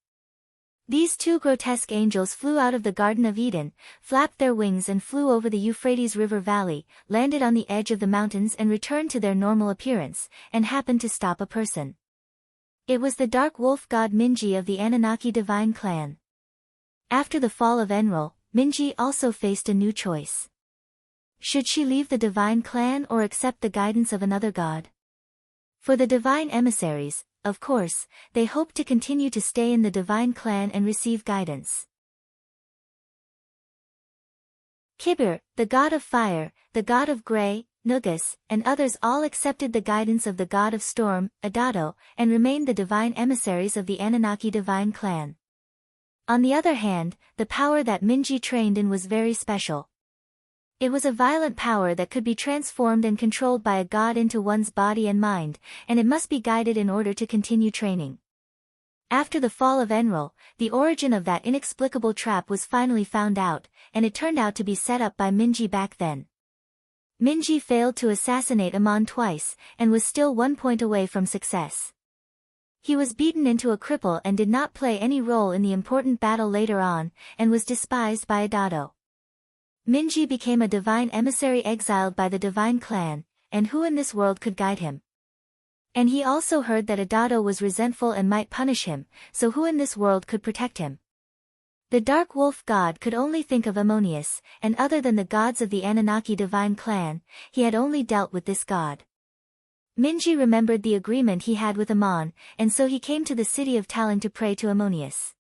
These two grotesque angels flew out of the Garden of Eden, flapped their wings and flew over the Euphrates River Valley, landed on the edge of the mountains and returned to their normal appearance, and happened to stop a person. It was the dark wolf god Minji of the Anunnaki divine clan. After the fall of Enlil, Minji also faced a new choice. Should she leave the divine clan or accept the guidance of another god? For the divine emissaries, of course, they hoped to continue to stay in the divine clan and receive guidance. Kibir, the god of fire, the god of Grey, Nugus, and others all accepted the guidance of the god of storm, Adado, and remained the divine emissaries of the Anunnaki divine clan. On the other hand, the power that Minji trained in was very special. It was a violent power that could be transformed and controlled by a god into one's body and mind, and it must be guided in order to continue training. After the fall of Enlil, the origin of that inexplicable trap was finally found out, and it turned out to be set up by Minji back then. Minji failed to assassinate Amon twice, and was still 1 point away from success. He was beaten into a cripple and did not play any role in the important battle later on, and was despised by Adado. Minji became a divine emissary exiled by the divine clan, and who in this world could guide him? And he also heard that Adado was resentful and might punish him, so who in this world could protect him? The dark wolf god could only think of Ammonius, and other than the gods of the Anunnaki divine clan, he had only dealt with this god. Minji remembered the agreement he had with Amon, and so he came to the city of Talon to pray to Ammonius.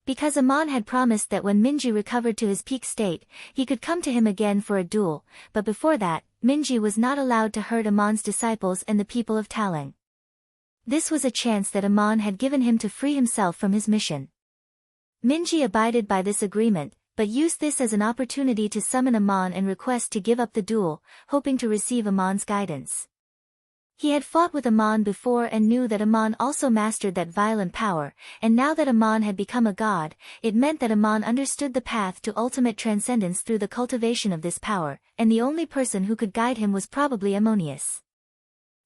Because Amon had promised that when Minji recovered to his peak state, he could come to him again for a duel, but before that, Minji was not allowed to hurt Amon's disciples and the people of Talon. This was a chance that Amon had given him to free himself from his mission. Minji abided by this agreement, but used this as an opportunity to summon Amon and request to give up the duel, hoping to receive Amon's guidance. He had fought with Amon before and knew that Amon also mastered that violent power, and now that Amon had become a god, it meant that Amon understood the path to ultimate transcendence through the cultivation of this power, and the only person who could guide him was probably Ammonius.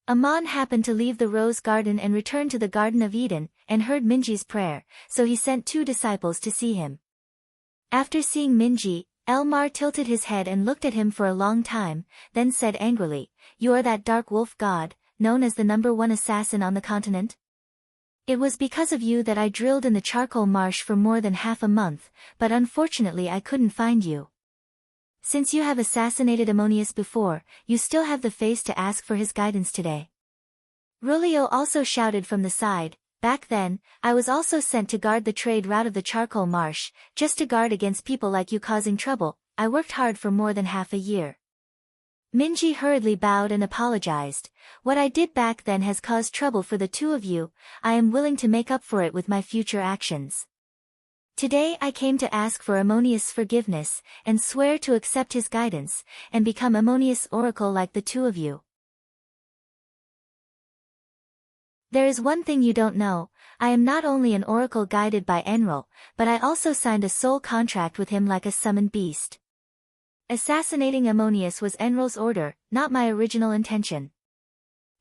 Amon happened to leave the rose garden and return to the Garden of Eden, and heard Minji's prayer, so he sent 2 disciples to see him. After seeing Minji, Elmar tilted his head and looked at him for a long time, then said angrily, "You are that dark wolf god, known as the #1 assassin on the continent? It was because of you that I drilled in the charcoal marsh for more than half a month, but unfortunately I couldn't find you. Since you have assassinated Ammonius before, you still have the face to ask for his guidance today. Rulio also shouted from the side, back then, I was also sent to guard the trade route of the charcoal marsh, just to guard against people like you causing trouble. I worked hard for more than half a year. Minji hurriedly bowed and apologized. What I did back then has caused trouble for the two of you. I am willing to make up for it with my future actions. Today I came to ask for Ammonius' forgiveness, and swear to accept his guidance, and become Ammonius' oracle like the two of you. There is one thing you don't know, I am not only an oracle guided by Enril, but I also signed a soul contract with him like a summoned beast. Assassinating Ammonius was Enril's order, not my original intention.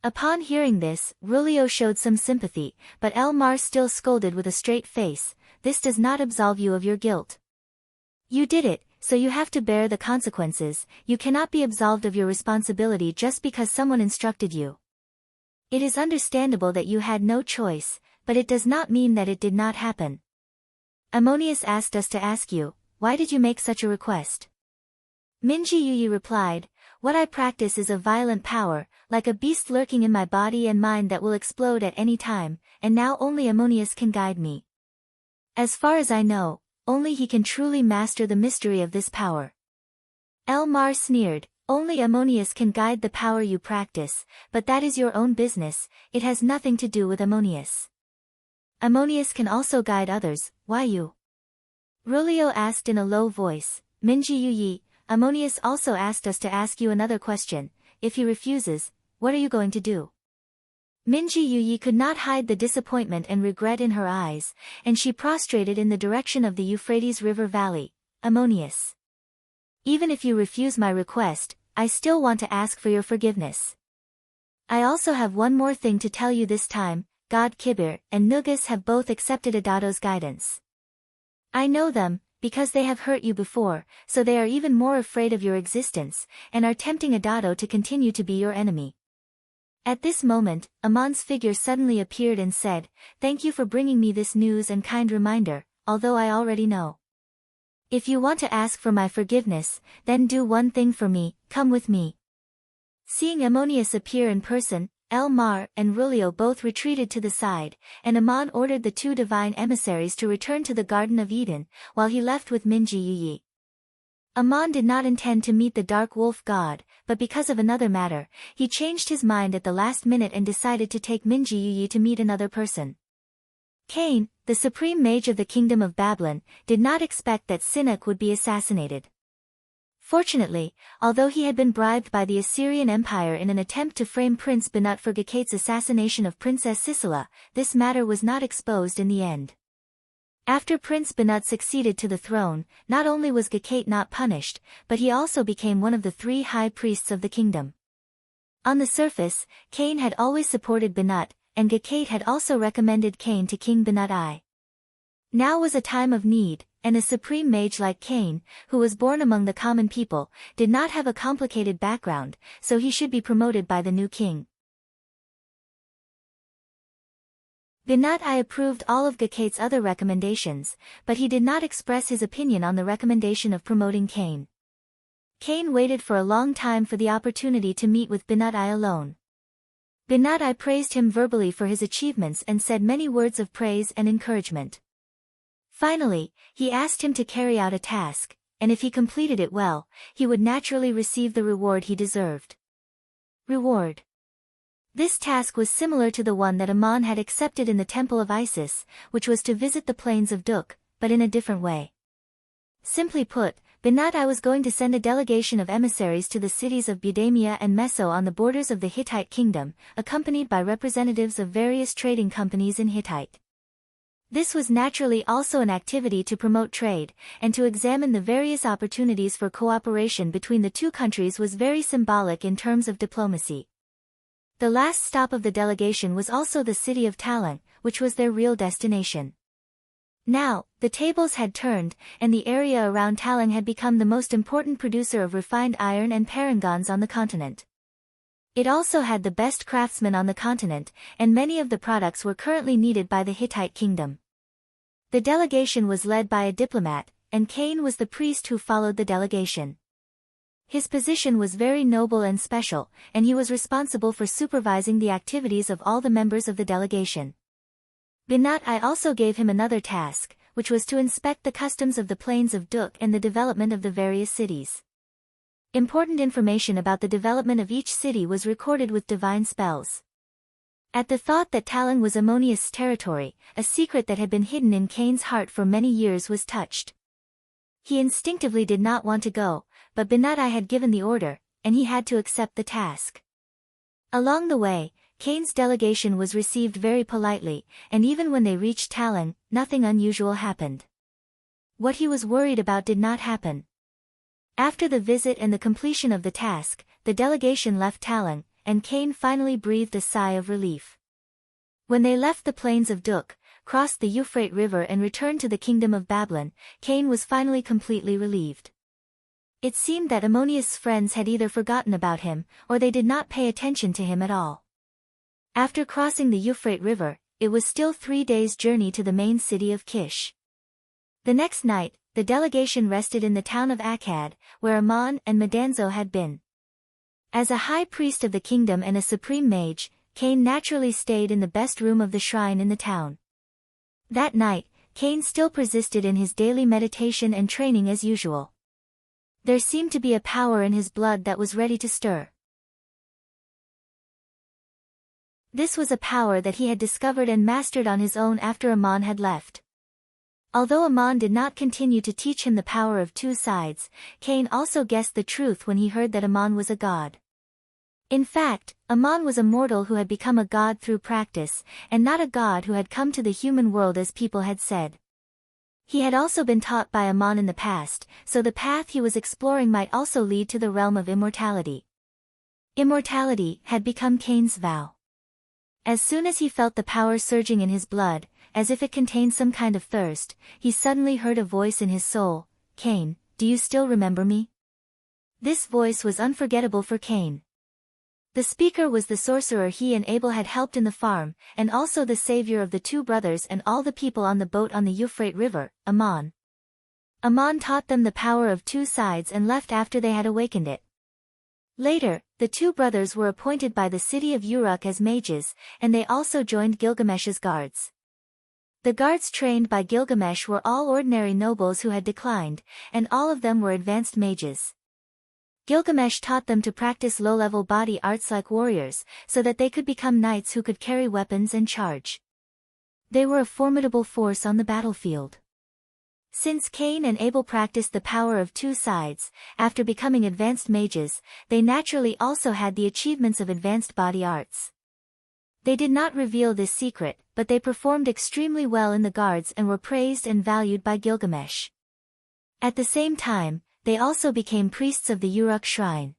Upon hearing this, Rulio showed some sympathy, but Elmar still scolded with a straight face, this does not absolve you of your guilt. You did it, so you have to bear the consequences, you cannot be absolved of your responsibility just because someone instructed you. It is understandable that you had no choice, but it does not mean that it did not happen. Ammonius asked us to ask you, why did you make such a request? Minji Yuyi replied, what I practice is a violent power, like a beast lurking in my body and mind that will explode at any time, and now only Ammonius can guide me. As far as I know, only he can truly master the mystery of this power. Elmar sneered, only Ammonius can guide the power you practice, but that is your own business, it has nothing to do with Ammonius. Ammonius can also guide others, why you? Rulio asked in a low voice, Minji Yuyi, Ammonius also asked us to ask you another question, if he refuses, what are you going to do? Minji Yuyi could not hide the disappointment and regret in her eyes, and she prostrated in the direction of the Euphrates River Valley. Ammonius. Even if you refuse my request, I still want to ask for your forgiveness. I also have one more thing to tell you this time, God Kibir and Nugas have both accepted Adado's guidance. I know them, because they have hurt you before, so they are even more afraid of your existence, and are tempting Adado to continue to be your enemy. At this moment, Amon's figure suddenly appeared and said, thank you for bringing me this news and kind reminder, although I already know. If you want to ask for my forgiveness, then do one thing for me, come with me. Seeing Ammonius appear in person, Elmar and Rulio both retreated to the side, and Amon ordered the two divine emissaries to return to the Garden of Eden, while he left with Minji Yuyi. Amon did not intend to meet the Dark Wolf God, but because of another matter, he changed his mind at the last minute and decided to take Minji Yuyi to meet another person. Cain, the supreme mage of the Kingdom of Babylon, did not expect that Sinnach would be assassinated. Fortunately, although he had been bribed by the Assyrian Empire in an attempt to frame Prince Benut for Gakate's assassination of Princess Sisela, this matter was not exposed in the end. After Prince Benut succeeded to the throne, not only was Gakate not punished, but he also became one of the 3 high priests of the kingdom. On the surface, Cain had always supported Benut, and Gakate had also recommended Cain to King Benut I. Now was a time of need, and a supreme mage like Cain, who was born among the common people, did not have a complicated background, so he should be promoted by the new king. Benut I approved all of Gakate's other recommendations, but he did not express his opinion on the recommendation of promoting Cain. Cain waited for a long time for the opportunity to meet with Benut I alone. Benut I praised him verbally for his achievements and said many words of praise and encouragement. Finally, he asked him to carry out a task, and if he completed it well, he would naturally receive the reward he deserved. Reward. This task was similar to the one that Amon had accepted in the Temple of Isis, which was to visit the plains of Duk, but in a different way. Simply put, Benut I was going to send a delegation of emissaries to the cities of Budamia and Meso on the borders of the Hittite kingdom, accompanied by representatives of various trading companies in Hittite. This was naturally also an activity to promote trade, and to examine the various opportunities for cooperation between the two countries was very symbolic in terms of diplomacy. The last stop of the delegation was also the city of Talang, which was their real destination. Now, the tables had turned, and the area around Talang had become the most important producer of refined iron and parangons on the continent. It also had the best craftsmen on the continent, and many of the products were currently needed by the Hittite kingdom. The delegation was led by a diplomat, and Cain was the priest who followed the delegation. His position was very noble and special, and he was responsible for supervising the activities of all the members of the delegation. Binat also gave him another task, which was to inspect the customs of the plains of Duk and the development of the various cities. Important information about the development of each city was recorded with divine spells. At the thought that Talang was Ammonius' territory, a secret that had been hidden in Cain's heart for many years was touched. He instinctively did not want to go, but Binat had given the order, and he had to accept the task. Along the way, Cain's delegation was received very politely, and even when they reached Talang, nothing unusual happened. What he was worried about did not happen. After the visit and the completion of the task, the delegation left Talang, and Cain finally breathed a sigh of relief. When they left the plains of Duk, crossed the Euphrates River and returned to the kingdom of Babylon, Cain was finally completely relieved. It seemed that Ammonius' friends had either forgotten about him, or they did not pay attention to him at all. After crossing the Euphrates River, it was still 3 days' journey to the main city of Kish. The next night, the delegation rested in the town of Akkad, where Ammon and Medanzo had been. As a high priest of the kingdom and a supreme mage, Cain naturally stayed in the best room of the shrine in the town. That night, Cain still persisted in his daily meditation and training as usual. There seemed to be a power in his blood that was ready to stir. This was a power that he had discovered and mastered on his own after Ammon had left. Although Ammon did not continue to teach him the power of 2 sides, Cain also guessed the truth when he heard that Ammon was a god. In fact, Ammon was a mortal who had become a god through practice, and not a god who had come to the human world as people had said. He had also been taught by Ammon in the past, so the path he was exploring might also lead to the realm of immortality. Immortality had become Cain's vow. As soon as he felt the power surging in his blood, as if it contained some kind of thirst, he suddenly heard a voice in his soul, "Cain, do you still remember me?" This voice was unforgettable for Cain. The speaker was the sorcerer he and Abel had helped in the farm, and also the savior of the 2 brothers and all the people on the boat on the Euphrates River, Ammon. Ammon taught them the power of 2 sides and left after they had awakened it. Later, the 2 brothers were appointed by the city of Uruk as mages, and they also joined Gilgamesh's guards. The guards trained by Gilgamesh were all ordinary nobles who had declined, and all of them were advanced mages. Gilgamesh taught them to practice low-level body arts like warriors, so that they could become knights who could carry weapons and charge. They were a formidable force on the battlefield. Since Cain and Abel practiced the power of 2 sides, after becoming advanced mages, they naturally also had the achievements of advanced body arts. They did not reveal this secret, but they performed extremely well in the guards and were praised and valued by Gilgamesh. At the same time, they also became priests of the Uruk shrine.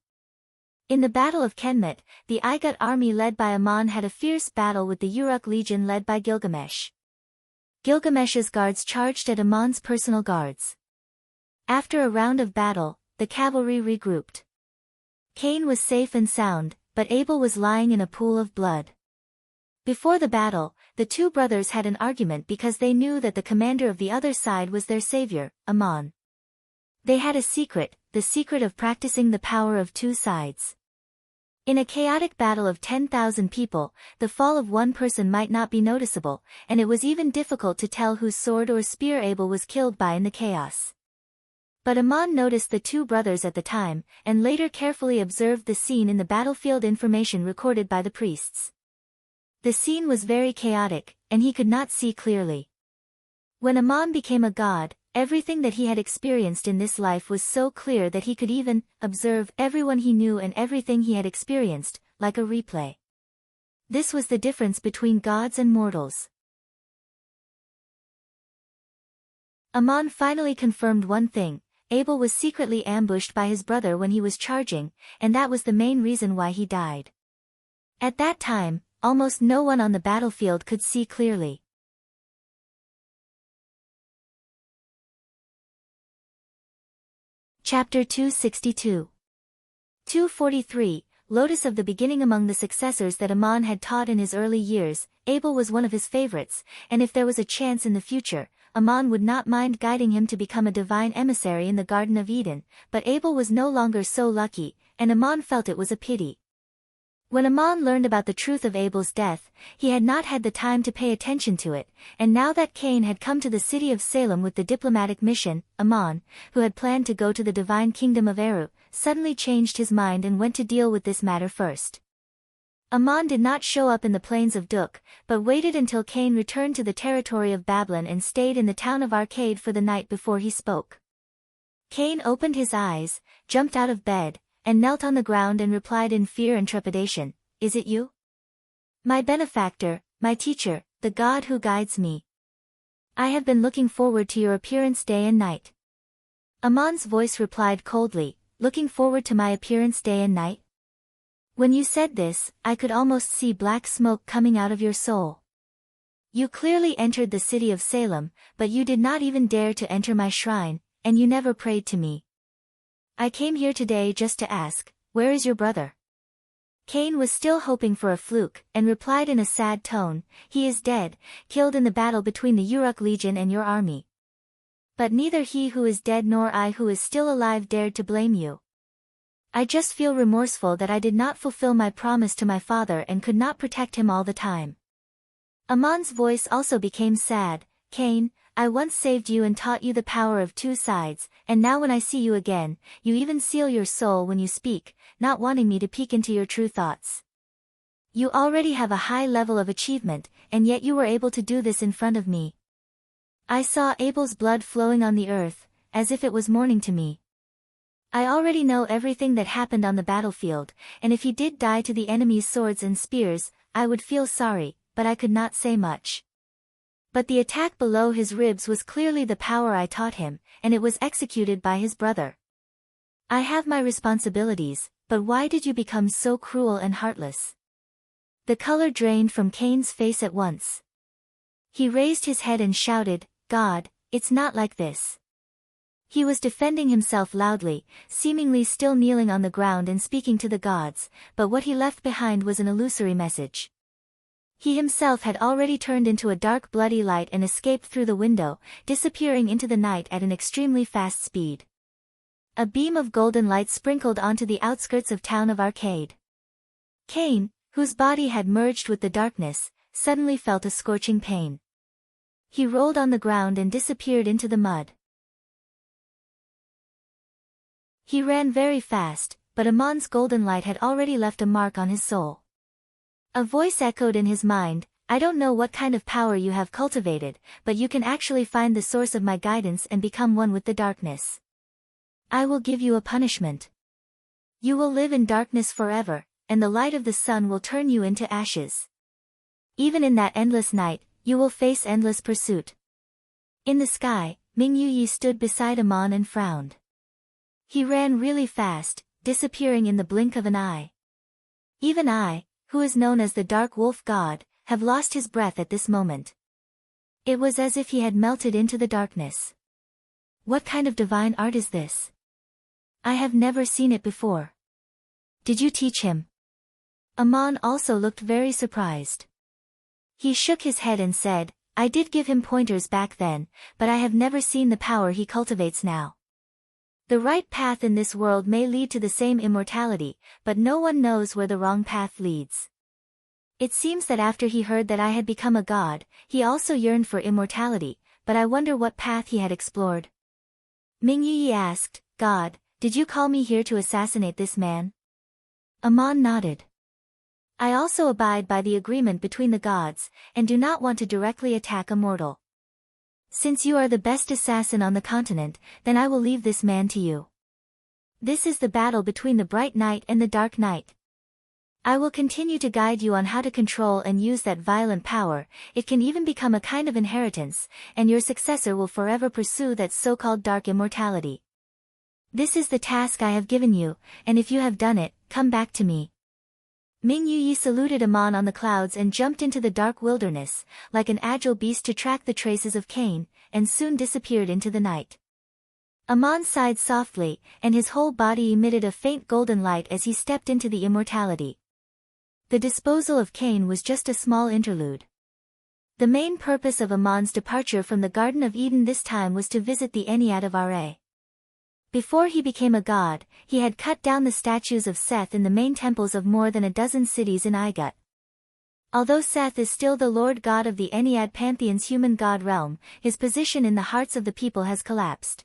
In the Battle of Kenmet, the Igut army led by Ammon had a fierce battle with the Uruk legion led by Gilgamesh. Gilgamesh's guards charged at Ammon's personal guards. After a round of battle, the cavalry regrouped. Cain was safe and sound, but Abel was lying in a pool of blood. Before the battle, the 2 brothers had an argument because they knew that the commander of the other side was their savior, Ammon. They had a secret, the secret of practicing the power of 2 sides. In a chaotic battle of 10,000 people, the fall of one person might not be noticeable, and it was even difficult to tell whose sword or spear Abel was killed by in the chaos. But Ammon noticed the 2 brothers at the time, and later carefully observed the scene in the battlefield information recorded by the priests. The scene was very chaotic, and he could not see clearly. When Ammon became a god, everything that he had experienced in this life was so clear that he could even observe everyone he knew and everything he had experienced, like a replay. This was the difference between gods and mortals. Ammon finally confirmed one thing: Abel was secretly ambushed by his brother when he was charging, and that was the main reason why he died. At that time, almost no one on the battlefield could see clearly. Chapter 262. 243, Lotus of the beginning. Among the successors that Ammon had taught in his early years, Abel was one of his favorites, and if there was a chance in the future, Ammon would not mind guiding him to become a divine emissary in the Garden of Eden, but Abel was no longer so lucky, and Ammon felt it was a pity. When Ammon learned about the truth of Abel's death, he had not had the time to pay attention to it, and now that Cain had come to the city of Salem with the diplomatic mission, Ammon, who had planned to go to the divine kingdom of Eru, suddenly changed his mind and went to deal with this matter first. Ammon did not show up in the plains of Duk, but waited until Cain returned to the territory of Babylon and stayed in the town of Arcade for the night before he spoke. Cain opened his eyes, jumped out of bed, and knelt on the ground and replied in fear and trepidation, "Is it you? My benefactor, my teacher, the God who guides me. I have been looking forward to your appearance day and night." Ammon's voice replied coldly, "Looking forward to my appearance day and night? When you said this, I could almost see black smoke coming out of your soul. You clearly entered the city of Salem, but you did not even dare to enter my shrine, and you never prayed to me. I came here today just to ask, where is your brother?" Cain was still hoping for a fluke, and replied in a sad tone, "He is dead, killed in the battle between the Uruk Legion and your army. But neither he who is dead nor I who is still alive dared to blame you. I just feel remorseful that I did not fulfill my promise to my father and could not protect him all the time." Ammon's voice also became sad, "Cain, I once saved you and taught you the power of two sides, and now when I see you again, you even seal your soul when you speak, not wanting me to peek into your true thoughts. You already have a high level of achievement, and yet you were able to do this in front of me. I saw Abel's blood flowing on the earth, as if it was mourning to me. I already know everything that happened on the battlefield, and if he did die to the enemy's swords and spears, I would feel sorry, but I could not say much. But the attack below his ribs was clearly the power I taught him, and it was executed by his brother. I have my responsibilities, but why did you become so cruel and heartless?" The color drained from Cain's face at once. He raised his head and shouted, "God, it's not like this." He was defending himself loudly, seemingly still kneeling on the ground and speaking to the gods, but what he left behind was an illusory message. He himself had already turned into a dark bloody light and escaped through the window, disappearing into the night at an extremely fast speed. A beam of golden light sprinkled onto the outskirts of town of Arcade. Cain, whose body had merged with the darkness, suddenly felt a scorching pain. He rolled on the ground and disappeared into the mud. He ran very fast, but Ammon's golden light had already left a mark on his soul. A voice echoed in his mind, "I don't know what kind of power you have cultivated, but you can actually find the source of my guidance and become one with the darkness. I will give you a punishment. You will live in darkness forever, and the light of the sun will turn you into ashes. Even in that endless night, you will face endless pursuit." In the sky, Ming Yi stood beside Ammon and frowned. He ran really fast, disappearing in the blink of an eye. Even I, who is known as the Dark Wolf God, have lost his breath at this moment. It was as if he had melted into the darkness. What kind of divine art is this? I have never seen it before. Did you teach him? Ammon also looked very surprised. He shook his head and said, "I did give him pointers back then, but I have never seen the power he cultivates now. The right path in this world may lead to the same immortality, but no one knows where the wrong path leads." It seems that after he heard that I had become a god, he also yearned for immortality, but I wonder what path he had explored. Ming Yi asked, "God, did you call me here to assassinate this man?" Ammon nodded. "I also abide by the agreement between the gods, and do not want to directly attack a mortal. Since you are the best assassin on the continent, then I will leave this man to you. This is the battle between the bright night and the dark night. I will continue to guide you on how to control and use that violent power. It can even become a kind of inheritance, and your successor will forever pursue that so-called dark immortality. This is the task I have given you, and if you have done it, come back to me." Ming Yi saluted Ammon on the clouds and jumped into the dark wilderness, like an agile beast to track the traces of Cain, and soon disappeared into the night. Ammon sighed softly, and his whole body emitted a faint golden light as he stepped into the immortality. The disposal of Cain was just a small interlude. The main purpose of Amon's departure from the Garden of Eden this time was to visit the Ennead of Ra. Before he became a god, he had cut down the statues of Seth in the main temples of more than a dozen cities in Igut. Although Seth is still the Lord God of the Ennead pantheon's human god realm, his position in the hearts of the people has collapsed.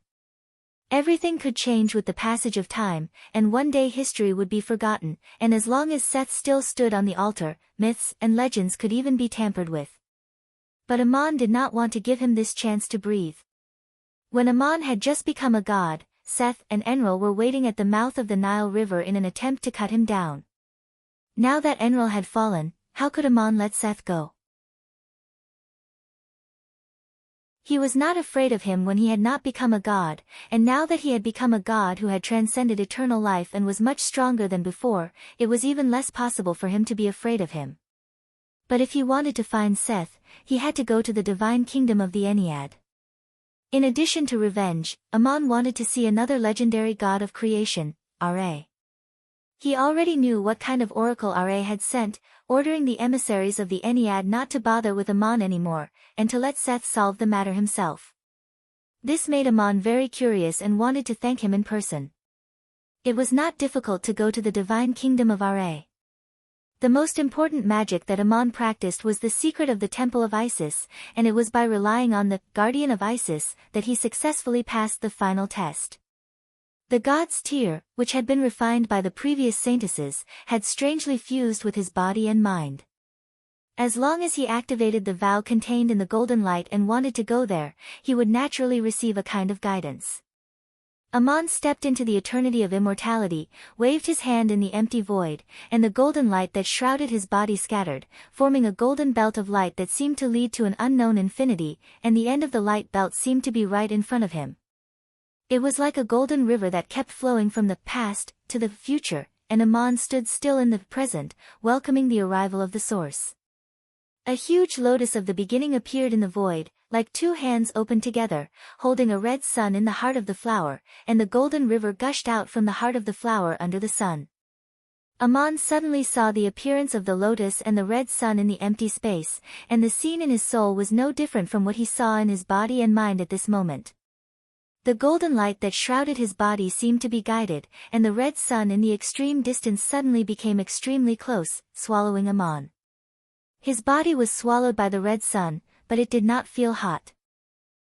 Everything could change with the passage of time, and one day history would be forgotten, and as long as Seth still stood on the altar, myths and legends could even be tampered with. But Amon did not want to give him this chance to breathe. When Amon had just become a god, Seth and Enlil were waiting at the mouth of the Nile River in an attempt to cut him down. Now that Enlil had fallen, how could Amon let Seth go? He was not afraid of him when he had not become a god, and now that he had become a god who had transcended eternal life and was much stronger than before, it was even less possible for him to be afraid of him. But if he wanted to find Seth, he had to go to the divine kingdom of the Ennead. In addition to revenge, Amon wanted to see another legendary god of creation, Ra. He already knew what kind of oracle Ra had sent, ordering the emissaries of the Ennead not to bother with Amon anymore, and to let Seth solve the matter himself. This made Amon very curious and wanted to thank him in person. It was not difficult to go to the divine kingdom of Ra. The most important magic that Amon practiced was the secret of the Temple of Isis, and it was by relying on the guardian of Isis that he successfully passed the final test. The god's tear, which had been refined by the previous saintesses, had strangely fused with his body and mind. As long as he activated the vow contained in the golden light and wanted to go there, he would naturally receive a kind of guidance. Amon stepped into the eternity of immortality, waved his hand in the empty void, and the golden light that shrouded his body scattered, forming a golden belt of light that seemed to lead to an unknown infinity, and the end of the light belt seemed to be right in front of him. It was like a golden river that kept flowing from the past to the future, and Amon stood still in the present, welcoming the arrival of the source. A huge lotus of the beginning appeared in the void, like two hands opened together, holding a red sun in the heart of the flower, and the golden river gushed out from the heart of the flower under the sun. Amon suddenly saw the appearance of the lotus and the red sun in the empty space, and the scene in his soul was no different from what he saw in his body and mind at this moment. The golden light that shrouded his body seemed to be guided, and the red sun in the extreme distance suddenly became extremely close, swallowing Amon. His body was swallowed by the red sun, but it did not feel hot.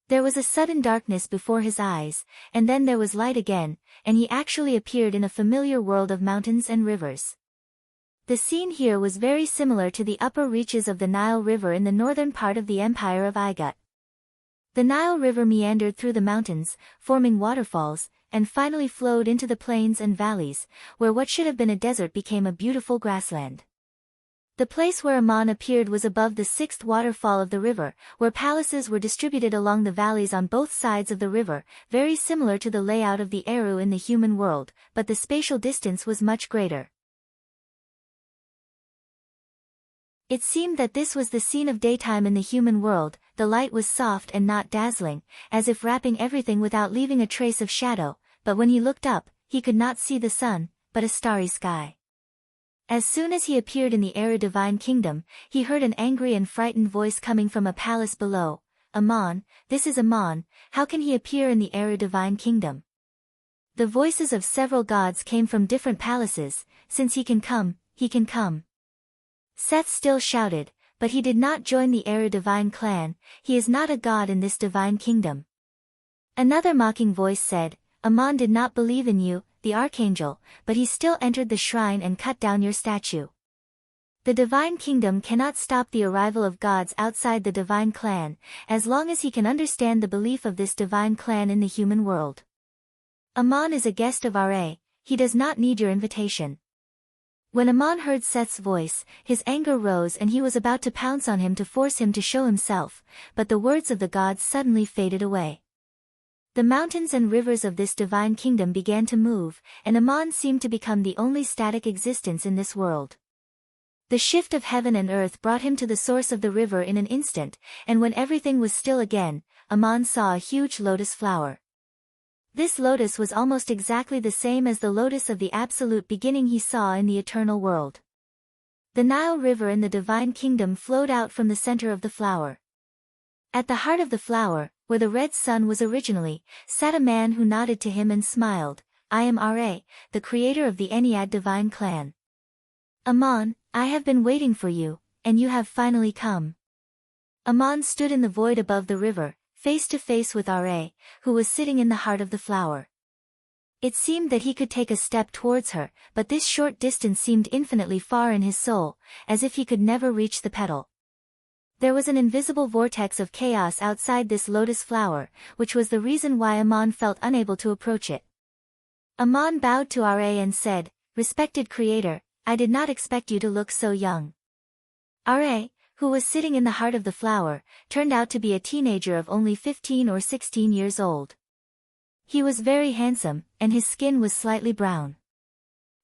There was a sudden darkness before his eyes, and then there was light again, and he actually appeared in a familiar world of mountains and rivers. The scene here was very similar to the upper reaches of the Nile River in the northern part of the Empire of Igut. The Nile River meandered through the mountains, forming waterfalls, and finally flowed into the plains and valleys, where what should have been a desert became a beautiful grassland. The place where Amon appeared was above the sixth waterfall of the river, where palaces were distributed along the valleys on both sides of the river, very similar to the layout of the Eru in the human world, but the spatial distance was much greater. It seemed that this was the scene of daytime in the human world. The light was soft and not dazzling, as if wrapping everything without leaving a trace of shadow, but when he looked up, he could not see the sun, but a starry sky. As soon as he appeared in the Eru divine kingdom, he heard an angry and frightened voice coming from a palace below. Amon, this is Amon, how can he appear in the Eru divine kingdom? The voices of several gods came from different palaces. Since he can come, he can come. Seth still shouted, but he did not join the Eru divine clan. He is not a god in this divine kingdom. Another mocking voice said, Amon did not believe in you, the archangel, but he still entered the shrine and cut down your statue. The divine kingdom cannot stop the arrival of gods outside the divine clan, as long as he can understand the belief of this divine clan in the human world. Amon is a guest of Ra, he does not need your invitation. When Amon heard Seth's voice, his anger rose and he was about to pounce on him to force him to show himself, but the words of the gods suddenly faded away. The mountains and rivers of this divine kingdom began to move, and Amon seemed to become the only static existence in this world. The shift of heaven and earth brought him to the source of the river in an instant, and when everything was still again, Amon saw a huge lotus flower. This lotus was almost exactly the same as the lotus of the absolute beginning he saw in the eternal world. The Nile River in the Divine Kingdom flowed out from the center of the flower. At the heart of the flower, where the red sun was originally, sat a man who nodded to him and smiled. I am Ra, the creator of the Ennead divine clan. Amon, I have been waiting for you, and you have finally come. Amon stood in the void above the river, face to face with Ra, who was sitting in the heart of the flower. It seemed that he could take a step towards her, but this short distance seemed infinitely far in his soul, as if he could never reach the petal. There was an invisible vortex of chaos outside this lotus flower, which was the reason why Amon felt unable to approach it. Amon bowed to Ra and said, "Respected creator, I did not expect you to look so young." Ra, who was sitting in the heart of the flower, turned out to be a teenager of only 15 or 16 years old. He was very handsome, and his skin was slightly brown.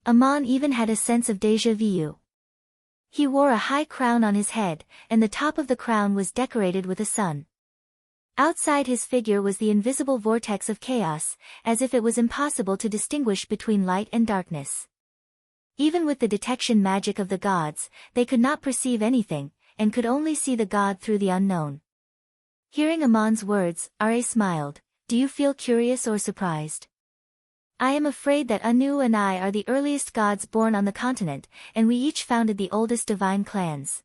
Amon even had a sense of déjà vu. He wore a high crown on his head, and the top of the crown was decorated with a sun. Outside his figure was the invisible vortex of chaos, as if it was impossible to distinguish between light and darkness. Even with the detection magic of the gods, they could not perceive anything, and could only see the god through the unknown. Hearing Amon's words, Ra smiled. Do you feel curious or surprised? I am afraid that Anu and I are the earliest gods born on the continent, and we each founded the oldest divine clans.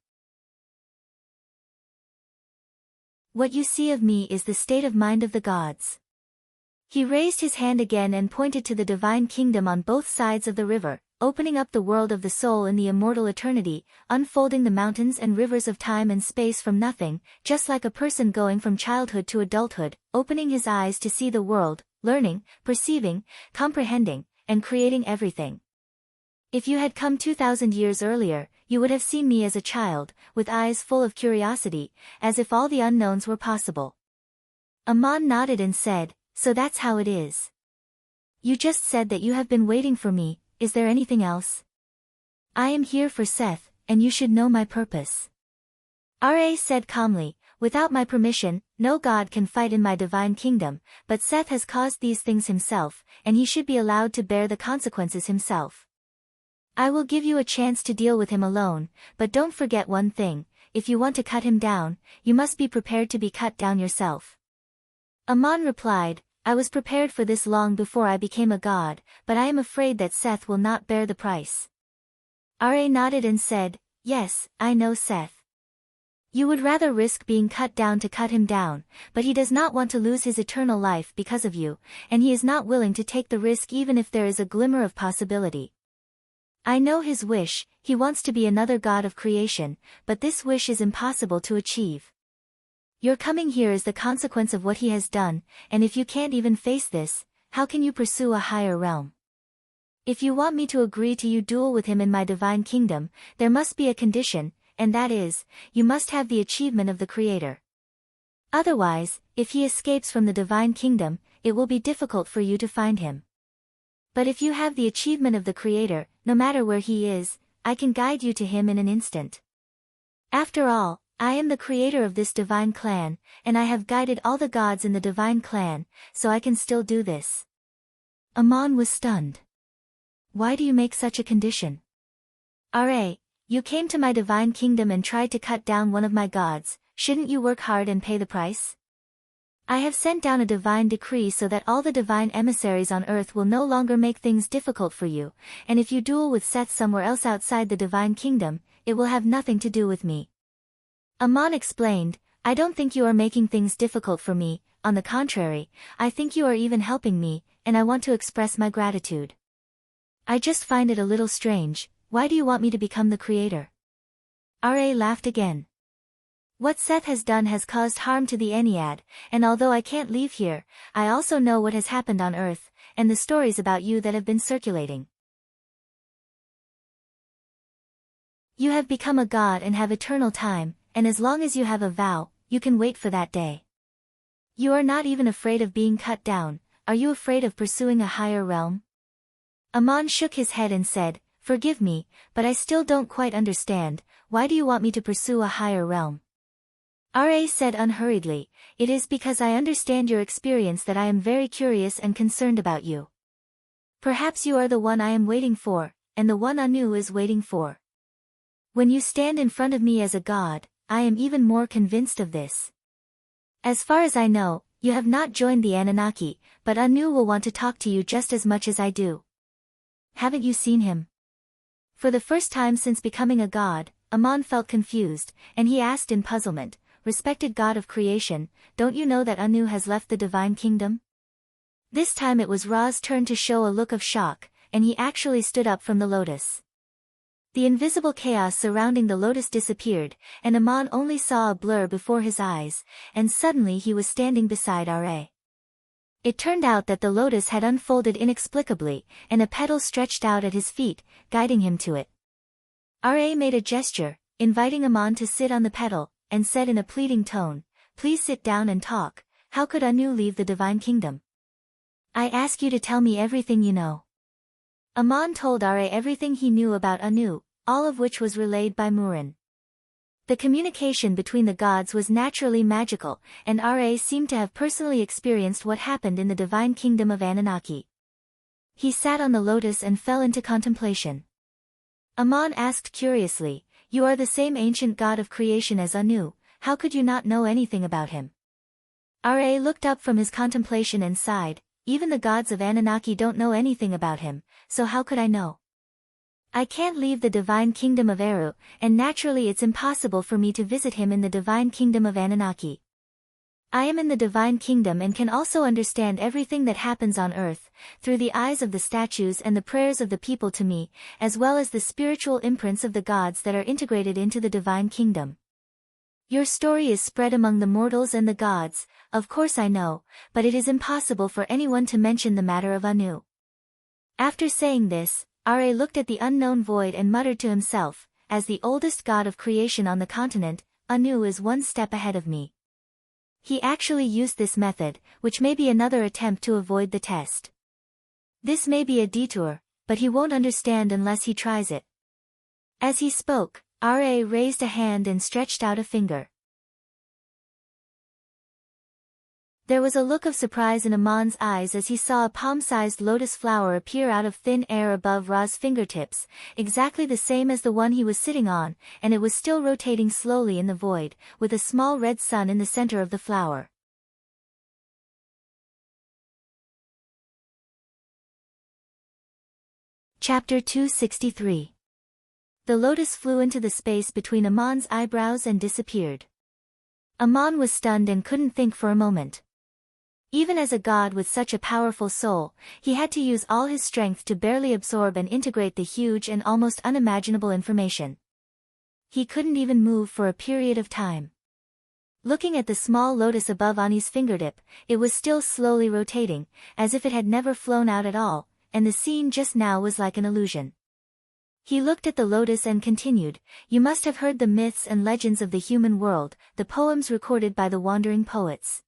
What you see of me is the state of mind of the gods. He raised his hand again and pointed to the divine kingdom on both sides of the river, opening up the world of the soul in the immortal eternity, unfolding the mountains and rivers of time and space from nothing, just like a person going from childhood to adulthood, opening his eyes to see the world, learning, perceiving, comprehending, and creating everything. If you had come 2,000 years earlier, you would have seen me as a child, with eyes full of curiosity, as if all the unknowns were possible. Amon nodded and said, "So that's how it is. You just said that you have been waiting for me. Is there anything else? I am here for Seth, and you should know my purpose." Ra said calmly, "Without my permission, no god can fight in my divine kingdom, but Seth has caused these things himself, and he should be allowed to bear the consequences himself. I will give you a chance to deal with him alone, but don't forget one thing: if you want to cut him down, you must be prepared to be cut down yourself." Amon replied, "I was prepared for this long before I became a god, but I am afraid that Seth will not bear the price." Ra nodded and said, "Yes, I know Seth. You would rather risk being cut down to cut him down, but he does not want to lose his eternal life because of you, and he is not willing to take the risk even if there is a glimmer of possibility. I know his wish, he wants to be another god of creation, but this wish is impossible to achieve. Your coming here is the consequence of what he has done, and if you can't even face this, how can you pursue a higher realm? If you want me to agree to you duel with him in my divine kingdom, there must be a condition, and that is, you must have the achievement of the Creator. Otherwise, if he escapes from the divine kingdom, it will be difficult for you to find him. But if you have the achievement of the Creator, no matter where he is, I can guide you to him in an instant. After all, I am the creator of this divine clan, and I have guided all the gods in the divine clan, so I can still do this." Amon was stunned. "Why do you make such a condition?" "Ra, you came to my divine kingdom and tried to cut down one of my gods, shouldn't you work hard and pay the price? I have sent down a divine decree so that all the divine emissaries on earth will no longer make things difficult for you, and if you duel with Seth somewhere else outside the divine kingdom, it will have nothing to do with me." Amon explained, "I don't think you are making things difficult for me, on the contrary, I think you are even helping me, and I want to express my gratitude. I just find it a little strange, why do you want me to become the creator?" Ra laughed again. "What Seth has done has caused harm to the Ennead, and although I can't leave here, I also know what has happened on Earth, and the stories about you that have been circulating. You have become a god and have eternal time, and as long as you have a vow, you can wait for that day. You are not even afraid of being cut down, are you afraid of pursuing a higher realm?" Amon shook his head and said, "Forgive me, but I still don't quite understand, why do you want me to pursue a higher realm?" Ra said unhurriedly, "It is because I understand your experience that I am very curious and concerned about you. Perhaps you are the one I am waiting for, and the one Anu is waiting for. When you stand in front of me as a god, I am even more convinced of this. As far as I know, you have not joined the Anunnaki, but Anu will want to talk to you just as much as I do. Haven't you seen him? For the first time since becoming a god, Amon felt confused, and he asked in puzzlement, "Respected God of creation, don't you know that Anu has left the divine kingdom?" This time it was Ra's turn to show a look of shock, and he actually stood up from the lotus. The invisible chaos surrounding the lotus disappeared, and Amon only saw a blur before his eyes, and suddenly he was standing beside Ra. It turned out that the lotus had unfolded inexplicably, and a petal stretched out at his feet, guiding him to it. Ra made a gesture, inviting Amon to sit on the petal, and said in a pleading tone, "Please sit down and talk. How could Anu leave the divine kingdom? I ask you to tell me everything you know." Amon told Ra everything he knew about Anu, all of which was relayed by Murin. The communication between the gods was naturally magical, and Ra seemed to have personally experienced what happened in the divine kingdom of Anunnaki. He sat on the lotus and fell into contemplation. Amon asked curiously, "You are the same ancient god of creation as Anu, how could you not know anything about him?" Ra looked up from his contemplation and sighed, "Even the gods of Anunnaki don't know anything about him, so how could I know? I can't leave the divine kingdom of Eru, and naturally it's impossible for me to visit him in the divine kingdom of Anunnaki. I am in the divine kingdom and can also understand everything that happens on earth, through the eyes of the statues and the prayers of the people to me, as well as the spiritual imprints of the gods that are integrated into the divine kingdom. Your story is spread among the mortals and the gods, of course I know, but it is impossible for anyone to mention the matter of Anu." After saying this, Ra looked at the unknown void and muttered to himself, "As the oldest god of creation on the continent, Anu is one step ahead of me." He actually used this method, which may be another attempt to avoid the test. This may be a detour, but he won't understand unless he tries it. As he spoke, Ra raised a hand and stretched out a finger. There was a look of surprise in Amon's eyes as he saw a palm-sized lotus flower appear out of thin air above Ra's fingertips, exactly the same as the one he was sitting on, and it was still rotating slowly in the void, with a small red sun in the center of the flower. Chapter 263. The lotus flew into the space between Amon's eyebrows and disappeared. Amon was stunned and couldn't think for a moment. Even as a god with such a powerful soul, he had to use all his strength to barely absorb and integrate the huge and almost unimaginable information. He couldn't even move for a period of time. Looking at the small lotus above Ani's fingertip, it was still slowly rotating, as if it had never flown out at all, and the scene just now was like an illusion. He looked at the lotus and continued, "You must have heard the myths and legends of the human world, the poems recorded by the wandering poets.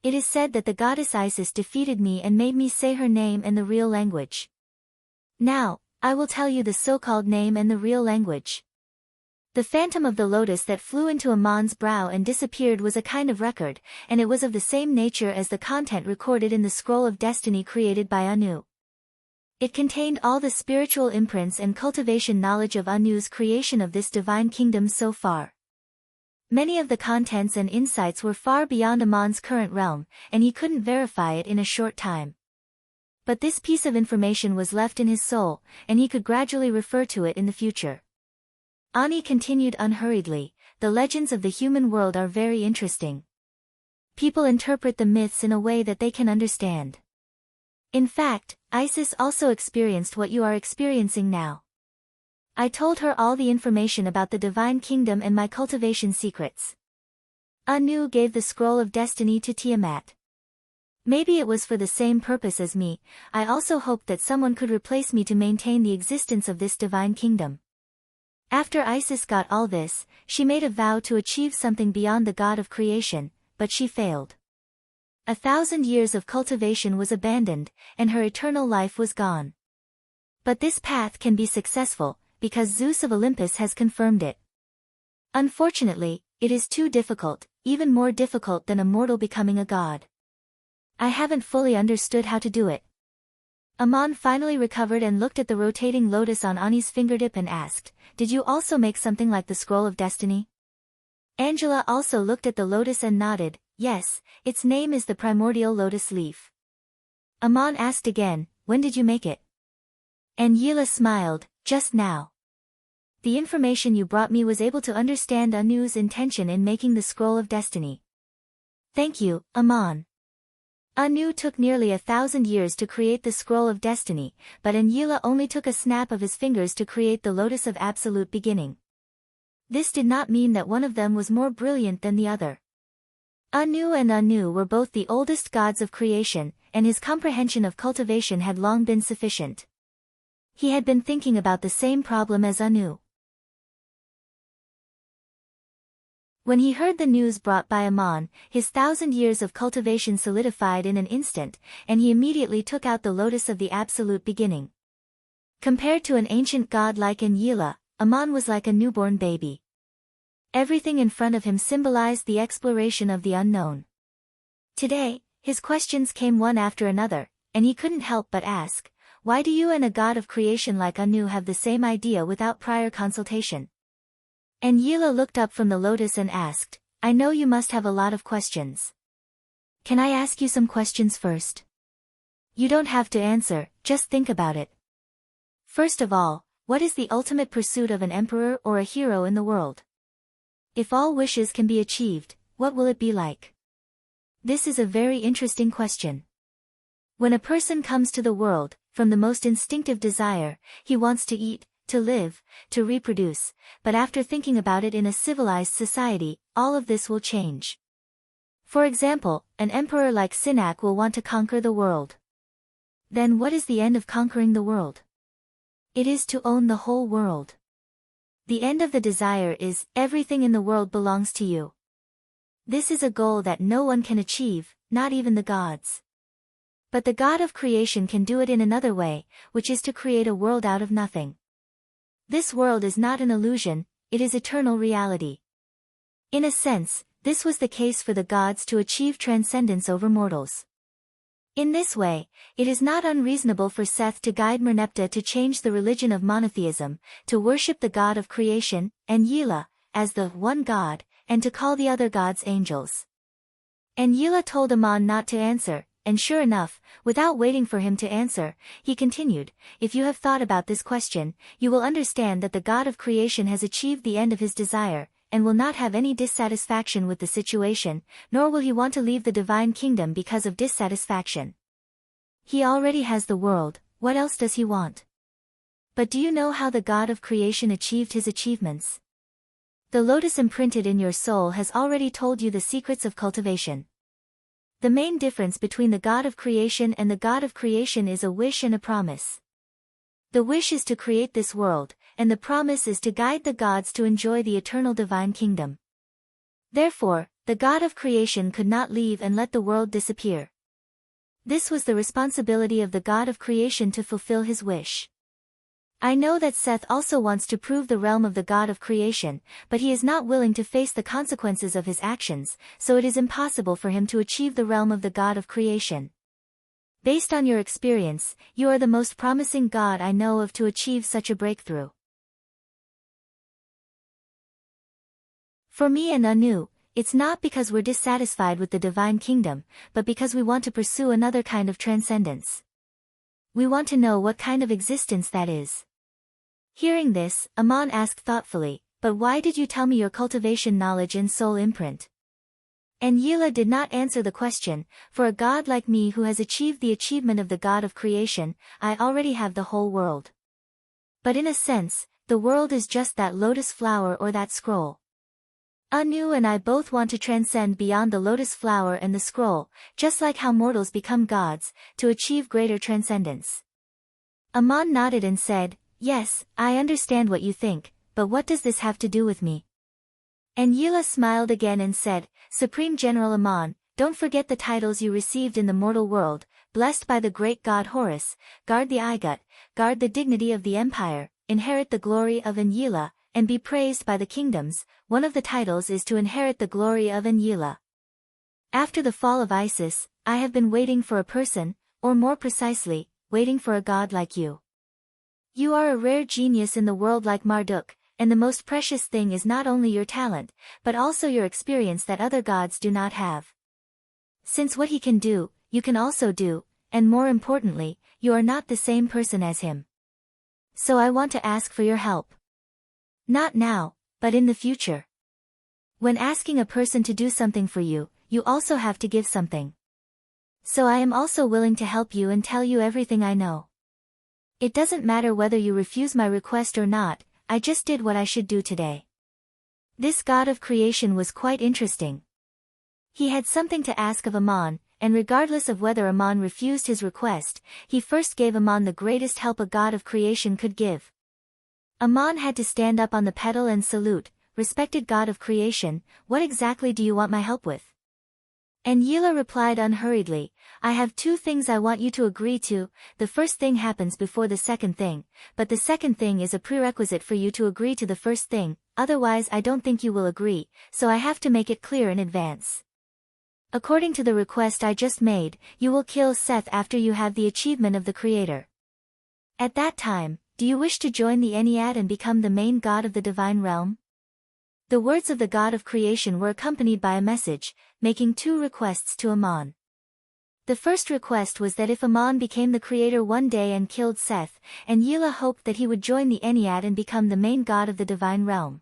It is said that the goddess Isis defeated me and made me say her name and the real language. Now, I will tell you the so-called name and the real language." The phantom of the lotus that flew into Amon's brow and disappeared was a kind of record, and it was of the same nature as the content recorded in the scroll of destiny created by Anu. It contained all the spiritual imprints and cultivation knowledge of Anu's creation of this divine kingdom so far. Many of the contents and insights were far beyond Amon's current realm, and he couldn't verify it in a short time. But this piece of information was left in his soul, and he could gradually refer to it in the future. Ani continued unhurriedly, "The legends of the human world are very interesting. People interpret the myths in a way that they can understand. In fact, Isis also experienced what you are experiencing now. I told her all the information about the divine kingdom and my cultivation secrets. Anu gave the scroll of destiny to Tiamat. Maybe it was for the same purpose as me. I also hoped that someone could replace me to maintain the existence of this divine kingdom. After Isis got all this, she made a vow to achieve something beyond the god of creation, but she failed. 1,000 years of cultivation was abandoned, and her eternal life was gone. But this path can be successful, because Zeus of Olympus has confirmed it. Unfortunately, it is too difficult, even more difficult than a mortal becoming a god. I haven't fully understood how to do it. Aman finally recovered and looked at the rotating lotus on Ani's fingertip and asked, "Did you also make something like the scroll of destiny?" Angela also looked at the lotus and nodded, "Yes, its name is the primordial lotus leaf." Aman asked again, "When did you make it?" Angela smiled, "Just now. The information you brought me was able to understand Anu's intention in making the scroll of destiny." "Thank you, Aman." Anu took nearly 1,000 years to create the scroll of destiny, but Angela only took a snap of his fingers to create the lotus of absolute beginning. This did not mean that one of them was more brilliant than the other. Anu and Anu were both the oldest gods of creation, and his comprehension of cultivation had long been sufficient. He had been thinking about the same problem as Anu. When he heard the news brought by Aman, his 1,000 years of cultivation solidified in an instant, and he immediately took out the lotus of the absolute beginning. Compared to an ancient god like Angela, Aman was like a newborn baby. Everything in front of him symbolized the exploration of the unknown. Today, his questions came one after another, and he couldn't help but ask, "Why do you and a god of creation like Anu have the same idea without prior consultation?" Angela looked up from the lotus and asked, "I know you must have a lot of questions. Can I ask you some questions first?" "You don't have to answer, just think about it. First of all, what is the ultimate pursuit of an emperor or a hero in the world? If all wishes can be achieved, what will it be like?" This is a very interesting question. When a person comes to the world, from the most instinctive desire, he wants to eat, to live, to reproduce, but after thinking about it in a civilized society, all of this will change. For example, an emperor like Sinak will want to conquer the world. Then what is the end of conquering the world? It is to own the whole world. The end of the desire is, everything in the world belongs to you. This is a goal that no one can achieve, not even the gods. But the God of creation can do it in another way, which is to create a world out of nothing. This world is not an illusion, it is eternal reality. In a sense, this was the case for the gods to achieve transcendence over mortals. In this way, it is not unreasonable for Seth to guide Merneptah to change the religion of monotheism, to worship the God of creation, Angela, as the one God, and to call the other gods angels. Angela told Aman not to answer, and sure enough, without waiting for him to answer, he continued, "If you have thought about this question, you will understand that the God of creation has achieved the end of his desire, and will not have any dissatisfaction with the situation, nor will he want to leave the divine kingdom because of dissatisfaction. He already has the world, what else does he want?" But do you know how the God of creation achieved his achievements? The lotus imprinted in your soul has already told you the secrets of cultivation. The main difference between the God of creation and the God of creation is a wish and a promise. The wish is to create this world, and the promise is to guide the gods to enjoy the eternal divine kingdom. Therefore, the God of creation could not leave and let the world disappear. This was the responsibility of the God of creation to fulfill his wish. I know that Seth also wants to prove the realm of the God of creation, but he is not willing to face the consequences of his actions, so it is impossible for him to achieve the realm of the God of creation. Based on your experience, you are the most promising God I know of to achieve such a breakthrough. For me and Anu, it's not because we're dissatisfied with the divine kingdom, but because we want to pursue another kind of transcendence. We want to know what kind of existence that is. Hearing this, Aman asked thoughtfully, "But why did you tell me your cultivation knowledge and soul imprint?" Angela did not answer the question, "For a god like me who has achieved the achievement of the God of creation, I already have the whole world. But in a sense, the world is just that lotus flower or that scroll. Anu and I both want to transcend beyond the lotus flower and the scroll, just like how mortals become gods, to achieve greater transcendence." Aman nodded and said, "Yes, I understand what you think, but what does this have to do with me?" Angela smiled again and said, "Supreme General Aman, don't forget the titles you received in the mortal world, blessed by the great god Horus, guard the Igut, guard the dignity of the empire, inherit the glory of Angela, and be praised by the kingdoms. One of the titles is to inherit the glory of Angela. After the fall of Isis, I have been waiting for a person, or more precisely, waiting for a god like you. You are a rare genius in the world like Marduk, and the most precious thing is not only your talent, but also your experience that other gods do not have. Since what he can do, you can also do, and more importantly, you are not the same person as him. So I want to ask for your help. Not now, but in the future. When asking a person to do something for you, you also have to give something. So I am also willing to help you and tell you everything I know. It doesn't matter whether you refuse my request or not, I just did what I should do today. This god of creation was quite interesting. He had something to ask of Ammon, and regardless of whether Ammon refused his request, he first gave Ammon the greatest help a god of creation could give. Ammon had to stand up on the pedal and salute, "Respected god of creation, what exactly do you want my help with?" And Yila replied unhurriedly, "I have two things I want you to agree to. The first thing happens before the second thing, but the second thing is a prerequisite for you to agree to the first thing, otherwise I don't think you will agree, so I have to make it clear in advance. According to the request I just made, you will kill Seth after you have the achievement of the Creator. At that time, do you wish to join the Ennead and become the main god of the divine realm?" The words of the god of creation were accompanied by a message, making two requests to Ammon. The first request was that if Ammon became the creator one day and killed Seth, and Yila hoped that he would join the Ennead and become the main god of the divine realm.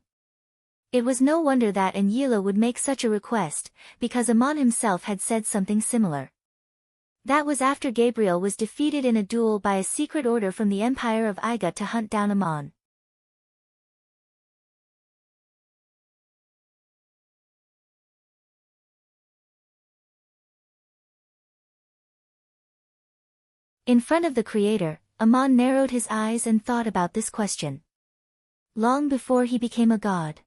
It was no wonder that Yila would make such a request, because Ammon himself had said something similar. That was after Gabriel was defeated in a duel by a secret order from the Empire of Iga to hunt down Ammon. In front of the Creator, Ammon narrowed his eyes and thought about this question. Long before he became a god.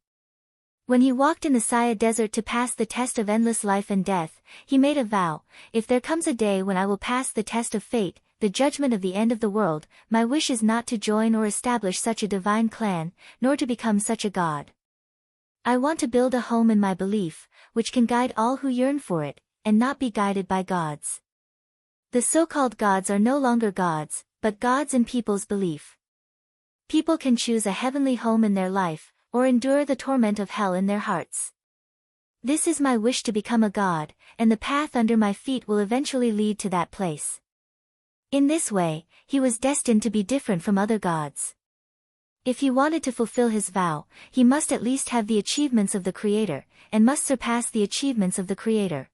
When he walked in the Saya desert to pass the test of endless life and death, he made a vow, "If there comes a day when I will pass the test of fate, the judgment of the end of the world, my wish is not to join or establish such a divine clan, nor to become such a god. I want to build a home in my belief, which can guide all who yearn for it, and not be guided by gods." The so-called gods are no longer gods, but gods in people's belief. People can choose a heavenly home in their life, or endure the torment of hell in their hearts. This is my wish to become a god, and the path under my feet will eventually lead to that place. In this way, he was destined to be different from other gods. If he wanted to fulfill his vow, he must at least have the achievements of the Creator, and must surpass the achievements of the Creator.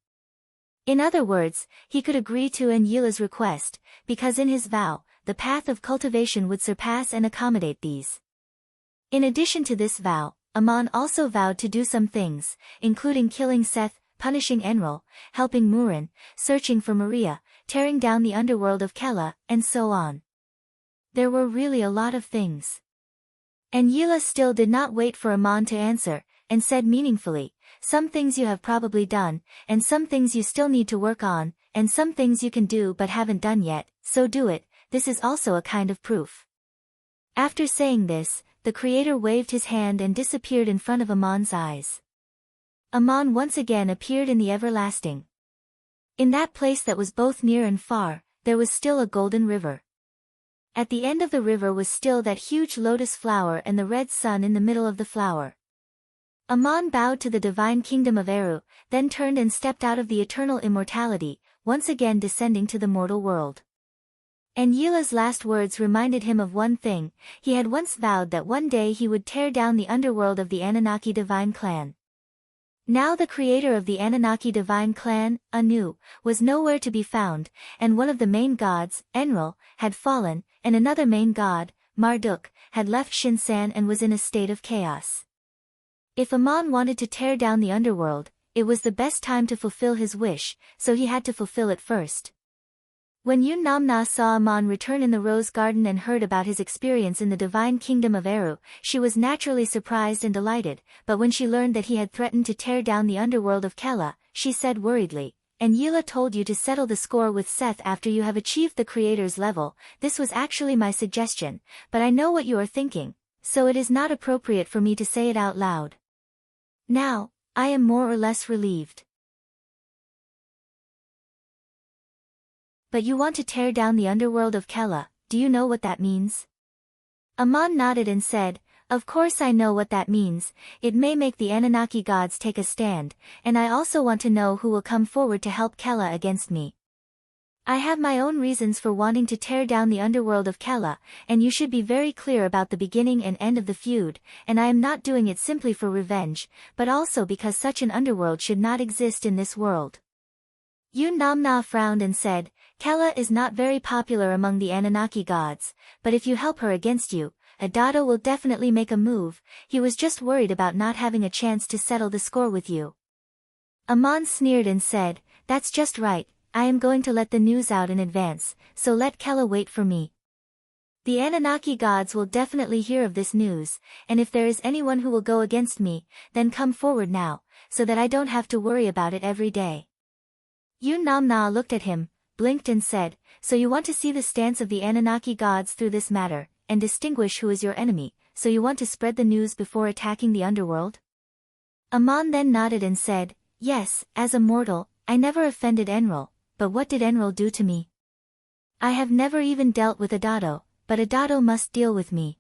In other words, he could agree to Yila's request, because in his vow, the path of cultivation would surpass and accommodate these. In addition to this vow, Ammon also vowed to do some things, including killing Seth, punishing Enlil, helping Murin, searching for Maria, tearing down the underworld of Kela, and so on. There were really a lot of things. And Yila still did not wait for Ammon to answer, and said meaningfully, "Some things you have probably done, and some things you still need to work on, and some things you can do but haven't done yet, so do it, this is also a kind of proof." After saying this, the Creator waved his hand and disappeared in front of Ammon's eyes. Ammon once again appeared in the everlasting. In that place that was both near and far, there was still a golden river. At the end of the river was still that huge lotus flower and the red sun in the middle of the flower. Ammon bowed to the divine kingdom of Eru, then turned and stepped out of the eternal immortality, once again descending to the mortal world. And Yila's last words reminded him of one thing: he had once vowed that one day he would tear down the underworld of the Anunnaki divine clan. Now the creator of the Anunnaki divine clan, Anu, was nowhere to be found, and one of the main gods, Enlil, had fallen, and another main god, Marduk, had left Shinsan and was in a state of chaos. If Ammon wanted to tear down the underworld, it was the best time to fulfill his wish, so he had to fulfill it first. When Yun Namna saw Ammon return in the rose garden and heard about his experience in the divine kingdom of Eru, she was naturally surprised and delighted, but when she learned that he had threatened to tear down the underworld of Kela, she said worriedly, "And Yila told you to settle the score with Seth after you have achieved the Creator's level. This was actually my suggestion, but I know what you are thinking, so it is not appropriate for me to say it out loud. Now, I am more or less relieved." But you want to tear down the underworld of Kela, do you know what that means? Amon nodded and said, of course I know what that means. It may make the Anunnaki gods take a stand, and I also want to know who will come forward to help Kela against me. I have my own reasons for wanting to tear down the underworld of Kela, and you should be very clear about the beginning and end of the feud, and I am not doing it simply for revenge, but also because such an underworld should not exist in this world. Yun Namna frowned and said, Kela is not very popular among the Anunnaki gods, but if you help her against you, Adado will definitely make a move. He was just worried about not having a chance to settle the score with you. Amon sneered and said, that's just right. I am going to let the news out in advance, so let Kela wait for me. The Anunnaki gods will definitely hear of this news, and if there is anyone who will go against me, then come forward now, so that I don't have to worry about it every day. Yun Namna looked at him, blinked and said, so you want to see the stance of the Anunnaki gods through this matter, and distinguish who is your enemy, so you want to spread the news before attacking the underworld? Amon then nodded and said, yes, as a mortal, I never offended Enril. But what did Enril do to me? I have never even dealt with Adado, but Adado must deal with me.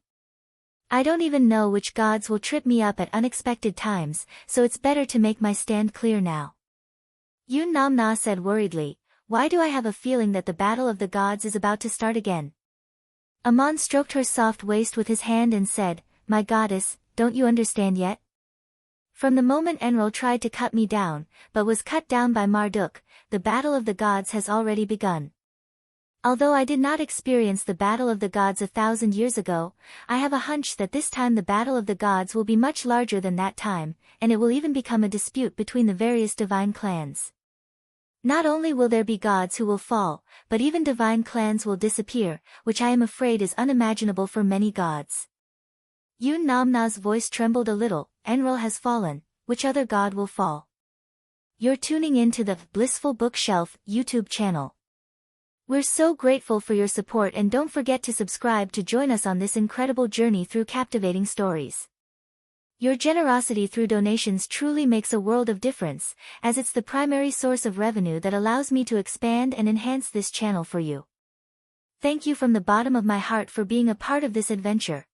I don't even know which gods will trip me up at unexpected times, so it's better to make my stand clear now. Yun Namna said worriedly, why do I have a feeling that the battle of the gods is about to start again? Amon stroked her soft waist with his hand and said, my goddess, don't you understand yet? From the moment Enril tried to cut me down, but was cut down by Marduk, the battle of the gods has already begun. Although I did not experience the battle of the gods 1,000 years ago, I have a hunch that this time the battle of the gods will be much larger than that time, and it will even become a dispute between the various divine clans. Not only will there be gods who will fall, but even divine clans will disappear, which I am afraid is unimaginable for many gods. Yun Namna's voice trembled a little. Enril has fallen, which other god will fall? You're tuning in to the Blissful Bookshelf YouTube channel. We're so grateful for your support, and don't forget to subscribe to join us on this incredible journey through captivating stories. Your generosity through donations truly makes a world of difference, as it's the primary source of revenue that allows me to expand and enhance this channel for you. Thank you from the bottom of my heart for being a part of this adventure.